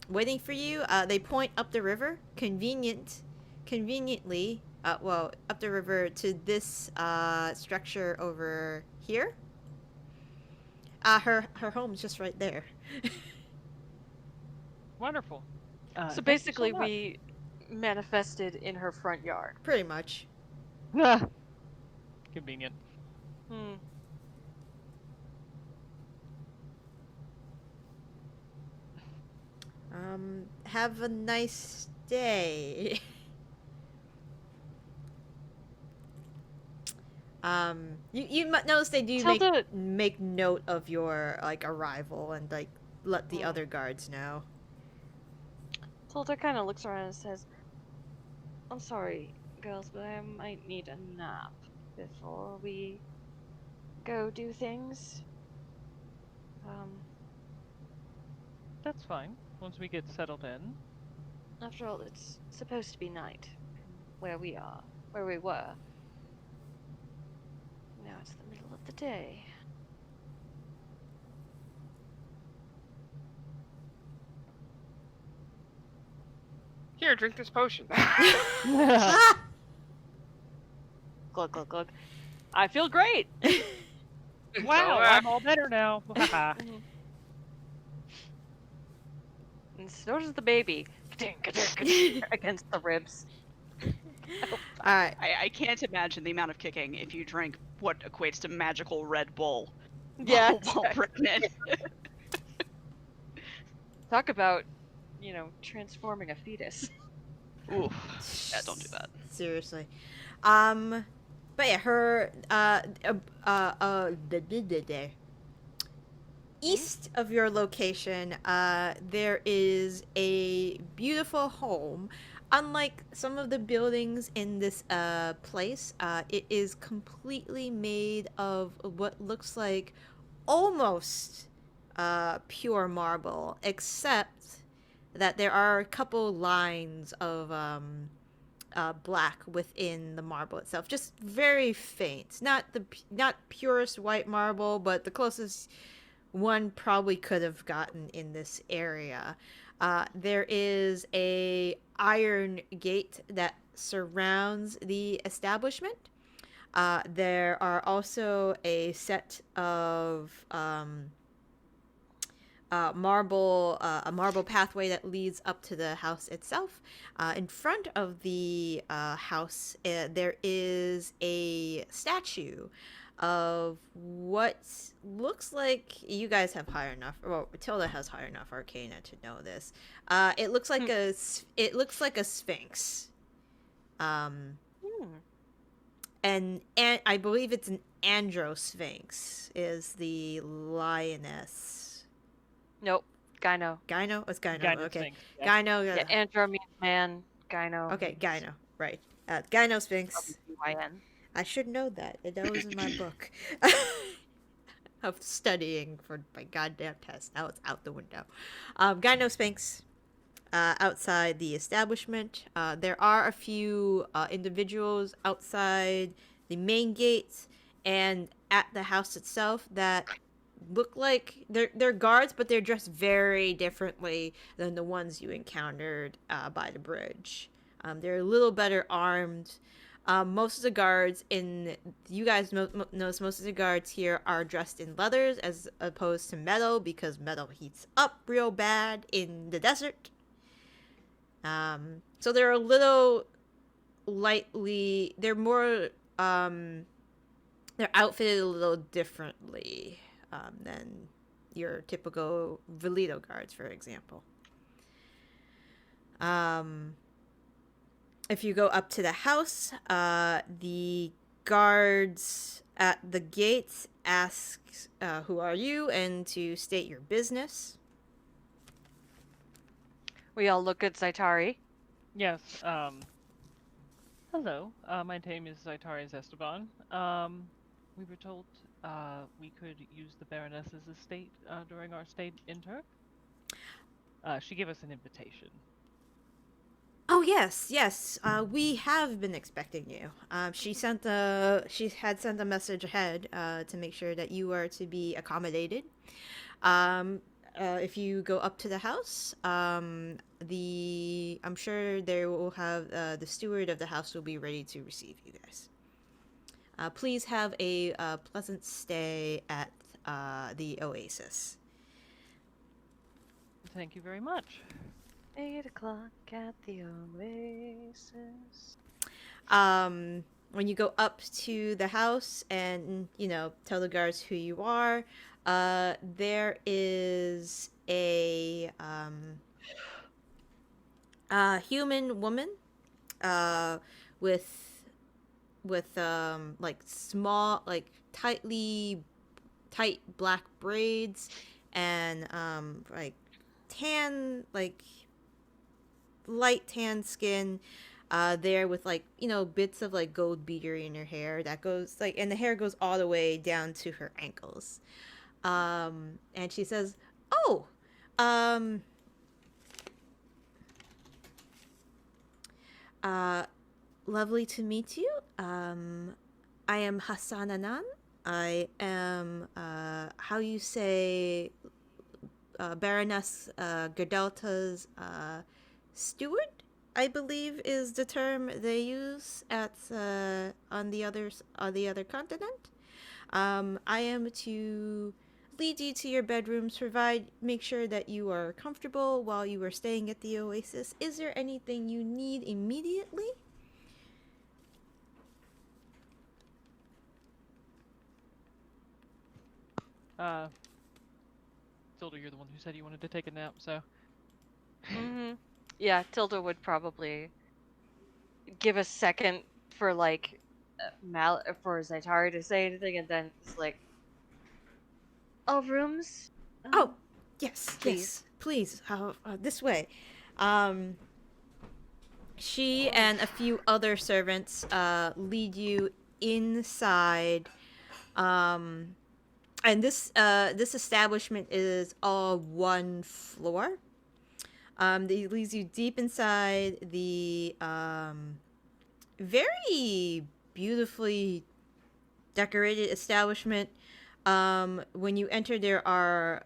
A: waiting for you, they point up the river, conveniently, up the river to this structure over here. Her home's just right there.
B: Wonderful.
C: So basically, we manifested in her front yard.
A: Pretty much.
B: Convenient.
A: Have a nice day. You notice they do
C: Tilda...
A: make note of your like arrival and like let the other guards know.
C: Tilda kind of looks around and says, "I'm sorry, girls, but I might need a nap." before we go do things.
B: That's fine. Once we get settled in.
C: After all, it's supposed to be night where we are, where we were. Now it's the middle of the day.
E: Here, drink this potion.
C: Glug, glug, glug. I feel great!
B: Wow, I'm all better now.
C: And so does the baby. Against the ribs.
A: All right.
F: I can't imagine the amount of kicking if you drink what equates to magical Red Bull.
C: Yeah.
F: While pregnant.
C: Talk about, transforming a fetus.
F: Oof. Yeah, don't do that.
A: Seriously. But yeah, her east of your location, there is a beautiful home. Unlike some of the buildings in this place, it is completely made of what looks like almost pure marble, except that there are a couple lines of black within the marble itself, just very faint. Not purest white marble, but the closest one probably could have gotten in this area. There is a iron gate that surrounds the establishment. There are also a set of a marble pathway that leads up to the house itself. In front of the house, there is a statue of what looks like, you guys have high enough, well, Tilda has high enough arcana to know this. It looks like a sphinx. And I believe it's an androsphinx is the lioness.
C: Nope. Gyno.
A: Gyno? It's Gyno.
B: Gyno
A: Okay.
B: Sphinx, yeah.
A: Gyno.
C: Yeah, andro means man. Gyno.
A: Okay, Gyno. Right. Gyno Sphinx.
C: W-Y-N.
A: I should know that. That was in my book of studying for my goddamn test. Now it's out the window. Gyno Sphinx outside the establishment. There are a few individuals outside the main gates and at the house itself that look like they're guards, but they're dressed very differently than the ones you encountered by the bridge. They're a little better armed. Most of the guards you guys notice most of the guards here are dressed in leathers as opposed to metal, because metal heats up real bad in the desert. So they're a little they're more, they're outfitted a little differently than your typical Velito guards, for example. If you go up to the house, the guards at the gates ask, who are you, and to state your business.
C: We all look at Zaitari.
B: Yes, hello, my name is Zaitari's Esteban. We were told we could use the Baroness's estate during our stay in Turk. She gave us an invitation.
A: Oh yes. We have been expecting you. She had sent a message ahead to make sure that you are to be accommodated. If you go up to the house, I'm sure they will have the steward of the house will be ready to receive you guys. Please have a pleasant stay at the Oasis.
B: Thank you very much.
C: 8 o'clock at the Oasis.
A: When you go up to the house and, tell the guards who you are, there is a human woman with like small, like tight black braids and like tan, like light tan skin, there with like, you know, bits of like gold beatery in her hair that goes like, and the hair goes all the way down to her ankles. And she says, "Oh, um, uh, lovely to meet you. I am Hassan Anan. I am, how you say, Baroness Gerdelta's steward, I believe is the term they use at on the other continent. I am to lead you to your bedrooms, make sure that you are comfortable while you are staying at the Oasis. Is there anything you need immediately?"
B: Tilda, you're the one who said you wanted to take a nap, so.
C: Yeah, Tilda would probably give a second for like for Zaitari to say anything, and then it's like, "Oh, rooms?
A: Oh, yes,
C: please.
A: please. This way. She and a few other servants lead you inside. And this establishment is all one floor. It leads you deep inside the very beautifully decorated establishment. When you enter, there are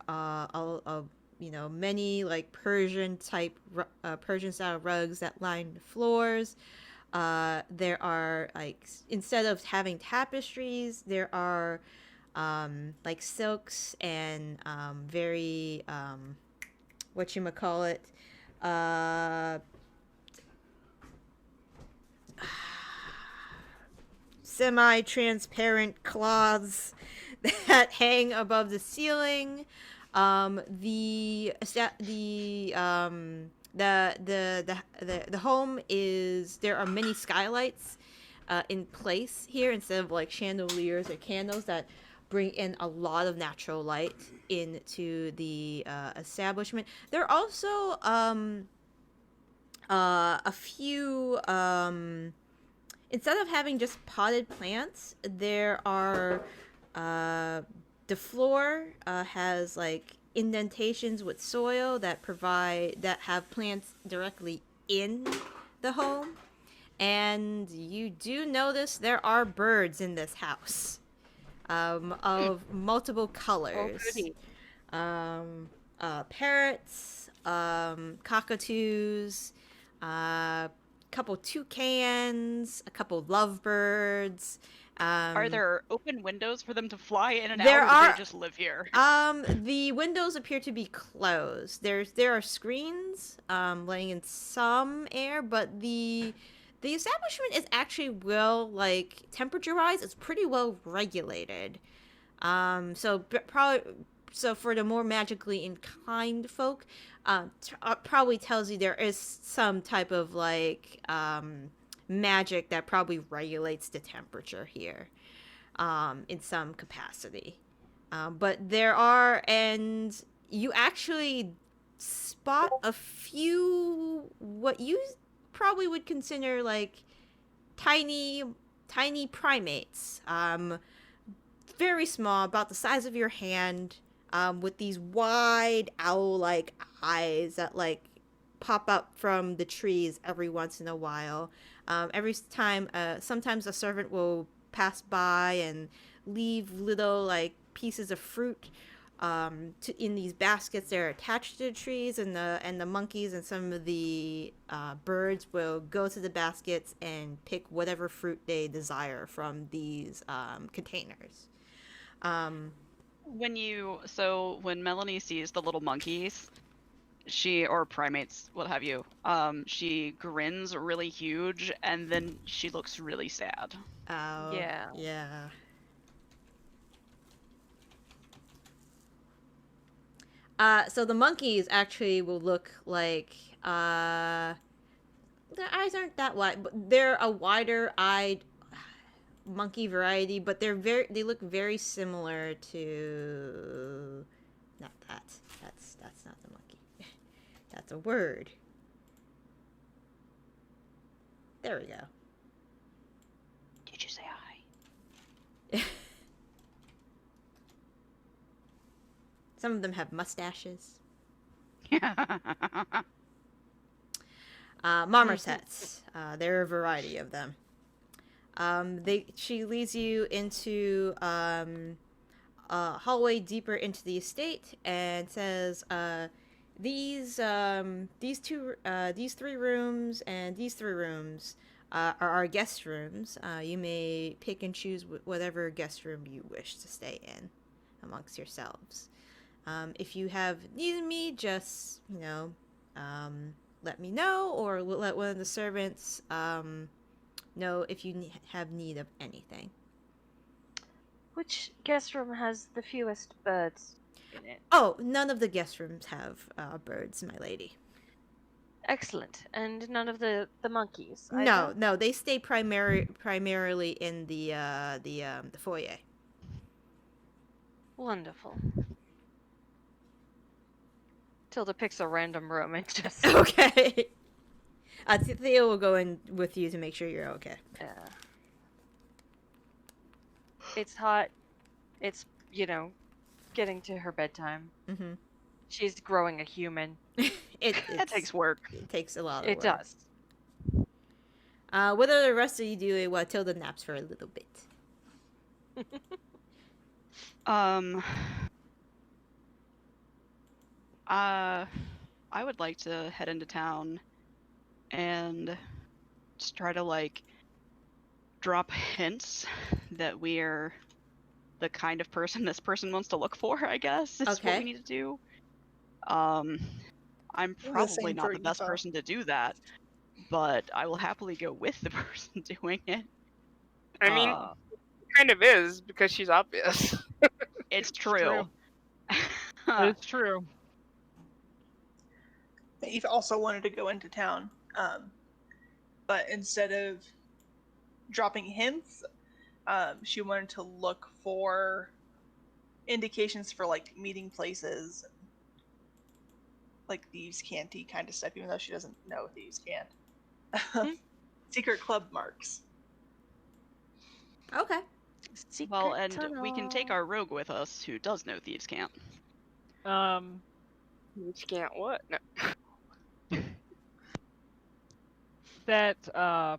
A: many like Persian style rugs that line the floors. There are like, instead of having tapestries, there are like silks and very whatchamacallit, semi-transparent cloths that hang above the ceiling. The home is, there are many skylights in place here instead of like chandeliers or candles that bring in a lot of natural light into the establishment. There are also a few instead of having just potted plants, there are the floor has like indentations with soil that have plants directly in the home. And you do notice there are birds in this house, of multiple colors. Parrots, cockatoos, couple toucans, a couple lovebirds.
F: Are there open windows for them to fly in and
A: There
F: out, or do
A: are-
F: they just live here?
A: The windows appear to be closed. There are screens letting in some air, but the establishment is actually well, like, temperature-wise, it's pretty well regulated. So for the more magically inclined folk, probably tells you there is some type of like magic that probably regulates the temperature here, in some capacity. But there are, and you actually spot a few what you probably would consider like tiny primates, very small, about the size of your hand, with these wide owl-like eyes that like pop up from the trees every once in a while. Every time, sometimes a servant will pass by and leave little like pieces of fruit in these baskets that are attached to the trees, and the monkeys and some of the birds will go to the baskets and pick whatever fruit they desire from these containers.
F: When Melanie sees the little monkeys, or primates, what have you, she grins really huge, and then she looks really sad.
A: Oh, yeah. So the monkeys actually will look like, their eyes aren't that wide, but they're a wider-eyed monkey variety, but they look very similar to, not that. That's not the monkey. That's a word. There we go.
F: Did you say hi?
A: Some of them have mustaches. Marmosets. There are a variety of them. She leads you into a hallway deeper into the estate and says, these three rooms and these three rooms are our guest rooms. You may pick and choose whatever guest room you wish to stay in amongst yourselves. If you have need of me, just, let me know, or let one of the servants know if you have need of anything.
C: Which guest room has the fewest birds in it?
A: Oh, none of the guest rooms have birds, my lady.
C: Excellent. And none of the monkeys
A: No,
C: either?
A: no, they stay primarily in the foyer.
C: Wonderful. Tilda picks a random room and just...
A: Okay. Theo will go in with you to make sure you're okay.
C: Yeah. It's hot. It's, getting to her bedtime.
A: Mm-hmm.
C: She's growing a human.
F: That takes work.
A: It takes a lot of work.
C: It does.
A: What are the rest of you doing while Tilda naps for a little bit?
F: I would like to head into town and just try to drop hints that we're the kind of person this person wants to look for, I guess. Is what we need to do. I'm probably not the best person to do that, but I will happily go with the person doing it.
E: I mean, it kind of is, because she's obvious.
F: It's true.
B: It's true.
D: Eve also wanted to go into town, but instead of dropping hints, she wanted to look for indications for meeting places, thieves' canty kind of stuff, even though she doesn't know thieves' cant. Secret club marks.
A: Okay.
F: Well, and we can take our rogue with us who does know thieves' cant.
E: Thieves' cant what? No.
B: That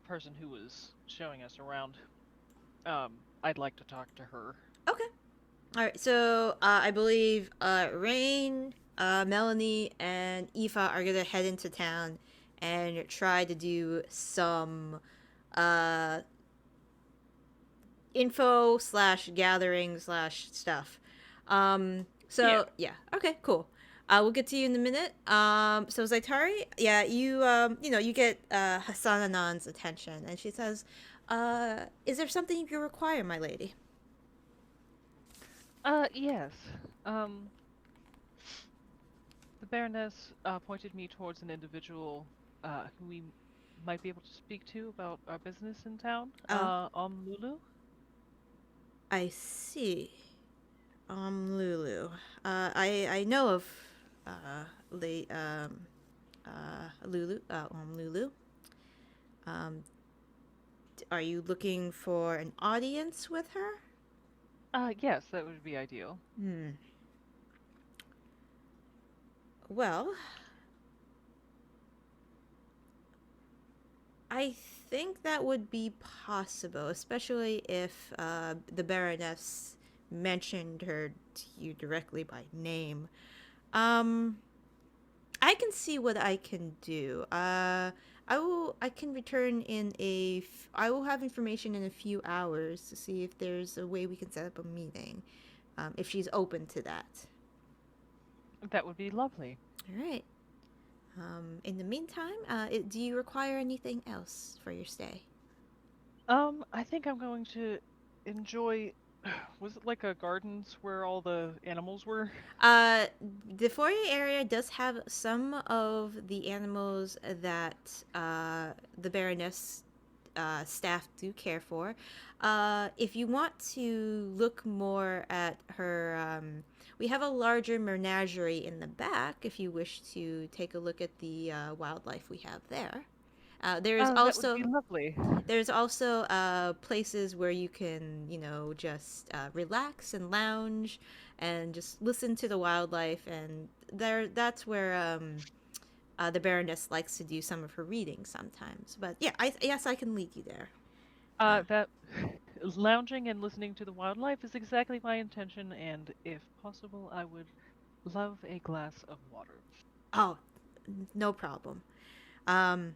B: person who was showing us around, I'd like to talk to her.
A: Okay. All right. So I believe Raine, Melanie, and Aoife are gonna head into town and try to do some info / gathering / stuff. Yeah. Okay. Cool. We'll get to you in a minute. So Zaitari, yeah, you get Hassan Anand's attention, and she says, "Is there something you require, my lady?"
B: Yes. The Baroness pointed me towards an individual who we might be able to speak to about our business in town. Lulu.
A: I see. Lulu. I know of Lulu. Lulu. Are you looking for an audience with her?
B: Yes, that would be ideal.
A: Well, I think that would be possible, especially if the Baroness mentioned her to you directly by name. I can see what I can do. I can return I will have information in a few hours to see if there's a way we can set up a meeting, if she's open to that.
B: That would be lovely.
A: All right. In the meantime, do you require anything else for your stay?
B: I think I'm going to enjoy. Was it like a gardens where all the animals were?
A: The foyer area does have some of the animals that the Baroness staff do care for. If you want to look more at her, we have a larger menagerie in the back if you wish to take a look at the wildlife we have there. There's
B: That
A: also
B: would be lovely.
A: there's also places where you can, just relax and lounge and just listen to the wildlife. And that's where the Baroness likes to do some of her readings sometimes. But yeah, yes, I can lead you there.
B: That lounging and listening to the wildlife is exactly my intention, and if possible, I would love a glass of water.
A: Oh, no problem. Um,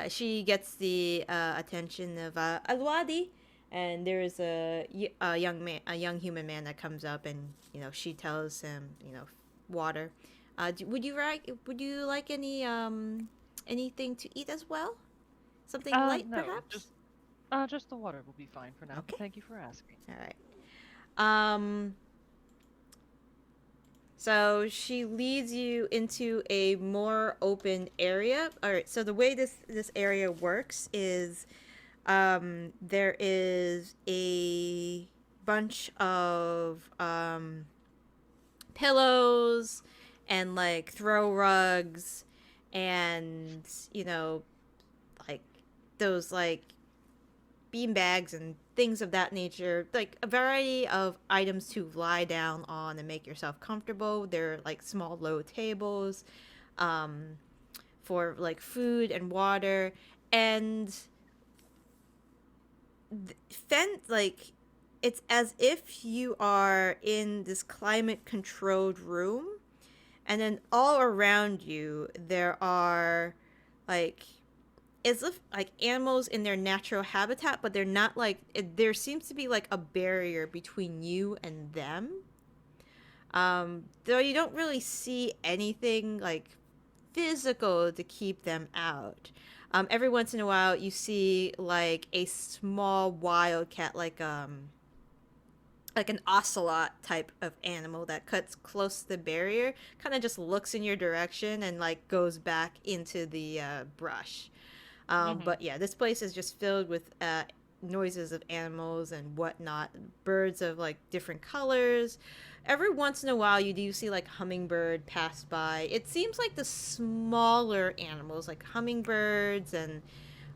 A: she gets the attention of Alwadi, and there's a young man, a young human man that comes up, and she tells him, water. Would you like anything to eat as well? Something light,
B: No,
A: perhaps?
B: just the water will be fine for now.
A: Okay.
B: Thank you for asking.
A: All right. So she leads you into a more open area. All right. So the way this area works is, there is a bunch of pillows and like throw rugs, and like those like bean bags and things of that nature, like a variety of items to lie down on and make yourself comfortable. They're like small low tables for like food and water, and like it's as if you are in this climate controlled room, and then all around you there are like as if like animals in their natural habitat, but they're not like there seems to be like a barrier between you and them. Though you don't really see anything like physical to keep them out. Every once in a while you see like a small wildcat, like an ocelot type of animal that cuts close to the barrier, kind of just looks in your direction and like goes back into the brush. But yeah, this place is just filled with noises of animals and whatnot, birds of like different colors. Every once in a while, you do see like hummingbird pass by. It seems like the smaller animals, like hummingbirds and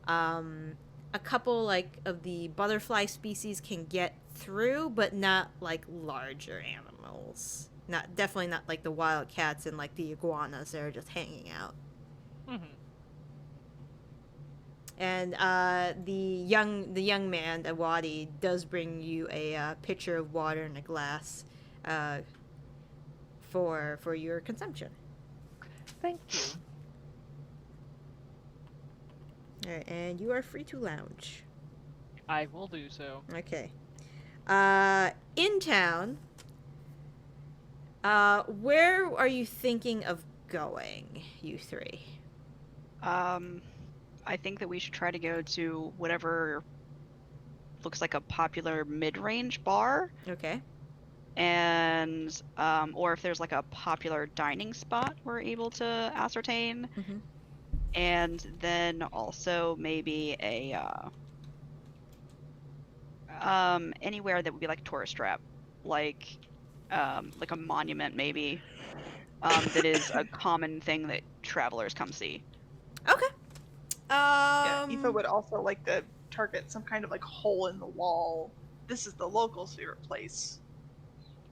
A: a couple like of the butterfly species, can get through, but not like larger animals. Definitely not like the wild cats and like the iguanas that are just hanging out.
B: Mm-hmm.
A: And the young man, Awadi, does bring you a pitcher of water and a glass for your consumption.
B: Thank you.
A: All right, and you are free to lounge.
B: I will do so.
A: Okay. In town, where are you thinking of going, you three?
F: I think that we should try to go to whatever looks like a popular mid-range bar,
A: Okay.
F: and or if there's like a popular dining spot we're able to ascertain,
A: Mhm.
F: and then also maybe a anywhere that would be like tourist trap, like a monument maybe, that is a common thing that travelers come see.
A: Okay.
D: Yeah, Aoife would also like to target some kind of like hole in the wall. This is the locals' favorite place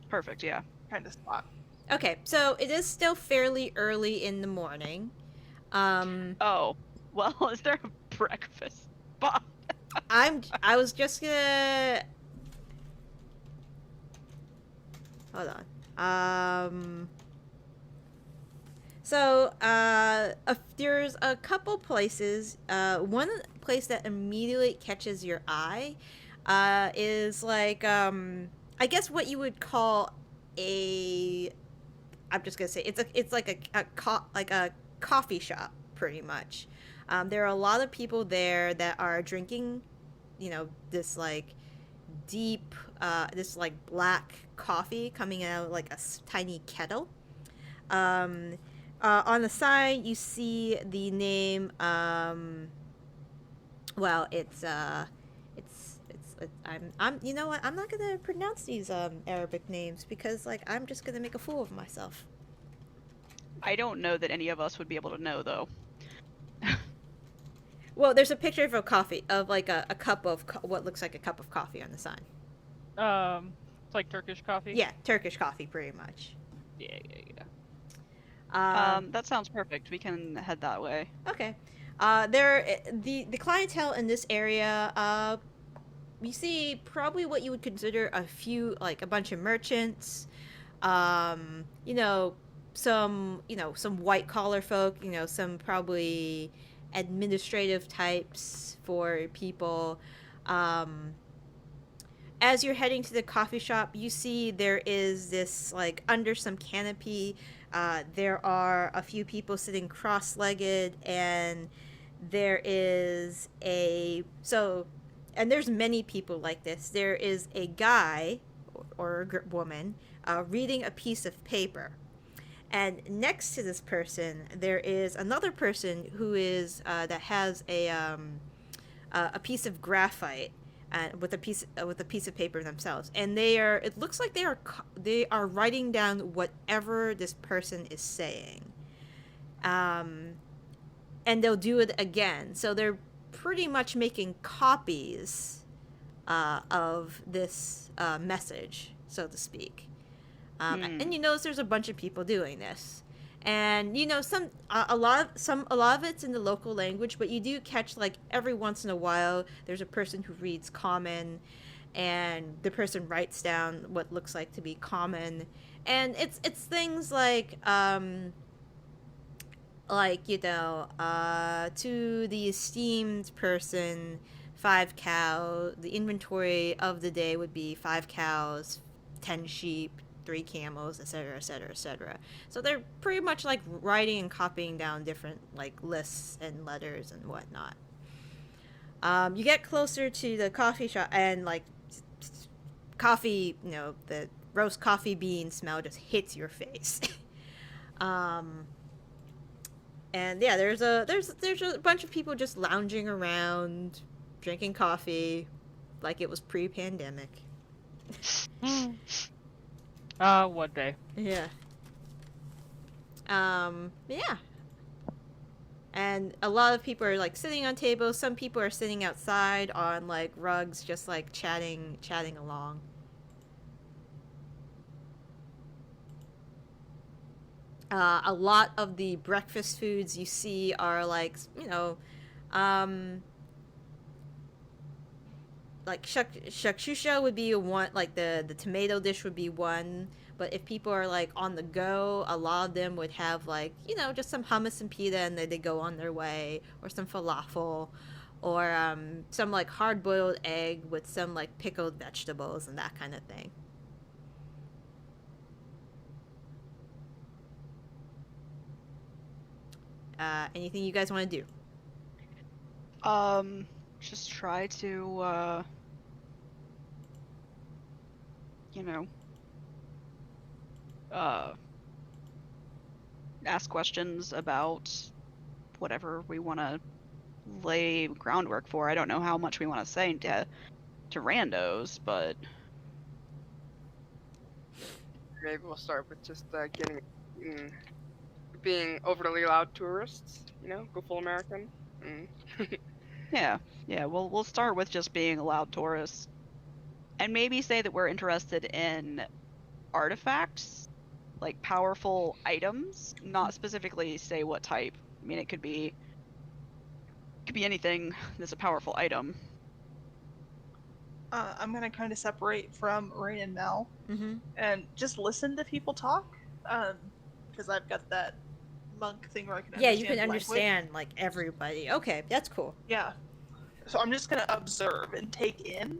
F: Perfect, yeah.
D: kind of spot.
A: Okay, so it is still fairly early in the morning.
F: Oh, well, is there a breakfast spot?
A: I was just gonna hold on. So there's a couple places. One place that immediately catches your eye is like I guess what you would call a. I'm just gonna say it's like a coffee shop, pretty much. There are a lot of people there that are drinking, this like deep, this like black coffee coming out of like a tiny kettle. On the side, you see the name. Well, I'm. You know what? I'm not gonna pronounce these Arabic names because like I'm just gonna make a fool of myself.
F: I don't know that any of us would be able to know, though.
A: Well, there's a picture of a coffee, of like a cup of what looks like a cup of coffee on the sign.
B: It's like Turkish coffee.
A: Yeah, Turkish coffee, pretty much.
B: Yeah.
F: That sounds perfect. We can head that way.
A: Okay. The clientele in this area, you see probably what you would consider a bunch of merchants, some white collar folk, some probably administrative types for people. As you're heading to the coffee shop, you see there is this, like, under some canopy, there are a few people sitting cross-legged, and there is and there's many people like this. There is a guy or a woman reading a piece of paper. And next to this person, there is another person who is that has a piece of graphite with a piece of paper themselves, and it looks like they are writing down whatever this person is saying, and they'll do it again. So they're pretty much making copies of this message, so to speak. And you notice there's a bunch of people doing this, and a lot of it's in the local language, but you do catch, like, every once in a while there's a person who reads common, and the person writes down what looks like to be common, and it's things like to the esteemed person, 5 cows. The inventory of the day would be 5 cows, 10 sheep, 3 camels, etc., etc., etc. So they're pretty much, like, writing and copying down different, like, lists and letters and whatnot. You get closer to the coffee shop, and, like, coffee, the roast coffee bean smell just hits your face. And yeah, there's a bunch of people just lounging around, drinking coffee, like it was pre-pandemic.
B: One day.
A: Yeah. Yeah. And a lot of people are, like, sitting on tables. Some people are sitting outside on, like, rugs, just, like, chatting along. A lot of the breakfast foods you see are, like, like shakshuka would be one, like the tomato dish would be one. But if people are, like, on the go, a lot of them would have, like, just some hummus and pita, and then they go on their way, or some falafel, or some, like, hard-boiled egg with some, like, pickled vegetables and that kind of thing. Anything you guys want to do?
F: Just try to, ask questions about whatever we want to lay groundwork for. I don't know how much we want to say to randos, but
E: maybe we'll start with just being overly loud tourists, go full American.
F: yeah, we'll start with just being a loud tourist, and maybe say that we're interested in artifacts, like powerful items, not specifically say what type. I mean, it could be anything that's a powerful item.
D: I'm gonna kind of separate from Raine and Mel, and just listen to people talk, because I've got that monk thing where I can understand
A: you can
D: language.
A: understand, like, everybody. Okay, that's cool.
D: Yeah. So I'm just gonna observe and take in,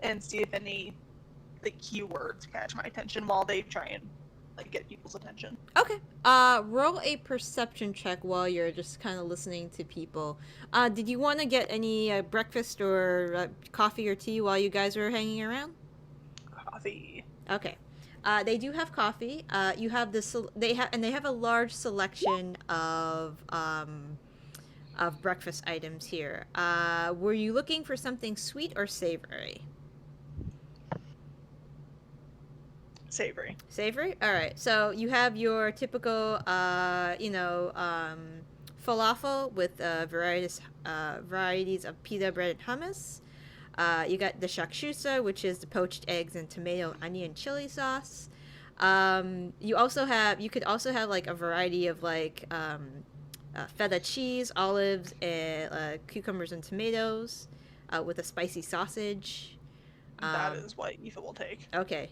D: and see if any the keywords catch my attention while they try and, like, get people's attention.
A: Okay. Roll a perception check while you're just kind of listening to people. Did you want to get any breakfast or coffee or tea while you guys were hanging around?
D: Coffee.
A: Okay. They do have coffee. You have they have a large selection of breakfast items here. Were you looking for something sweet or savory?
D: Savory.
A: Savory? All right. So you have your typical, falafel with varieties of pita bread and hummus. You got the shakshusa, which is the poached eggs and tomato, onion, chili sauce. You could also have like a variety of like feta cheese, olives, and cucumbers and tomatoes with a spicy sausage.
D: That is what Aoife will take.
A: Okay.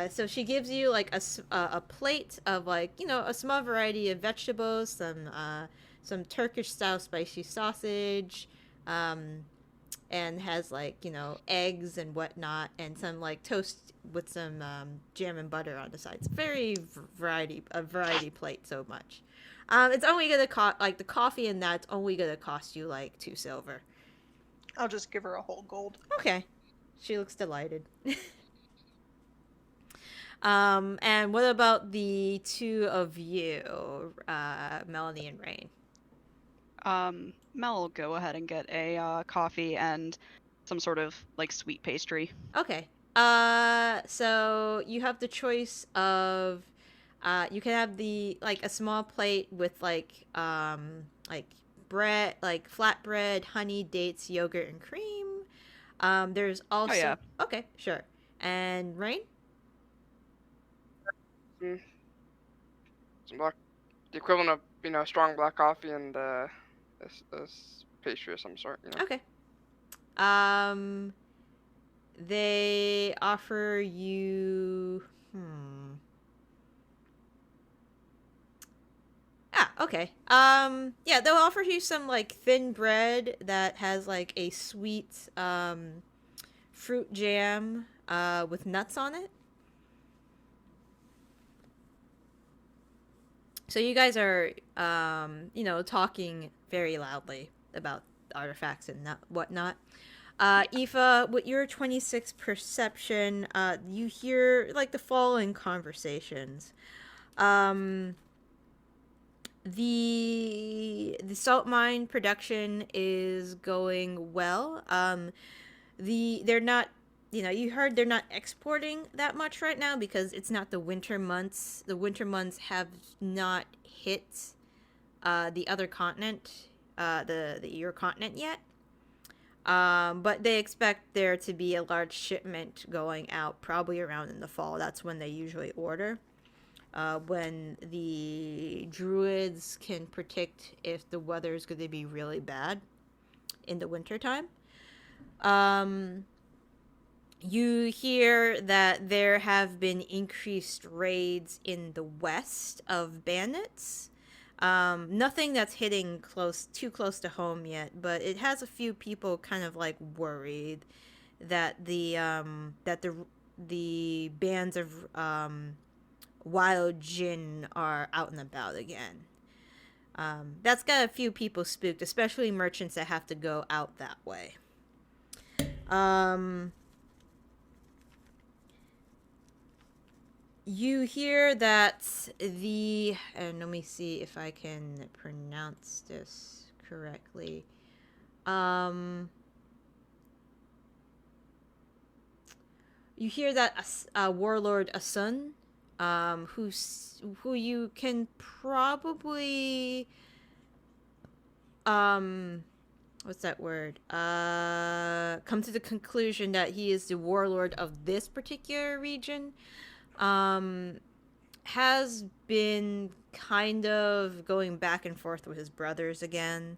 A: So she gives you like a plate of like, you know, a small variety of vegetables, some Turkish style spicy sausage, and has like, you know, eggs and whatnot, and some like toast with some jam and butter on the side. It's very variety plate so much. It's only gonna cost like the coffee and that's only gonna cost you like 2 silver.
D: I'll just give her a whole gold.
A: Okay. She looks delighted. And what about the two of you, Melanie and Raine?
F: Mel will go ahead and get a coffee and some sort of like sweet pastry.
A: Okay. So you have the choice of, you can have the like a small plate with like bread, like flatbread, honey, dates, yogurt, and cream. There's also
F: yeah.
A: Okay, sure. And Raine?
E: Some black, the equivalent of, you know, strong black coffee and a pastry of some sort, you know.
A: Okay. They offer you okay. Yeah, they'll offer you some like thin bread that has like a sweet fruit jam with nuts on it. So you guys are you know, talking very loudly about artifacts and whatnot. Aoife, with your 26 perception, you hear like the following conversations. The salt mine production is going well. They're not, you know, you heard they're not exporting that much right now because it's not the winter months. The winter months have not hit the other continent, the Ear continent yet. But they expect there to be a large shipment going out probably around in the fall. That's when they usually order. When the druids can predict if the weather is going to be really bad in the wintertime. You hear that there have been increased raids in the west of bandits. Nothing that's hitting too close to home yet, but it has a few people kind of like worried that the bands of wild jinn are out and about again. That's got a few people spooked, especially merchants that have to go out that way. You hear that and let me see if I can pronounce this correctly. You hear that a warlord Asun, who you can probably what's that word? Come to the conclusion that he is the warlord of this particular region. Has been kind of going back and forth with his brothers again.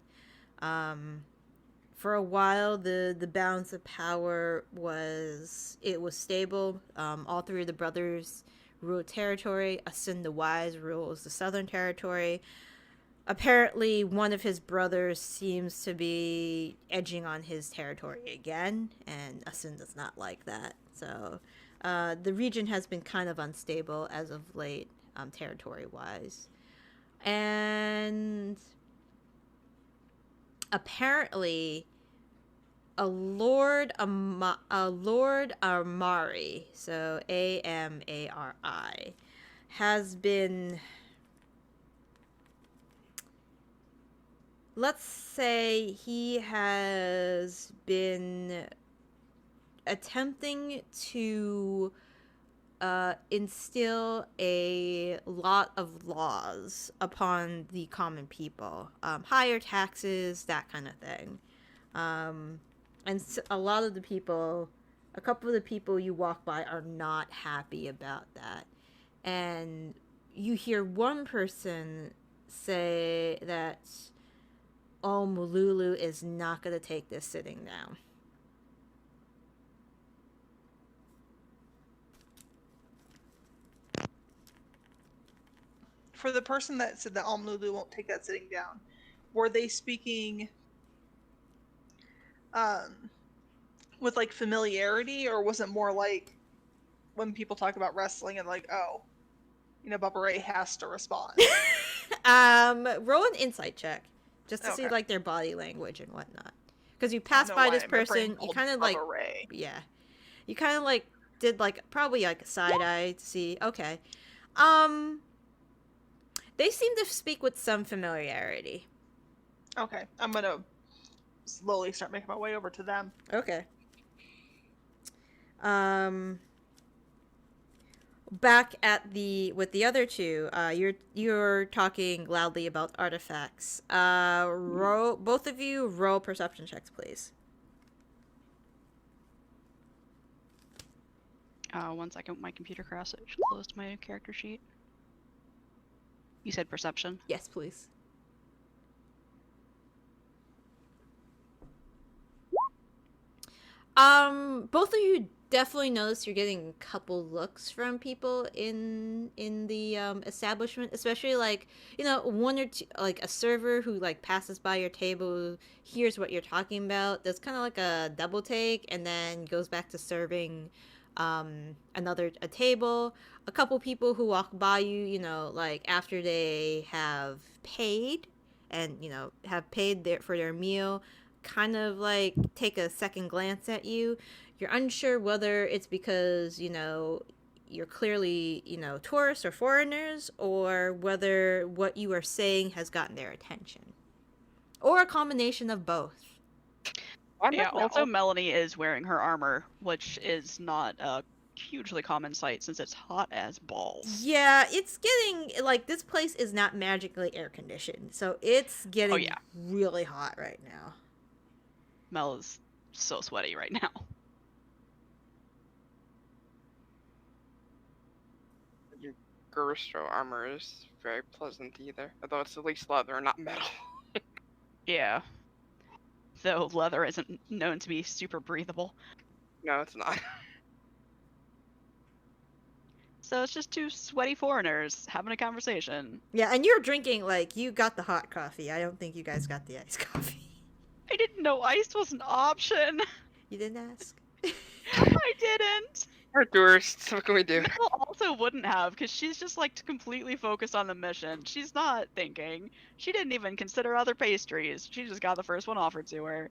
A: For a while, the balance of power was stable. All three of the brothers ruled territory. Asin the Wise rules the southern territory. Apparently, one of his brothers seems to be edging on his territory again, and Asin does not like that. So the region has been kind of unstable as of late, territory-wise. And apparently, a Lord Amari, so Amari, has been, let's say he has been attempting to instill a lot of laws upon the common people, higher taxes, that kind of thing. And a lot of the people, a couple of the people you walk by are not happy about that. And you hear one person say that, oh, Mululu is not going to take this sitting down.
D: For the person that said that Almlulu won't take that sitting down, were they speaking with like familiarity, or was it more like when people talk about wrestling and like, oh, you know, Bubba Ray has to respond?
A: Roll an insight check just to see
D: Okay.
A: like their body language and whatnot. Because you pass
D: know
A: by
D: why
A: this
D: my brain
A: person, you
D: pulled
A: kind of
D: Bubba
A: like,
D: Ray.
A: yeah, you kind of like did like probably like a side eye to see. Okay, they seem to speak with some familiarity.
D: Okay, I'm gonna slowly start making my way over to them.
A: Okay. Back at with the other two, you're talking loudly about artifacts. Both of you roll perception checks, please.
F: 1 second, my computer crashed. Closed my character sheet. You said perception?
A: Yes, please. Both of you definitely notice you're getting a couple looks from people in the establishment, especially like, you know, one or two, like a server who like passes by your table, hears what you're talking about, does kind of like a double take, and then goes back to serving a table. A couple people who walk by you, you know, like after they have paid and, you know, have paid for their meal, kind of like take a second glance at you. You're unsure whether it's because, you know, you're clearly, you know, tourists or foreigners, or whether what you are saying has gotten their attention, or a combination of both.
F: Yeah, also Melanie is wearing her armor, which is not a hugely common sight since it's hot as balls.
A: Yeah, it's getting, like, this place is not magically air conditioned, so it's getting really hot right now.
F: Mel is so sweaty right now.
E: Your Gurstro armor is very pleasant either, although it's at least leather, not metal.
F: Yeah. Though leather isn't known to be super breathable.
E: No, it's not.
F: So it's just two sweaty foreigners having a conversation.
A: Yeah, and you're drinking, like, you got the hot coffee. I don't think you guys got the iced coffee.
F: I didn't know ice was an option.
A: You didn't ask?
F: I didn't.
E: We're tourists, what can we do?
F: Mel also wouldn't have, because she's just like completely focused on the mission. She's not thinking. She didn't even consider other pastries. She just got the first one offered to her.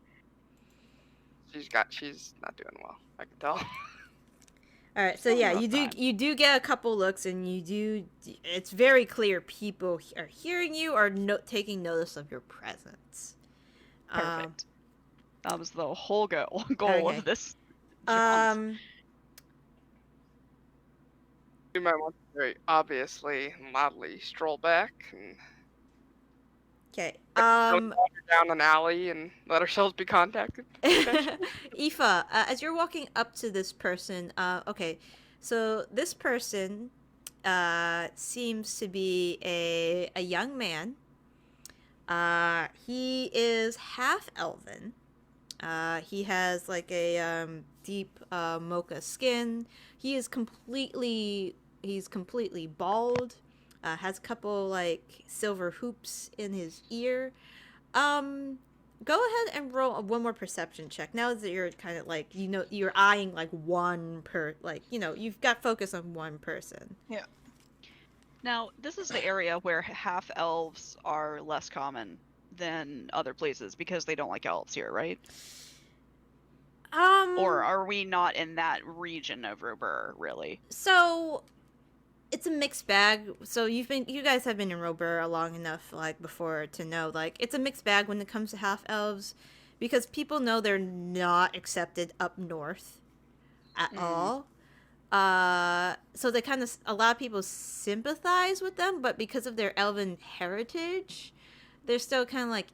E: She's not doing well, I can tell.
A: All right, so yeah, you do get a couple looks, and it's very clear people are hearing you or taking notice of your presence.
F: Perfect. That was the whole goal of this.
E: We might want to very obviously and loudly stroll back and
A: okay.
E: wander down an alley and let ourselves be contacted.
A: Aoife, as you're walking up to this person, okay, so this person seems to be a young man. He is half elven. He has like a deep mocha skin. He's completely bald. Has a couple like silver hoops in his ear. Go ahead and roll one more perception check. Now that you're kind of like, you know, you're eyeing like you've got focus on one person.
D: Yeah.
F: Now, this is the area where half elves are less common than other places because they don't like elves here, right? Or are we not in that region of Robur, really?
A: So it's a mixed bag. So you guys have been in Robur long enough, like, before to know, like, it's a mixed bag when it comes to half elves, because people know they're not accepted up north at all. So they kind of, a lot of people sympathize with them, but because of their elven heritage, they're still kind of like,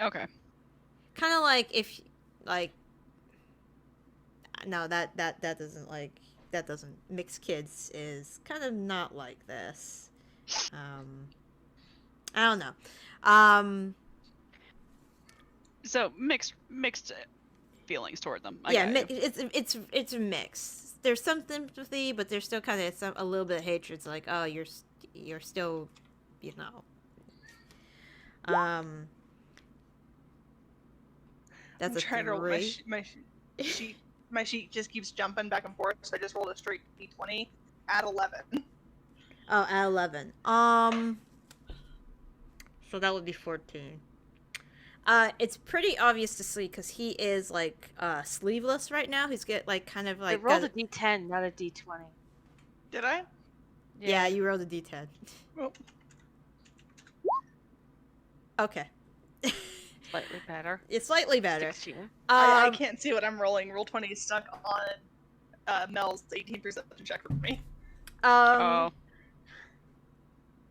F: Okay.
A: kind of like if, like, no, that doesn't like, that doesn't, mixed kids is kind of not like this. I don't know.
F: So mixed feelings toward them.
A: Yeah, it's a mix. There's some sympathy, but there's still kind of a little bit of hatred. It's like, oh, you're still, you know. That's
D: I'm trying to roll my
A: three.
D: sheet just keeps jumping back and forth, so I just rolled a straight d20 at 11.
A: Oh, at 11. So that would be 14. It's pretty obvious to see because he is like sleeveless right now. He's like kind of like.
C: I rolled a d10, not a d20.
D: Did I?
A: Yeah, you rolled a d10.
D: Oh.
A: Okay.
C: Slightly better.
A: It's slightly better.
C: 16.
D: I can't see what I'm rolling. Roll 20 is stuck on Mel's 18 perception check for me.
F: Oh.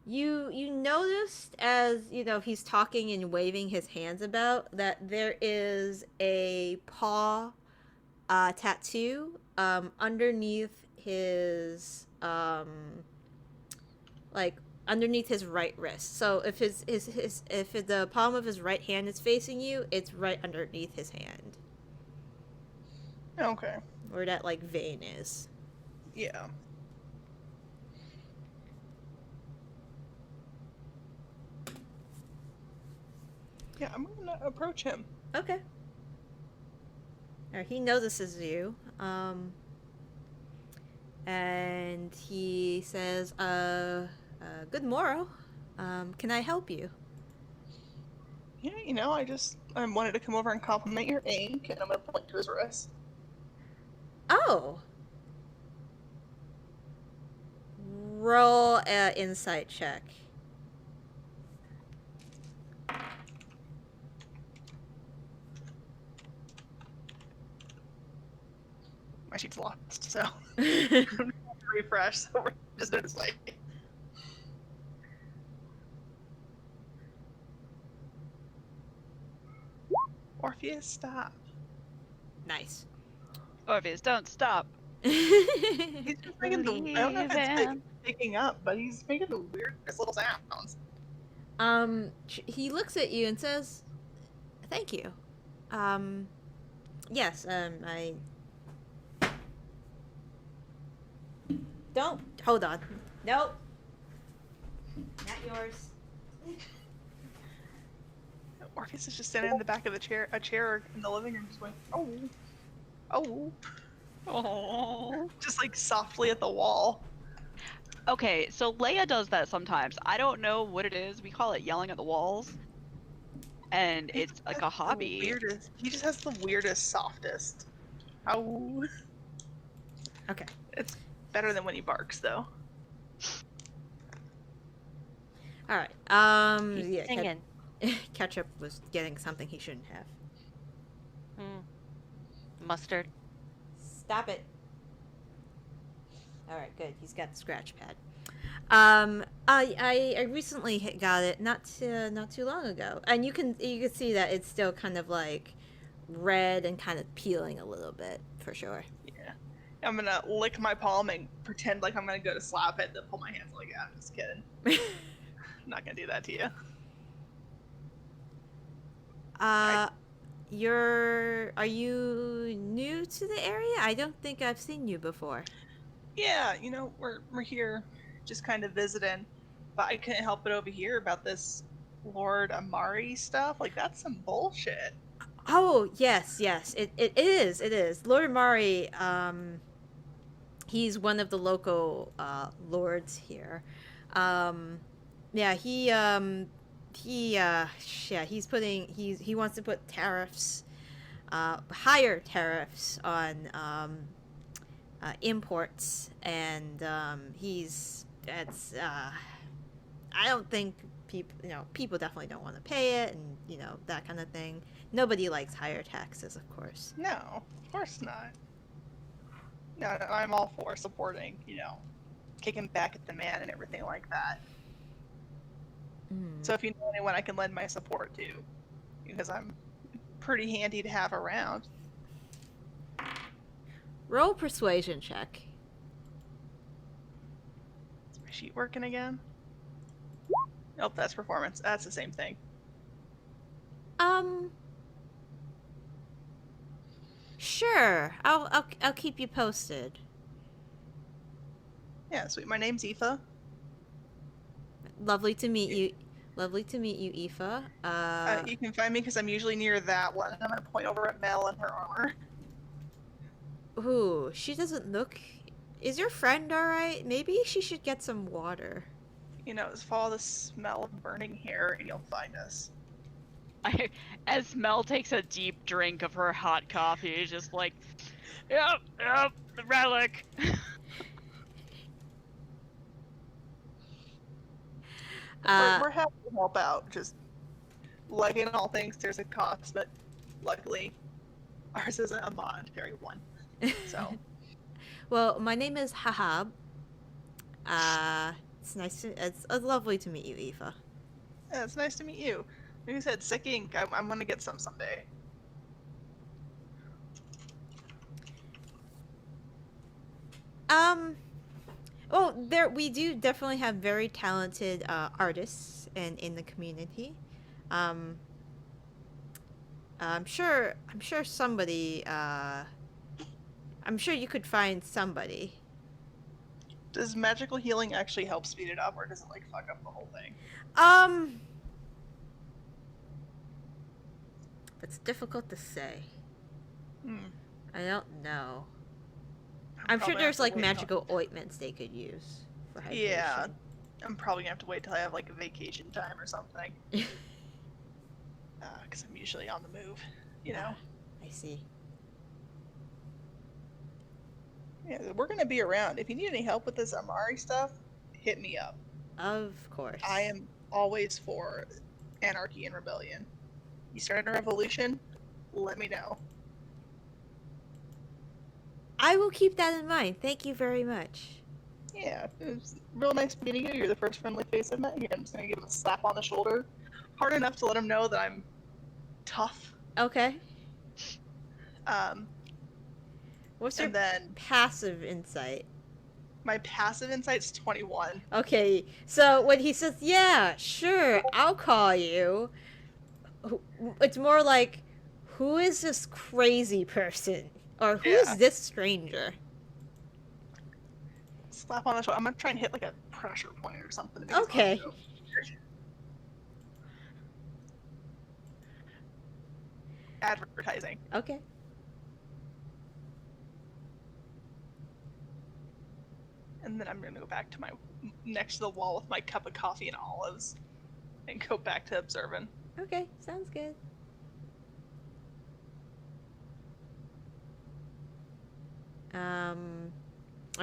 A: You noticed as, you know, he's talking and waving his hands about that there is a paw tattoo underneath his like underneath his right wrist. So if if the palm of his right hand is facing you, it's right underneath his hand.
D: Okay.
A: Where that like vein is.
D: Yeah. Yeah, I'm gonna approach him.
A: Okay. He notices you. And he says, good morrow. Can I help you?
D: Yeah, you know, I wanted to come over and compliment your ink, and I'm gonna point to his wrist.
A: Oh. Roll an insight check.
D: My sheet's lost, so I'm gonna refresh. So we're just doing this way. Orpheus, stop.
A: Nice.
F: Orpheus, don't stop.
D: He's just making the. I don't know if it's picking up, but he's making the weirdest little sounds.
A: He looks at you and says, "Thank you." Yes. I. Don't hold on. Nope. Not yours.
D: Orpheus is just standing in the back of a chair in the living room, just going, oh,
F: Oh.
D: just like softly at the wall.
F: Okay, so Leia does that sometimes. I don't know what it is. We call it yelling at the walls. And it's like a hobby.
D: He just has the weirdest, softest. Oh.
A: Okay.
D: It's better than when he barks, though.
A: All right.
C: He's
A: Yeah.
C: singing.
A: Ketchup was getting something he shouldn't have.
C: Mustard.
A: Stop it. All right, good. He's got the scratch pad. I recently got it not too long ago, and you can see that it's still kind of like red and kind of peeling a little bit for sure.
D: Yeah. I'm gonna lick my palm and pretend like I'm gonna go to slap it, then pull my hands like, I'm just kidding. I'm not gonna do that to you.
A: Are you new to the area? I don't think I've seen you before.
D: Yeah, you know, we're here just kind of visiting, but I couldn't help but overhear about this Lord Amari stuff. Like, that's some bullshit.
A: Oh, yes, it is. Lord Amari, he's one of the local lords here. Yeah, he wants to put tariffs, higher tariffs on imports, and I don't think people definitely don't want to pay it, and that kind of thing. Nobody likes higher taxes, of course.
D: No, of course not. No, I'm all for supporting, kicking back at the man and everything like that. So if you know anyone, I can lend my support to, because I'm pretty handy to have around.
A: Roll persuasion check.
D: Is my sheet working again? Nope, that's performance. That's the same thing.
A: Sure. I'll keep you posted.
D: Yeah, sweet. My name's Aoife.
A: Lovely to meet you. Lovely to meet you, Aoife.
D: You can find me because I'm usually near that one. I'm gonna point over at Mel and her armor.
A: Ooh, she doesn't look... Is your friend alright? Maybe she should get some water.
D: Just follow the smell of burning hair and you'll find us.
F: As Mel takes a deep drink of her hot coffee, just like, yep, the relic.
D: We're happy to help out. Just like in all things, there's a cost, but luckily, ours isn't a monetary one. So,
A: well, my name is Hahab. It's lovely to meet you, Aoife.
D: yeah, it's nice to meet you. Like I said, sick ink. I'm gonna get some someday.
A: Well, we do definitely have very talented artists in the community. I'm sure somebody. I'm sure you could find somebody.
D: Does magical healing actually help speed it up, or does it like fuck up the whole thing?
A: It's difficult to say.
D: Hmm.
A: I don't know. I'm sure there's like magical ointments they could use for hydration.
D: Yeah, I'm probably gonna have to wait till I have like a vacation time or something. Because I'm usually on the move,
A: I see.
D: Yeah, we're gonna be around. If you need any help with this Amari stuff, hit me up.
A: Of course.
D: I am always for anarchy and rebellion. You start a revolution, let me know.
A: I will keep that in mind. Thank you very much.
D: Yeah, it was real nice meeting you. You're the first friendly face I've met here. I'm just gonna give him a slap on the shoulder, hard enough to let him know that I'm tough.
A: Okay. What's your
D: then
A: passive insight?
D: my passive insight's 21.
A: Okay, so when he says, yeah, sure, I'll call you, it's more like, who is this crazy person? Or who is this stranger?
D: Slap on the shoulder. I'm gonna try and hit like a pressure point or something.
A: Okay.
D: Advertising.
A: Okay.
D: And then I'm gonna go back to my next to the wall with my cup of coffee and olives, and go back to observing.
A: Okay, sounds good. All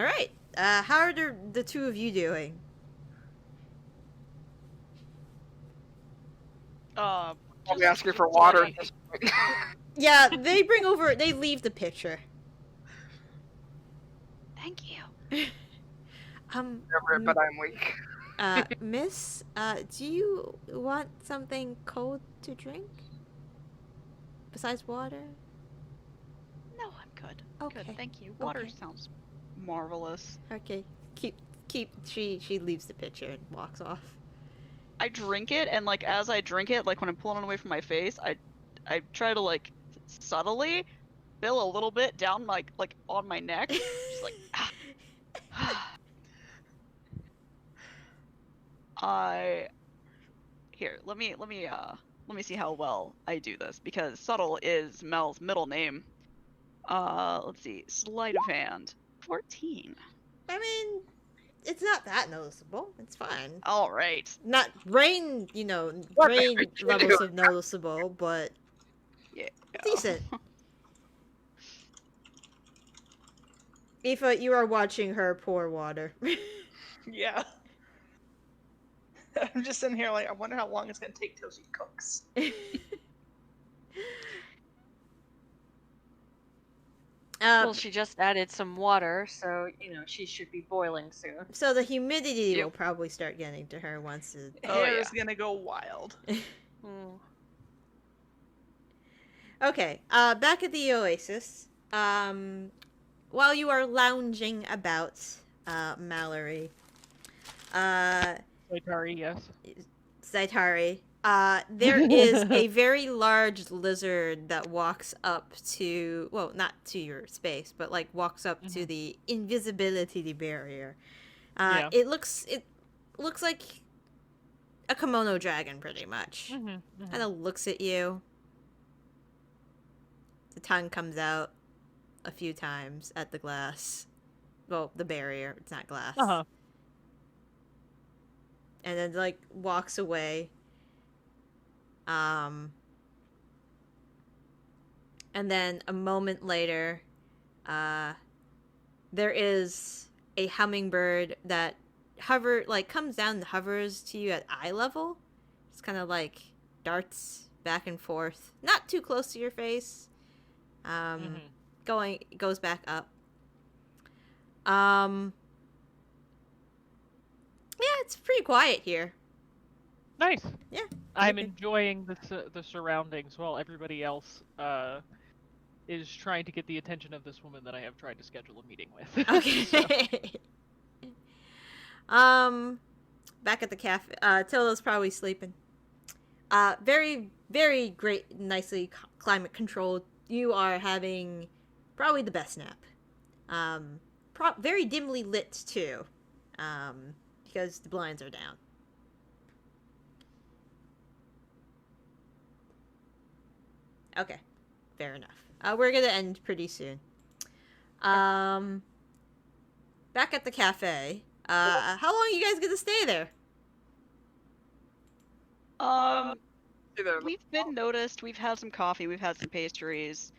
A: right. How are the two of you doing?
E: I'll be asking for water at this point.
A: Yeah, they leave the pitcher.
F: Thank you.
E: But I'm weak.
A: Miss, do you want something cold to drink? Besides water?
F: No, I'm good.
A: Okay.
F: Good, thank you. Water
A: Okay.
F: sounds marvelous.
A: Okay. She leaves the pitcher and walks off.
F: I drink it, and like as I drink it, like when I'm pulling it away from my face, I try to like subtly fill a little bit down like on my neck, just like. Let me see how well I do this, because subtle is Mel's middle name. Let's see, sleight of hand, 14.
A: I mean, it's not that noticeable. It's fine.
F: All right.
A: Not Raine, Raine levels of noticeable, but
F: Yeah.
A: decent. Aoife, you are watching her pour water.
D: Yeah. I'm just sitting here like, I wonder how long it's gonna take till she cooks.
C: Well, she just added some water, so she should be boiling soon.
A: So the humidity
F: Yep.
A: will probably start getting to her once it...
E: Oh,
D: Hair
E: yeah.
D: is gonna go wild.
A: Okay, back at the Oasis. While you are lounging about, Mallory,
B: Atari, yes.
A: Zaitari, there is a very large lizard that walks up to, well, not to your space, but like walks up to the invisibility barrier.
B: Yeah.
A: It looks like a kimono dragon, pretty much. Kind of looks at you. The tongue comes out a few times at the glass. Well, the barrier. It's not glass.
B: Uh-huh.
A: And then, like, walks away. And then a moment later, there is a hummingbird that comes down and hovers to you at eye level. It's kind of like darts back and forth. Not too close to your face. Goes back up. Yeah, it's pretty quiet here.
B: Nice.
A: Yeah.
B: I'm
A: Okay.
B: enjoying the surroundings while everybody else is trying to get the attention of this woman that I have tried to schedule a meeting with.
A: Okay. Back at the cafe, Tilda's probably sleeping. Very, very great, nicely climate controlled. You are having probably the best nap. Very dimly lit too, because the blinds are down. Okay, fair enough. We're gonna end pretty soon. Back at the cafe. How long are you guys gonna stay there?
E: Either
F: We've been noticed. We've had some coffee. We've had some pastries,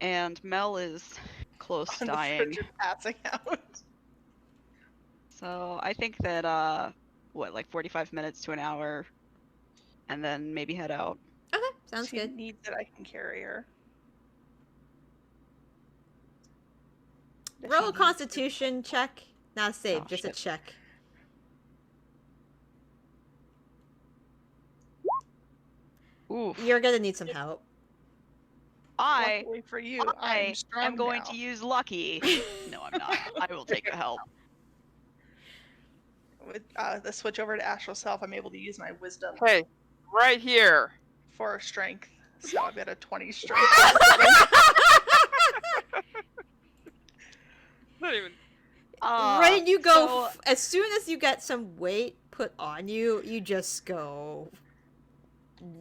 F: and Mel is close to
D: On the
F: dying.
D: verge of passing out.
F: So I think that like 45 minutes to an hour, and then maybe head out.
A: Okay, sounds
D: She
A: good.
D: needs it. I can carry her. Does
A: Roll
D: she
A: a
D: need-
A: Constitution check. Not a save,
F: Oh,
A: just
F: shit.
A: a check.
F: Oof.
A: You're gonna need some help.
F: I
D: Luckily for you, I'm strong
F: am going
D: now.
F: to use lucky. No, I'm not. I will take the help.
D: With the switch over to astral self, I'm able to use my wisdom
E: Hey, right here.
D: for strength. So I've got a 20 strength.
E: Not even.
A: Right, you go
F: so-
A: as soon as you get some weight put on you, you just go.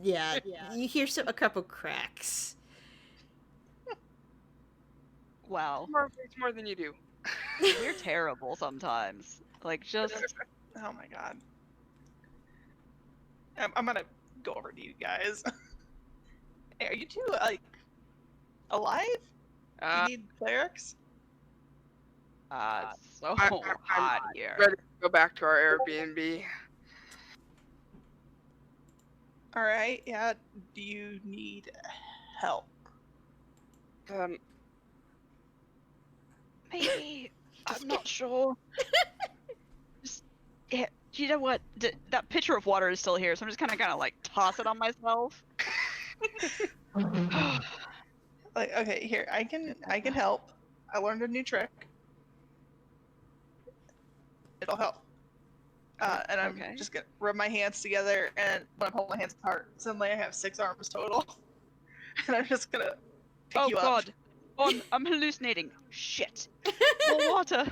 A: Yeah. You hear a couple cracks.
F: Wow,
E: It's more than you do.
F: you're terrible sometimes. Like just
D: Oh my god. I'm gonna go over to you guys. Hey, are you two like alive? You need clerics?
F: so
E: I'm
F: hot here.
E: Ready to go back to our Airbnb.
D: All right. Yeah. Do you need help?
F: Maybe. I'm not sure. Just, yeah, you know what? That pitcher of water is still here, so I'm just kind of like toss it on myself.
D: Like, okay, here I can help. I learned a new trick. It'll help. And I'm
F: Okay.
D: just gonna rub my hands together, and when I pull my hands apart, suddenly I have 6 arms total. And I'm just gonna pick
F: Oh
D: you up.
F: god. Oh, I'm hallucinating. Shit. More water.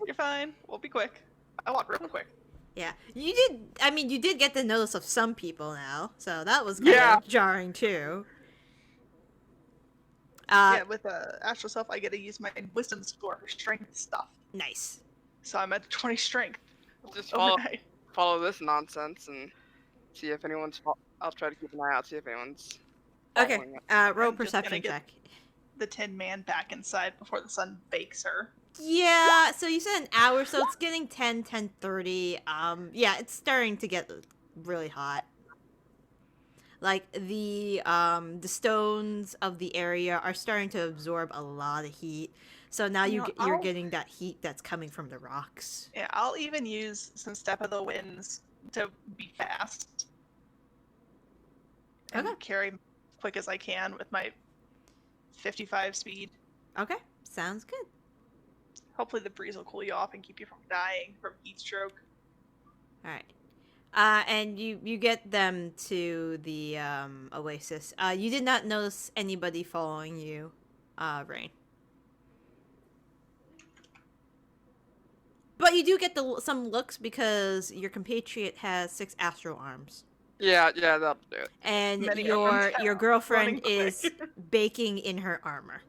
D: You're fine. We'll be quick. I walk real quick.
A: Yeah, you did. I mean, you did get the notice of some people now, so that was kind
E: Yeah.
A: of jarring too.
D: Yeah, with astral self, I get to use my wisdom score for strength stuff.
A: Nice.
D: So I'm at 20 strength.
E: Just follow,
D: overnight.
E: follow this nonsense and see if anyone's. I'll try to keep an eye out, see if anyone's.
A: Okay.
E: following it.
A: Roll
D: I'm just gonna
A: perception
D: get-
A: check.
D: The Tin Man back inside before the sun bakes her.
A: Yeah, so you said an hour, so it's getting 10:30. Yeah, it's starting to get really hot. Like the stones of the area are starting to absorb a lot of heat. So now
D: You know,
A: you're
D: I'll-
A: getting that heat that's coming from the rocks.
D: Yeah, I'll even use some Step of the Winds to be fast and
A: Okay.
D: carry as quick as I can with my 55 speed.
A: Okay, sounds good.
D: Hopefully the breeze will cool you off and keep you from dying from heat stroke.
A: All right. And you get them to the oasis. You did not notice anybody following you, Raine. But you do get some looks because your compatriot has 6 astral arms,
E: Yeah, that'll do it.
A: and
D: Many of
A: your
D: them
A: your girlfriend
D: running away.
A: is baking in her armor.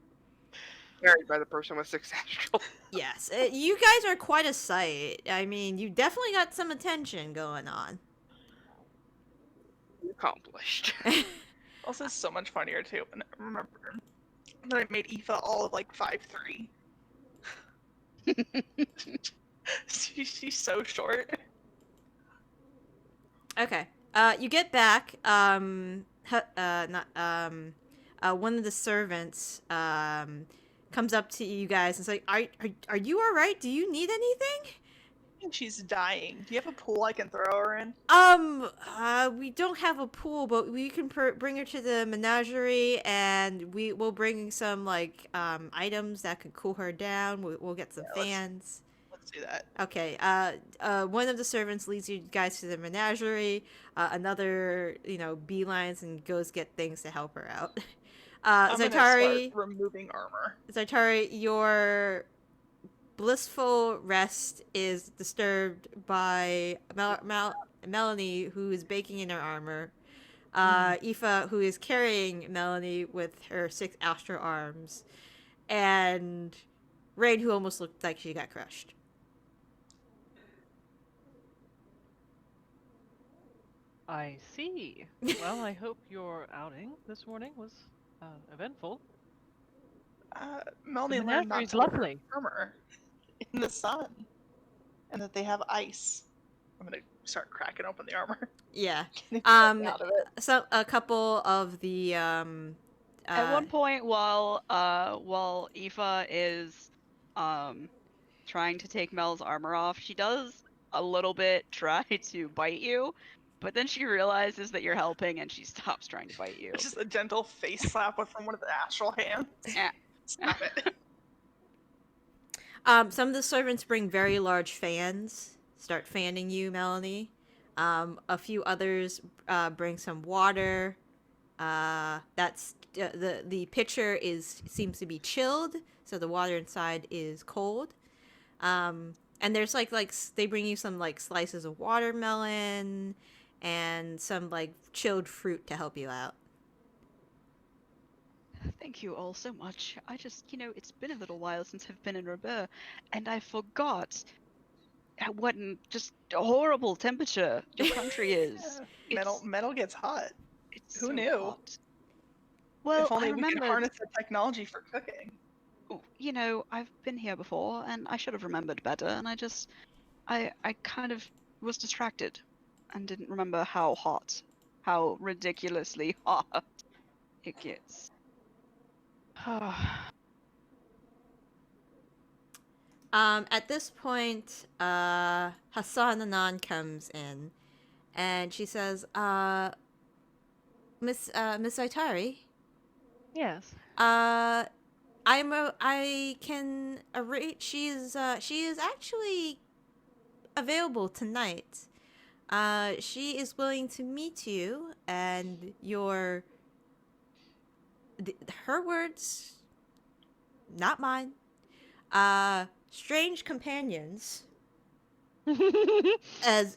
E: Carried by the person with 6 astral.
A: Yes, you guys are quite a sight. I mean, you definitely got some attention going on.
E: Accomplished.
D: Also, so much funnier too. And I remember that I made Aoife all of like 5'3". She's so short.
A: Okay. You get back. One of the servants comes up to you guys and is like, "Are you all right? Do you need anything?"
D: And she's dying. Do you have a pool I can throw her in?
A: We don't have a pool, but we can bring her to the menagerie, and we'll bring some like items that could cool her down. We'll get some fans.
D: Let's do that.
A: Okay. One of the servants leads you guys to the menagerie. Another, beelines and goes get things to help her out.
D: I'm gonna
A: Zaitari,
D: start removing armor.
A: your blissful rest is disturbed by Melanie, who is baking in her armor. Aoife, who is carrying Melanie with her 6 astral arms, and Raine, who almost looked like she got crushed.
B: I see. Well, I hope your outing this morning was eventful.
D: Melanie
B: The
D: learned not
B: menagerie's
D: to wear
B: lovely.
D: armor in the sun, and that they have ice. I'm gonna start cracking open the armor.
A: Yeah.
D: Out of it.
A: So a couple of the
F: At one point, while Aoife is trying to take Mel's armor off, she does a little bit try to bite you, but then she realizes that you're helping and she stops trying to bite you.
D: Just a gentle face slap from one of the astral hands.
F: Yeah.
D: Snap it.
A: Some of the servants bring very large fans, start fanning you, Melanie. A few others bring some water. That's the pitcher seems to be chilled, so the water inside is cold. And there's like they bring you some like slices of watermelon and some like chilled fruit to help you out.
F: Thank you all so much. I just, it's been a little while since I've been in Robert, and I forgot what just a horrible temperature your country is.
D: Metal gets hot.
F: It's
D: Who
F: so
D: knew?
F: hot. Well,
D: If only
F: I
D: we could
F: remembered,
D: harness the technology for cooking.
F: I've been here before, and I should have remembered better, and I kind of was distracted and didn't remember how ridiculously hot it gets.
A: At this point, Hassan Anan comes in, and she says, Miss Zaitari,
B: Yes.
A: I can arrange. She is actually available tonight. She is willing to meet you and her words, not mine. Strange companions. as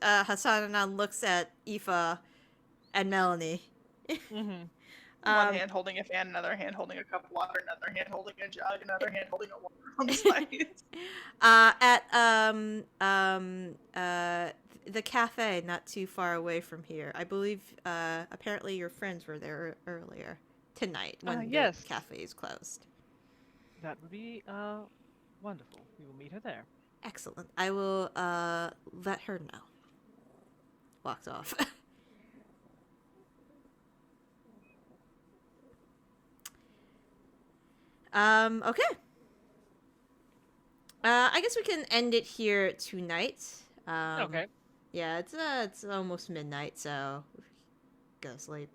A: Hassan Anan looks at Aoife and Melanie.
B: Mm-hmm.
D: One hand holding a fan, another hand holding a cup of water, another hand holding a jug, another hand holding a water on the side.
A: At the cafe not too far away from here. I believe apparently your friends were there earlier tonight when
B: yes.
A: the cafe is closed.
B: That would be wonderful. We will meet her there.
A: Excellent. I will let her know. Walks off. Okay. I guess we can end it here tonight.
B: Okay.
A: Yeah, it's almost midnight, so go to sleep.